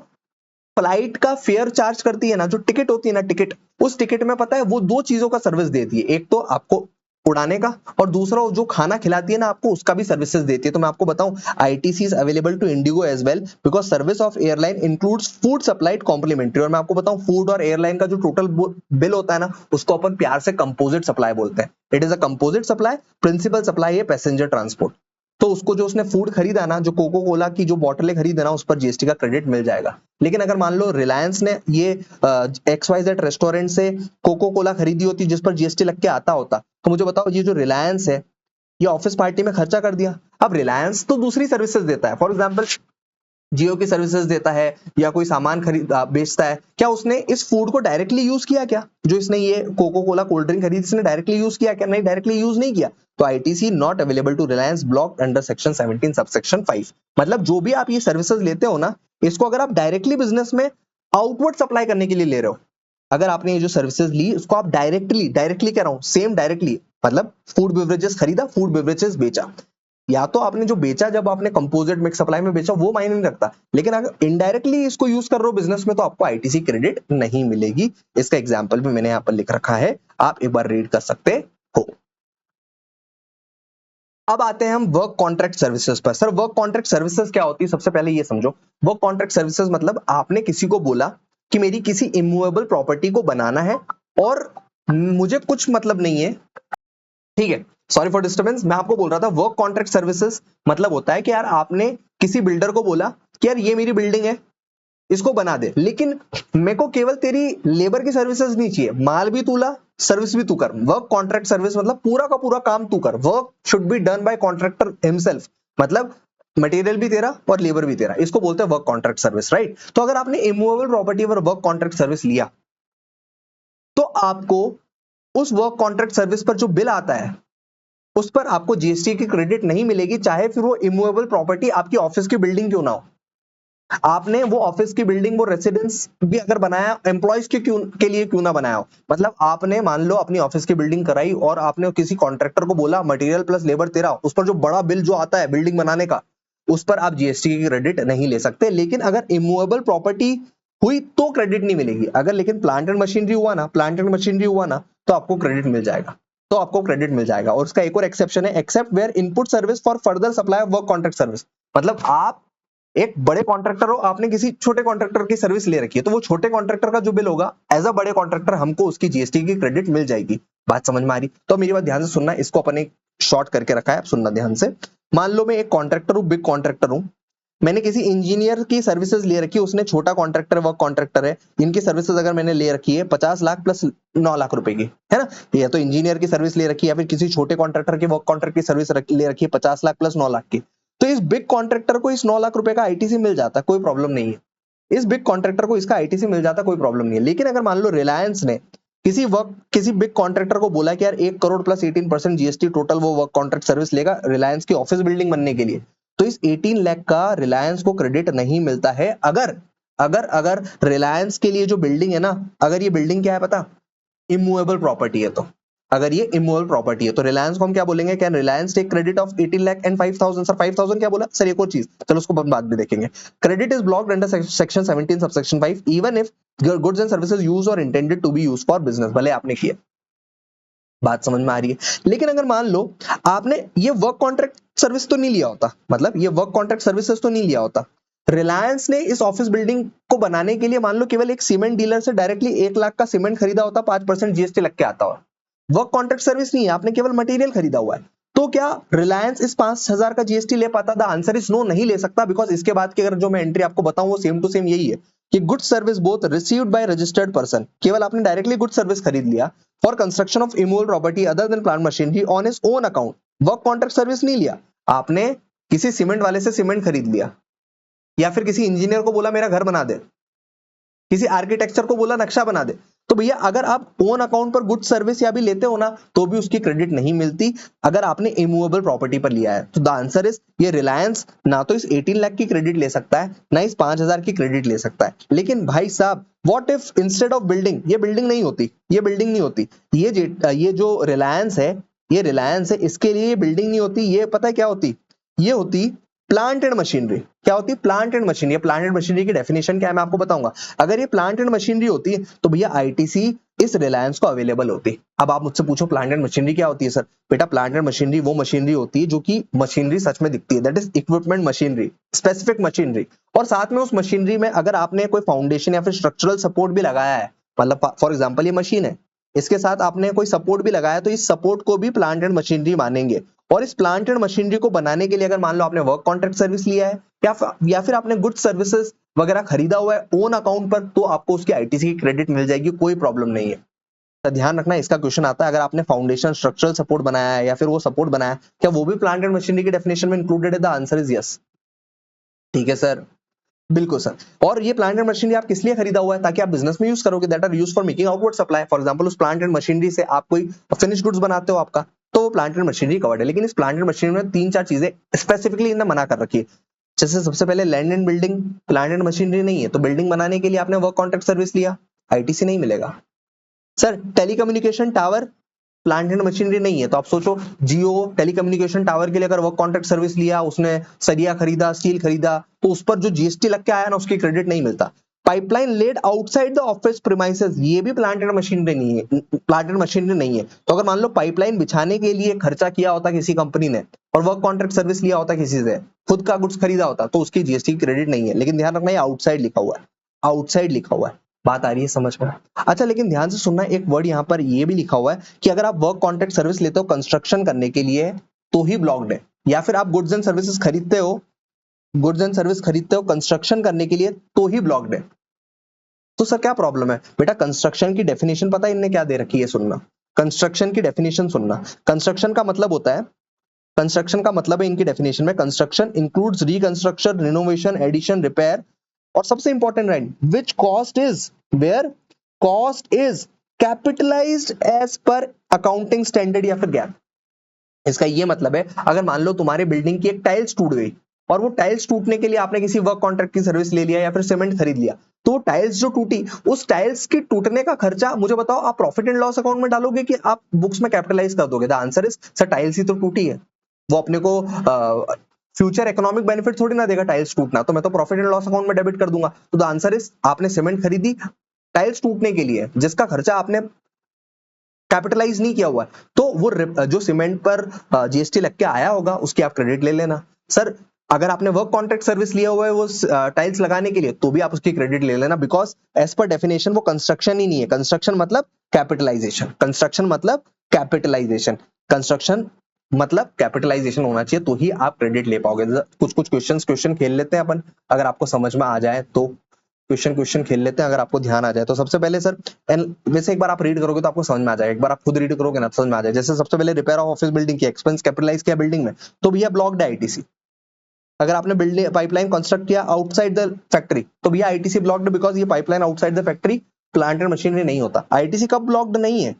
S1: फ्लाइट का फेयर चार्ज करती है ना, जो टिकट होती है ना, टिकट, उस टिकट में पता है वो 2 चीजों का सर्विस देती है। एक तो आपको उड़ाने का, और दूसरा जो खाना खिलाती है ना आपको, उसका भी सर्विसेज देती है। तो मैं आपको बताऊं, ITC is available to IndiGo as well because service of airline includes food supplied complimentary. और मैं आपको बताऊं, फूड और एयरलाइन का जो टोटल बिल होता है ना, उसको अपन प्यार से कंपोजिट सप्लाई बोलते हैं। It is a composite supply, principal supply है पैसेंजर ट्रांसपोर्ट। तो उसको जो उसने फूड खरीदा ना, जो कोको कोला की जो बोतलें खरीदा ना, उस पर जीएसटी का क्रेडिट मिल जाएगा। लेकिन अगर मान लो रिलायंस ने ये XYZ रेस्टोरेंट से कोको कोला खरीदी होती जिस पर जीएसटी लग के आता होता, तो मुझे बताओ, ये जो रिलायंस है ये ऑफिस पार्टी में खर्चा कर दिया। अब रिलायंस तो दूसरी सर्विसेज देता है, फॉर एग्जाम्पल जियो की सर्विसेज देता है या कोई सामान खरीद बेचता है, क्या उसने इस फूड को डायरेक्टली यूज किया? क्या जो इसने ये कोको कोला कोल्ड ड्रिंक खरीदी, इसने डायरेक्टली यूज किया? क्या नहीं, डायरेक्टली यूज नहीं किया। तो ITC not available to Reliance block under section 17 subsection 5। मतलब जो भी आप ये सर्विसेज लेते हो ना, इसको अगर आप डायरेक्टली बिजनेस में आउटवर्ड सप्लाई करने के लिए ले रहे हो, अगर आपने ये जो सर्विसेज ली उसको आप डायरेक्टली डायरेक्टली कह रहा हूं, सेम डायरेक्टली, मतलब फूड बेवरेजेस खरीदा, फूड बेवरेजेस बेचा, या तो आपने जो बेचा जब आपने कंपोजिट मिक्स सप्लाई में बेचा वो मायने नहीं रखता, लेकिन अगर इनडायरेक्टली इसको यूज कर रहे हो बिजनेस में, तो आपको आईटीसी क्रेडिट नहीं मिलेगी। इसका एग्जांपल भी मैंने यहां पर लिख रखा है, आप एक बार रीड कर सकते हो। अब आते हैं हम वर्क कॉन्ट्रैक्ट सर्विसेज पर। सर वर्क कॉन्ट्रैक्ट सर्विसेज क्या होती है? सबसे पहले ये समझो, वर्क कॉन्ट्रैक्ट सर्विसेज मतलब आपने किसी को बोला कि मेरी किसी इमूवेबल प्रॉपर्टी को बनाना है और मुझे कुछ मतलब नहीं है, ठीक है, सॉरी फॉर डिस्टर्बेंस, मैं आपको बोल रहा था वर्क कॉन्ट्रैक्ट सर्विसेज मतलब होता है कि यार आपने किसी बिल्डर को बोला कि यार ये मेरी बिल्डिंग है, इसको बना दे, लेकिन मेरे को केवल तेरी लेबर की सर्विसेज नहीं चाहिए, माल भी तू ला, सर्विस भी तू कर। वर्क कॉन्ट्रैक्ट सर्विस मतलब पूरा का पूरा काम तू कर, work should be done by contractor himself, मतलब मटेरियल भी तेरा और लेबर भी तेरा, इसको बोलते हैं वर्क कॉन्ट्रैक्ट सर्विस, राइट। तो अगर आपने इमूवेबल प्रॉपर्टी पर वर्क कॉन्ट्रैक्ट सर्विस लिया, तो आपको उस वर्क कॉन्ट्रैक्ट सर्विस पर जो बिल आता है उस पर आपको जीएसटी की क्रेडिट नहीं मिलेगी, चाहे फिर वो इमूवेबल प्रॉपर्टी आपकी ऑफिस की बिल्डिंग क्यों ना हो। आपने वो ऑफिस की बिल्डिंग, वो रेसिडेंस भी अगर बनाया, एम्प्लॉयज के लिए क्यों ना बनाया हो, मतलब आपने मान लो अपनी ऑफिस की बिल्डिंग कराई और आपने किसी कॉन्ट्रैक्टर को बोला मटेरियल प्लस लेबर तेरा, उस पर जो बड़ा बिल जो आता है बिल्डिंग बनाने का, उस पर आप जीएसटी की क्रेडिट नहीं ले सकते। लेकिन अगर इमूवेबल प्रॉपर्टी हुई तो क्रेडिट नहीं मिलेगी। अगर लेकिन प्लांट एंड मशीनरी हुआ ना, प्लांट एंड मशीनरी हुआ ना, तो आपको क्रेडिट मिल जाएगा, तो आपको क्रेडिट मिल जाएगा। और उसका एक और एक्सेप्शन है, except where input service for further supply of work contract service. मतलब आप एक बड़े कॉन्ट्रैक्टर हो, आपने किसी छोटे कॉन्ट्रैक्टर की सर्विस ले रखी है, तो वो छोटे कॉन्ट्रैक्टर का जो बिल होगा एज अ बड़े कॉन्ट्रैक्टर हमको उसकी जीएसटी की क्रेडिट मिल जाएगी। बात समझ में आ रही? तो मेरी बात ध्यान से सुनना, इसको अपन एक शॉर्ट करके रखा है, आप सुनना ध्यान से। मान लो मैं एक कॉन्ट्रैक्टर हूं, बिग कॉन्ट्रैक्टर हूं, मैंने किसी इंजीनियर की सर्विसेज ले रखी है, उसने छोटा कॉन्ट्रैक्टर वर्क कॉन्ट्रैक्टर है, इनकी सर्विसेज अगर मैंने ले रखी है 50 लाख प्लस 9 लाख रुपए की, है ना, ये तो इंजीनियर की सर्विस ले रखी है, या फिर किसी छोटे कॉन्ट्रैक्टर की वर्क कॉन्ट्रैक्ट की सर्विस ले रखी है 50 लाख प्लस 9 लाख की, तो इस बिग कॉन्ट्रैक्टर को इस 9 लाख रुपए का आईटीसी मिल जाता, कोई प्रॉब्लम नहीं है। इस बिग कॉन्ट्रैक्टर को इसका आईटीसी मिल जाता, कोई प्रॉब्लम नहीं है। लेकिन अगर मान लो रिलायंस ने किसी बिग कॉन्ट्रैक्टर को बोला कि यार 1 करोड़ प्लस 18% जीएसटी टोटल वो वर्क कॉन्ट्रैक्ट सर्विस लेगा रिलायंस की ऑफिस बिल्डिंग बनने के लिए, तो इस 18 लाख का रिलायंस को क्रेडिट नहीं मिलता है। अगर अगर अगर रिलायंस के लिए जो बिल्डिंग है ना, अगर ये बिल्डिंग क्या है पता, इमूवेबल प्रॉपर्टी है, तो अगर ये इमूवेबल प्रॉपर्टी है तो रिलायंस को हम क्या बोलेंगे, can Reliance take credit of 18 lakh and 5000? Sir 5000 क्या बोला सर, एक और चीज, चलो उसको बाद में देखेंगे। Credit is blocked under section 17 subsection 5 even if goods and services use or intended to be use for business, भले आपने किया। बात समझ में आ रही है? लेकिन अगर मान लो आपने ये वर्क कॉन्ट्रैक्ट सर्विस तो नहीं लिया होता, मतलब ये वर्क कॉन्ट्रैक्ट सर्विसेज तो नहीं लिया होता, रिलायंस ने इस ऑफिस बिल्डिंग को बनाने के लिए मान लो केवल एक सीमेंट डीलर से डायरेक्टली 1 लाख का सीमेंट खरीदा होता, 5% जीएसटी लग के आता हो, वर्क कॉन्ट्रैक्ट सर्विस नहीं है, आपने केवल मटेरियल खरीदा हुआ है, तो क्या रिलायंस इस 5000 का जीएसटी ले पाता? द आंसर इज नो, नहीं ले सकता, बिकॉज इसके बाद की अगर जो मैं एंट्री आपको बताऊं वो सेम टू सेम यही है कि good service both received by registered person, केवल आपने डायरेक्टली गुड सर्विस खरीद लिया for construction of immovable property other than plant machinery on his own account, work contract service नहीं लिया आपने, किसी सीमेंट वाले से सीमेंट खरीद लिया, या फिर किसी इंजीनियर को बोला मेरा घर बना दे, किसी आर्किटेक्चर को बोला नक्शा बना दे, तो भैया अगर आप ओन अकाउंट पर गुड सर्विस या भी लेते हो ना, तो भी उसकी क्रेडिट नहीं मिलती अगर आपने इमूवेबल प्रॉपर्टी पर लिया है। तो द आंसर इज, ये रिलायंस ना तो इस 18 लाख की क्रेडिट ले सकता है, ना इस 5000 की क्रेडिट ले सकता है। लेकिन भाई साहब, what if instead of building, ये बिल्डिंग नहीं होती, ये बिल्डिंग नहीं होती, ये जो रिलायंस है, ये रिलायंस है, इसके लिए ये बिल्डिंग नहीं होती, ये पता है क्या होती, ये होती प्लांट एंड मशीनरी। क्या होती है? Plant and machinery. Plant and machinery की डेफिनेशन क्या है मैं आपको बताऊंगा। अगर ये प्लांट एंड मशीनरी होती है तो भैया आईटीसी इस रिलायंस को अवेलेबल होती। अब आप मुझसे पूछो प्लांट एंड मशीनरी क्या होती है सर? बेटा प्लांट एंड मशीनरी वो मशीनरी होती है जो कि मशीनरी सच में दिखती है, that is equipment machinery, specific machinery. और साथ में उस मशीनरी में अगर आपने कोई फाउंडेशन या फिर स्ट्रक्चरल सपोर्ट भी लगाया है, मतलब फॉर एग्जाम्पल ये मशीन है, इसके साथ आपने कोई सपोर्ट भी लगाया, तो इस सपोर्ट को भी प्लांट एंड मशीनरी मानेंगे। और इस प्लांट एंड मशीनरी को बनाने के लिए अगर मान लो आपने वर्क कॉन्ट्रैक्ट सर्विस लिया है या फिर आपने गुड सर्विसेज वगैरह खरीदा हुआ है ओन अकाउंट पर, तो आपको उसकी आईटीसी की क्रेडिट मिल जाएगी, कोई प्रॉब्लम नहीं है। तो ध्यान रखना, इसका क्वेश्चन आता है अगर आपने फाउंडेशन स्ट्रक्चरल सपोर्ट बनाया है या फिर वो सपोर्ट बनाया, क्या वो भी प्लांट एंड मशीनरी की डेफिनेशन में इंक्लूडेड है? The answer is yes. ठीक है सर, बिल्कुल सर। और ये प्लांट एंड मशीनरी आप किस लिए खरीदा हुआ है? ताकि आप बिजनेस में यूज करोगे, that are use for making outward supply. For example उस प्लांट एंड मशीनरी से आप कोई फिनिश गुड्स बनाते हो आपका, तो वो प्लांट एंड मशीनरी कवर्ड है। लेकिन इस प्लांट एंड मशीनरी में 3-4 चीजें स्पेसिफिकली इन्हें मना कर रखी है। जैसे सबसे पहले land and building plant and machinery नहीं है, तो बिल्डिंग बनाने के लिए आपने वर्क कॉन्ट्रैक्ट सर्विस लिया, आईटीसी नहीं मिलेगा। Sir telecommunication tower plant and machinery नहीं है, तो आप सोचो जियो टेलीकम्युनिकेशन टावर के लिए अगर वर्क कॉन्ट्रैक्ट सर्विस लिया, उसने सरिया खरीदा, स्टील खरीदा, तो उस पर जो जीएसटी लग के आया ना, उसकी क्रेडिट नहीं मिलता। Pipeline laid outside the office premises, ये भी प्लांट एंड मशीनरी नहीं है, प्लांट एंड मशीनरी नहीं है। तो अगर मान लो पाइपलाइन बिछाने के लिए खर्चा किया होता किसी कंपनी ने और वर्क कॉन्ट्रैक्ट सर्विस लिया होता किसी से, खुद का गुड्स खरीदा होता, तो उसकी जीएसटी की क्रेडिट नहीं है। लेकिन ध्यान रखना ये आउटसाइड लिखा हुआ है, आउटसाइड लिखा हुआ है। बात आ रही है समझ में? अच्छा, लेकिन ध्यान से सुनना, एक वर्ड यहाँ पर ये भी लिखा हुआ है कि अगर आप वर्क कॉन्ट्रैक्ट सर्विस लेते हो कंस्ट्रक्शन करने के लिए तो ही ब्लॉक्ड है, या फिर आप गुड्स एंड सर्विसेज खरीदते हो, गुड्स एंड सर्विस खरीदते हो कंस्ट्रक्शन करने के लिए तो ही ब्लॉक्ड है। तो सर क्या प्रॉब्लम है? बेटा कंस्ट्रक्शन की डेफिनेशन पता है इनने क्या दे रखी है? सुनना, कंस्ट्रक्शन की डेफिनेशन सुनना। कंस्ट्रक्शन का मतलब होता है, कंस्ट्रक्शन का मतलब है इनकी डेफिनेशन में, construction includes reconstruction, renovation, addition, repair, और सबसे important right, which cost is where cost is capitalized as per accounting standard या फिर गैप। इसका ये मतलब है अगर मान लो तुम्हारे बिल्डिंग की एक टाइल्स टूट गई और वो टाइल्स टूटने के लिए आपने किसी वर्क कॉन्ट्रैक्ट की सर्विस ले लिया या फिर सीमेंट खरीद लिया, तो टाइल्स जो टूटी, उस टाइल्स की टूटने का खर्चा मुझे बताओ आप प्रॉफिट एंड लॉस अकाउंट में डालोगे कि आप बुक्स में कैपिटलाइज कर दोगे? The answer is sir tiles ही तो टूटी है, वो अपने को फ्यूचर इकोनॉमिक बेनिफिट थोड़ी ना देगा टाइल्स टूटना, तो मैं तो प्रॉफिट एंड लॉस अकाउंट में डेबिट कर दूंगा। तो द आंसर इज आपने सीमेंट खरीदी टाइल्स टूटने के लिए जिसका खर्चा आपने कैपिटलाइज नहीं किया हुआ है, तो वो जो सीमेंट पर जीएसटी लग के आया होगा उसकी आप क्रेडिट ले लेना। सर अगर आपने वर्क कॉन्ट्रैक्ट सर्विस लिया हुआ है वो टाइल्स लगाने के लिए, तो भी आप उसकी क्रेडिट ले लेना, बिकॉज एज पर डेफिनेशन वो कंस्ट्रक्शन ही नहीं है। कंस्ट्रक्शन मतलब कैपिटलाइजेशन, कंस्ट्रक्शन मतलब कैपिटलाइजेशन, कंस्ट्रक्शन मतलब कैपिटलाइजेशन होना चाहिए, तो ही आप क्रेडिट ले पाओगे। कुछ कुछ क्वेश्चन खेल लेते हैं अपन, अगर आपको समझ में आ जाए तो क्वेश्चन खेल लेते हैं, अगर आपको ध्यान आ जाए तो। सबसे पहले सर वैसे एक बार आप रीड करोगे तो आपको समझ में आ जाएगा, एक बार आप खुद रीड करोगे ना समझ में आ जाए। जैसे सबसे पहले रिपेयर ऑफ ऑफिस बिल्डिंग की एक्सपेंस कैपिटलाइज किया बिल्डिंग में, तो भैया ब्लॉक्ड है आईटीसी। अगर आपने बिल्डिंग पाइपलाइन कंस्ट्रक्ट किया आउटसाइड द फैक्ट्री, तो भैया आईटीसी ब्लॉक्ड, बिकॉज ये pipeline outside the factory plant and machinery नहीं होता। आईटीसी कब ब्लॉक्ड नहीं है?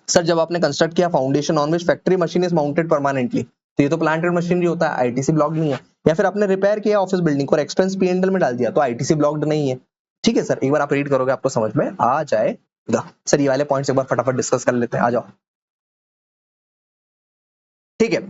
S1: सर जब आपने कंस्ट्रक्ट किया foundation on which factory machine is mounted permanently, तो ये तो प्लांट एंड मशीनरी होता है, आईटीसी ब्लॉक्ड नहीं है। या फिर आपने रिपेयर किया ऑफिस बिल्डिंग को और एक्सपेंस पीएनएल में डाल दिया, तो आईटीसी ब्लॉक्ड नहीं है। ठीक है सर, एक बार आप रीड करोगे आपको समझ में आ जाएगा। सर ये वाले पॉइंट्स एक बार फटाफट डिस्कस कर लेते हैं, आ जाओ। ठीक है,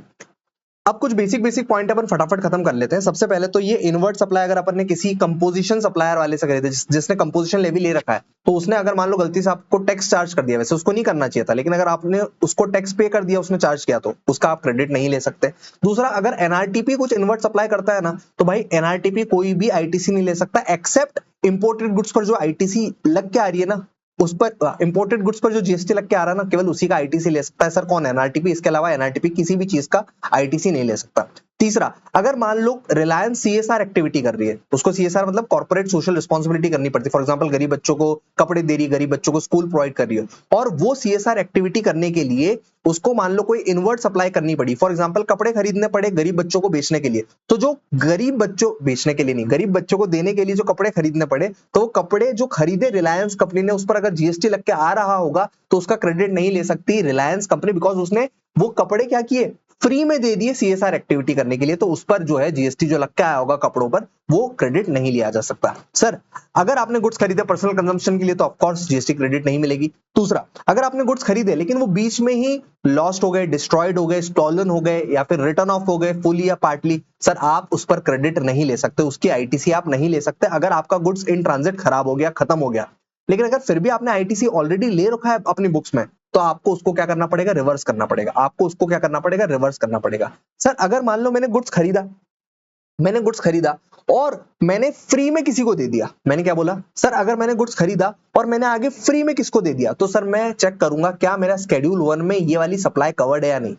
S1: अब कुछ बेसिक पॉइंट अपन फटाफट खत्म कर लेते हैं। सबसे पहले तो ये इनवर्ट सप्लाई अगर अपन ने किसी कंपोजिशन सप्लायर वाले से खरीदे जिसने कंपोजिशन लेवी ले रखा है, तो उसने अगर मान लो गलती से आपको टैक्स चार्ज कर दिया, वैसे उसको नहीं करना चाहिए था, लेकिन अगर आपने उसको टैक्स पे कर दिया, उसने चार्ज किया, तो उसका आप क्रेडिट नहीं ले सकते। दूसरा, अगर एनआरटीपी कुछ इनवर्ट सप्लाई करता है ना, तो भाई एनआरटीपी कोई भी आईटीसी नहीं ले सकता, एक्सेप्ट इंपोर्टेड गुड्स पर जो आईटीसी लग के आ रही है ना, उस पर इंपोर्टेड गुड्स पर जो जीएसटी लग के आ रहा है ना, केवल उसी का आईटीसी ले सकता है। सर कौन? एनआरटीपी। इसके अलावा एनआरटीपी किसी भी चीज का आईटीसी नहीं ले सकता। तीसरा, अगर मान लो रिलायंस सीएसआर एक्टिविटी कर रही है, उसको सीएसआर मतलब कॉर्पोरेट सोशल रिस्पांसिबिलिटी करनी पड़ती है। फॉर एग्जांपल गरीब बच्चों को कपड़े दे रही है, गरीब बच्चों को स्कूल प्रोवाइड कर रही है, और वो सीएसआर एक्टिविटी करने के लिए उसको मान लो कोई इनवर्ट सप्लाई करनी पड़ी, फॉर एग्जांपल कपड़े खरीदने पड़े गरीब बच्चों को बेचने के लिए, तो जो गरीब बच्चों बेचने के लिए नहीं, गरीब बच्चों को देने के लिए जो कपड़े खरीदने पड़े, तो वो कपड़े जो खरीदे रिलायंस कंपनी ने, उस पर अगर जीएसटी लग के आ रहा होगा, तो उसका क्रेडिट नहीं ले सकती रिलायंस कंपनी, बिकॉज उसने वो कपड़े क्या किए, फ्री में दे दिए सीएसआर एक्टिविटी करने के लिए, तो उस पर जो है जीएसटी जो लग के आया होगा कपड़ों पर, वो क्रेडिट नहीं लिया जा सकता। सर अगर आपने गुड्स खरीदे पर्सनल कंजम्पशन के लिए, तो ऑफकोर्स जीएसटी क्रेडिट नहीं मिलेगी। दूसरा, अगर आपने गुड्स खरीदे लेकिन वो बीच में ही लॉस्ट हो गए, डिस्ट्रॉयड हो गए, स्टॉलन हो गए, या फिर रिटर्न ऑफ हो गए फुली या पार्टली, सर आप उस पर क्रेडिट नहीं ले सकते, उसकी आईटीसी आप नहीं ले सकते। अगर आपका गुड्स इन ट्रांजिट खराब हो गया, खत्म हो गया, लेकिन अगर फिर भी आपने आईटीसी ऑलरेडी ले रखा है अपनी बुक्स में, तो आपको उसको क्या करना पड़ेगा, रिवर्स करना पड़ेगा। आपको उसको क्या करना पड़ेगा, रिवर्स करना पड़ेगा। सर अगर मान लो मैंने गुड्स खरीदा और मैंने फ्री में किसी को दे दिया, मैंने क्या बोला सर, अगर मैंने गुड्स खरीदा और मैंने आगे फ्री में किसको दे दिया, तो सर मैं चेक करूंगा क्या मेरा शेड्यूल 1 में ये वाली सप्लाई कवर्ड है या नहीं।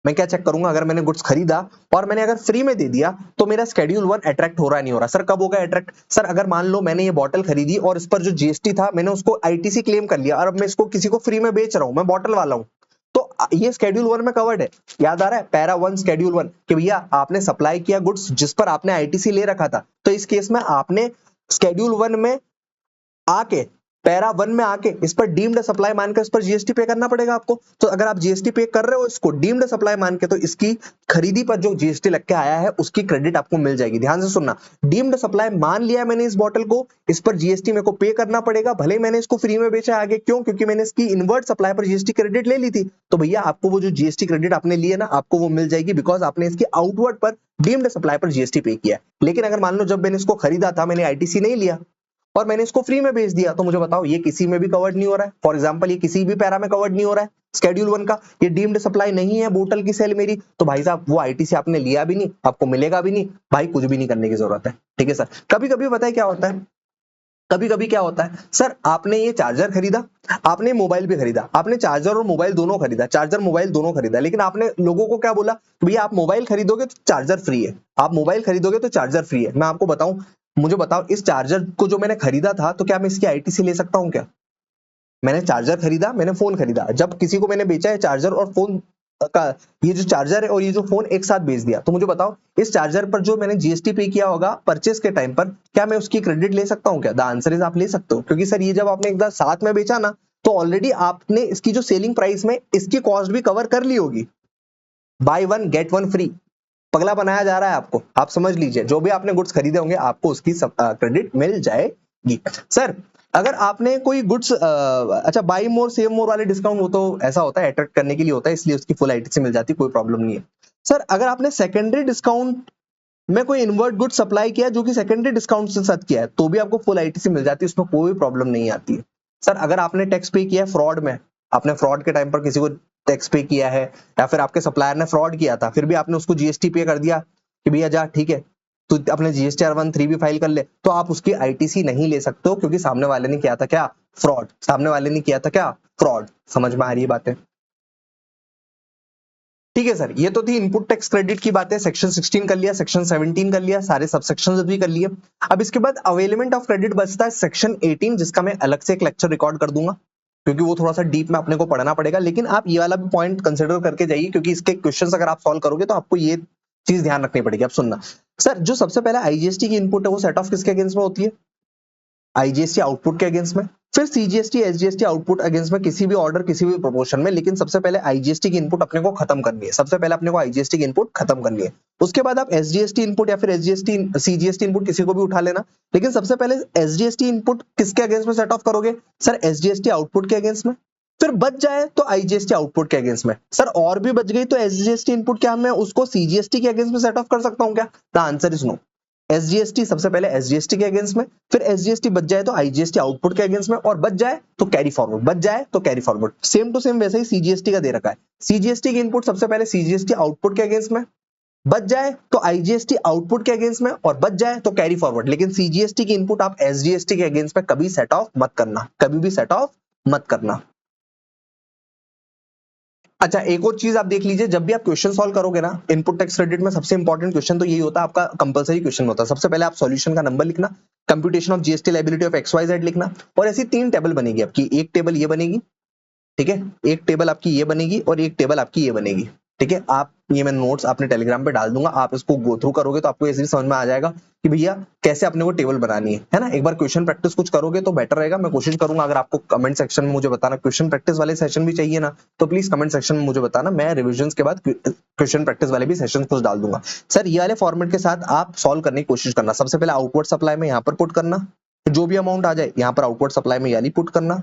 S1: मैं क्या चेक करूंगा, अगर मैंने गुड्स खरीदा और मैंने अगर फ्री में दे दिया तो मेरा शेड्यूल 1 अट्रैक्ट हो रहा है नहीं हो रहा। सर कब होगा अट्रैक्ट, सर अगर मान लो मैंने ये बॉटल खरीदी और इस पर जो जीएसटी था मैंने उसको आईटीसी क्लेम कर लिया और अब मैं इसको किसी को फ्री में बेच रहा हूं, मैं बॉटल वाला हूं, तो ये शेड्यूल 1 में कवर्ड है। याद आ रहा है पैरा 1 शेड्यूल 1 कि भैया आपने सप्लाई किया गुड्स जिस पर आपने आईटीसी ले रखा था, तो इस केस में आपने शेड्यूल 1 में आके पैरा 1 में आके इस पर डीम्ड सप्लाई मानकर इस पर जीएसटी पे करना पड़ेगा आपको। तो अगर आप जीएसटी पे कर रहे हो इसको डीम्ड सप्लाई मान के, तो इसकी खरीदी पर जो जीएसटी लग के आया है उसकी क्रेडिट आपको मिल जाएगी। ध्यान से सुनना, डीम्ड सप्लाई मान लिया मैंने इस बॉटल को, इस पर जीएसटी मेरे को पे करना पड़ेगा, भले ही मैंने इसको फ्री में बेचा आगे, क्यों, क्योंकि मैंने इसकी इनवर्ट सप्लाई पर जीएसटी क्रेडिट ले ली थी। तो भैया आपको वो जो जीएसटी क्रेडिट आपने ली है ना, आपको वो मिल जाएगी, बिकॉज आपने इसकी आउटवर्ड पर डीम्ड सप्लाई पर जीएसटी पे किया है। लेकिन अगर मान लो जब मैंने इसको खरीदा था मैंने आईटीसी नहीं लिया और मैंने इसको फ्री में बेच दिया, तो मुझे बताओ ये किसी में भी कवर्ड नहीं हो रहा है। फॉर एग्जांपल ये किसी भी पैरा में कवर्ड नहीं हो रहा है शेड्यूल 1 का, ये डीम्ड सप्लाई नहीं है बोतल की सेल मेरी, तो भाई साहब वो आईटीसी आपने लिया भी नहीं, आपको मिलेगा भी नहीं, भाई कुछ भी नहीं करने की जरूरत है। ठीक है सर, कभी कभी पता है क्या होता है, कभी कभी क्या होता है सर, आपने ये चार्जर खरीदा, आपने मोबाइल भी खरीदा, आपने चार्जर और मोबाइल दोनों खरीदा, चार्जर मोबाइल दोनों खरीदा, लेकिन आपने लोगों को क्या बोला, भैया आप मोबाइल खरीदोगे तो चार्जर फ्री है, आप मोबाइल खरीदोगे तो चार्जर फ्री है। मैं आपको बताऊं, मुझे बताओ इस चार्जर को जो मैंने खरीदा था, तो क्या मैं इसकी आईटीसी ले सकता हूं क्या? मैंने चार्जर खरीदा, मैंने फोन खरीदा, जब किसी को मैंने बेचा है चार्जर और फोन का, ये जो चार्जर है और ये जो फोन एक साथ बेच दिया, तो मुझे बताओ इस चार्जर पर जो मैंने जीएसटी पे किया होगा परचेस के टाइम पर, क्या मैं उसकी क्रेडिट ले सकता हूं क्या? द आंसर इज आप ले सकते हो, क्योंकि सर ये जब आपने एक बार साथ में बेचा ना, तो ऑलरेडी आपने इसकी जो सेलिंग प्राइस में इसकी कॉस्ट भी कवर कर ली होगी। बाय 1 गेट 1 फ्री पगला बनाया जा रहा है आपको, आप समझ लीजिए, जो भी आपने गुड्स खरीदे होंगे आपको उसकी क्रेडिट मिल जाएगी। सर अगर आपने कोई गुड्स, अच्छा बाई मोर सेव मोर वाले डिस्काउंट, वो तो ऐसा होता है अट्रैक्ट करने के लिए होता है, इसलिए उसकी फुल आईटीसी मिल जाती है, कोई प्रॉब्लम नहीं है। सर अगर आपने सेकेंडरी डिस्काउंट में कोई इनवर्ट गुड सप्लाई किया जो कि सेकेंडरी डिस्काउंट के साथ किया है, तो भी आपको फुल आईटीसी मिल जाती है, उसमें कोई प्रॉब्लम नहीं आती है। सर अगर आपने टैक्स पे किया है फ्रॉड में, आपने फ्रॉड के टाइम पर किसी को टैक्स पे किया है, या फिर आपके सप्लायर ने फ्रॉड किया था, फिर भी आपने उसको जीएसटी पे कर दिया कि भैया जा ठीक है तो अपने जीएसटीआर 1 3 भी फाइल कर ले, तो आप उसकी आईटीसी नहीं ले सकते हो, क्योंकि सामने वाले ने किया था क्या, फ्रॉड, सामने वाले ने किया था क्या, फ्रॉड। समझ में आ रही है बातें? ठीक है सर, ये तो थी इनपुट टैक्स क्रेडिट की बातें, सेक्शन 16 कर लिया, सेक्शन 17 कर लिया, सारे सबसेक्शंस भी कर लिए। अब इसके बाद अवेलमेंट ऑफ क्रेडिट बचता है सेक्शन 18, जिसका मैं अलग से एक लेक्चर रिकॉर्ड कर दूंगा, क्योंकि वो थोड़ा सा डीप में अपने को पढ़ना पड़ेगा। लेकिन आप ये वाला भी पॉइंट कंसिडर करके जाइए, क्योंकि इसके क्वेश्चंस अगर आप सॉल्व करोगे तो आपको ये चीज ध्यान रखनी पड़ेगी। अब सुनना सर, जो सबसे पहले आईजीएसटी की इनपुट है वो सेट ऑफ किसके अगेंस्ट में होती है? आईजीएसटी आउटपुट के अगेंस्ट में, फिर सीजीएसटी एसजीएसटी आउटपुट अगेंस्ट में, किसी भी ऑर्डर किसी भी प्रोपोर्शन में, लेकिन सबसे पहले आईजीएसटी की इनपुट अपने को खत्म करनी है, सबसे पहले अपने को आईजीएसटी की इनपुट खत्म करनी है। उसके बाद आप एसजीएसटी इनपुट या फिर एसजीएसटी सीजीएसटी इनपुट किसी को भी उठा लेना, लेकिन सबसे पहले एसजीएसटी इनपुट किसके अगेंस्ट में सेट ऑफ करोगे? सर एसजीएसटी आउटपुट के अगेंस्ट में, फिर बच जाए तो आईजीएसटी आउटपुट के अगेंस्ट में, सर और भी बच गई तो एसजीएसटी इनपुट क्या मैं उसको सीजीएसटी के अगेंस्ट में सेट ऑफ कर सकता हूं क्या? The answer is no. SGST सबसे पहले एसजीएसटी के अगेंस्ट में, फिर एसजीएसटी बच जाए तो आईजीएसटी आउटपुट के अगेंस्ट में, और बच जाए तो कैरी फॉरवर्ड, बच जाए तो carry forward, same to same वैसे ही सीजीएसटी का दे रखा है। सीजीएसटी की इनपुट सबसे पहले सीजीएसटी आउटपुट के अगेंस्ट में, बच जाए तो आईजीएसटी आउटपुट के अगेंस्ट में, और बच जाए तो कैरी फॉरवर्ड। लेकिन सीजीएसटी की इनपुट आप एसजीएसटी के अगेंस्ट में कभी सेट ऑफ मत करना, कभी भी सेट ऑफ मत करना। अच्छा एक और चीज आप देख लीजिए, जब भी आप क्वेश्चन सॉल्व करोगे ना इनपुट टैक्स क्रेडिट में, सबसे इंपॉर्टेंट क्वेश्चन तो यही होता है, आपका कंपलसरी क्वेश्चन होता है। सबसे पहले आप सॉल्यूशन का नंबर लिखना, computation of GST liability of XYZ लिखना, और ऐसी 3 टेबल बनेगी आपकी, एक टेबल ये बनेगी, ठीक है, एक टेबल आपकी ये बनेगी, और एक टेबल आपकी ये बनेगी। ठीक है, आप ये मैं नोट्स अपने टेलीग्राम पे डाल दूंगा, आप इसको गो थ्रू करोगे तो आपको ऐसे समझ में आ जाएगा कि भैया कैसे अपने को टेबल बनानी है ना। एक बार क्वेश्चन प्रैक्टिस कुछ करोगे तो बेटर रहेगा। मैं कोशिश करूंगा, अगर आपको कमेंट सेक्शन में मुझे बताना क्वेश्चन प्रैक्टिस वाले सेशन भी चाहिए ना, तो प्लीज कमेंट सेक्शन में मुझे बताना, मैं रिविजन के बाद क्वेश्चन प्रैक्टिस वाले भी सेशन कुछ डाल दूंगा। सर ये वाले फॉर्मेट के साथ आप सॉल्व करने की कोशिश करना। सबसे पहले आउटवर्ड सप्लाई में यहाँ पर पुट करना, जो भी अमाउंट आ जाए यहाँ पर आउटवर्ड सप्लाई में यानी पुट करना।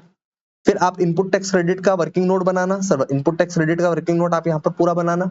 S1: फिर आप इनपुट टैक्स क्रेडिट का वर्किंग नोट बनाना, सर इनपुट टैक्स क्रेडिट का वर्किंग नोट आप यहाँ पर पूरा बनाना,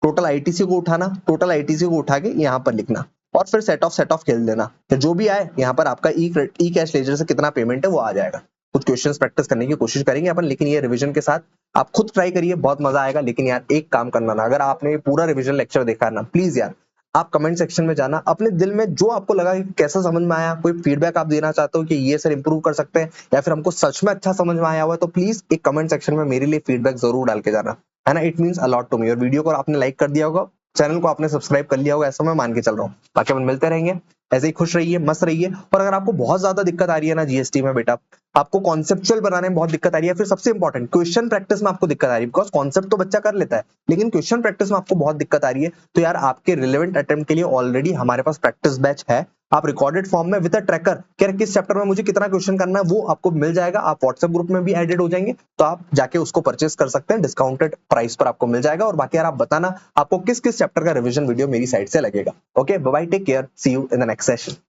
S1: टोटल आईटीसी को उठाना, टोटल आईटीसी को उठा के यहाँ पर लिखना। और फिर सेट ऑफ खेल देना, तो जो भी आए यहाँ पर आपका ई कैश लेजर से कितना पेमेंट है वो आ जाएगा। कुछ क्वेश्चंस प्रैक्टिस करने की कोशिश करेंगे अपन, लेकिन ये रिवीजन के साथ आप खुद ट्राई करिए, बहुत मजा आएगा। लेकिन यार एक काम करना ना, अगर आपने ये पूरा रिवीजन लेक्चर देखा है ना, प्लीज यार आप कमेंट सेक्शन में जाना, अपने दिल में जो आपको लगा कि कैसा समझ में आया, कोई फीडबैक आप देना चाहते हो कि ये सर इंप्रूव कर सकते हैं या फिर हमको सच में अच्छा समझ में आया हुआ है, तो प्लीज एक कमेंट सेक्शन में मेरे लिए फीडबैक जरूर डाल के जाना, है ना। It means a lot to me. और वीडियो को आपने लाइक कर दिया होगा, चैनल को आपने सब्सक्राइब कर लिया होगा, ऐसा मैं मान के चल रहा हूँ। बाकी अपन मिलते रहेंगे, ऐसे ही खुश रहिए, मस्त रहिए। और अगर आपको बहुत ज्यादा दिक्कत आ रही है ना जीएसटी में बेटा, आपको कॉन्सेप्चुअल बनाने में बहुत दिक्कत आ रही है, फिर सबसे इंपॉर्टेंट क्वेश्चन प्रैक्टिस में आपको दिक्कत आ रही है, बिकॉज कॉन्सेप्ट तो बच्चा कर लेता है लेकिन क्वेश्चन प्रैक्टिस में आपको बहुत दिक्कत आ रही है, तो यार आपके रिलेवेंट अटेम्प्ट के लिए ऑलरेडी हमारे पास प्रैक्टिस बैच है। आप रिकॉर्डेड फॉर्म में विद अ ट्रैकर कि किस चैप्टर में मुझे कितना क्वेश्चन करना है वो आपको मिल जाएगा। आप व्हाट्सएप ग्रुप में भी एडेड हो जाएंगे, तो आप जाके उसको परचेस कर सकते हैं, डिस्काउंटेड प्राइस पर आपको मिल जाएगा। और बाकी यार आप बताना आपको किस किस चैप्टर का रिवीजन वीडियो मेरी साइड से लगेगा। Okay, bye bye, take care, see you in the next session.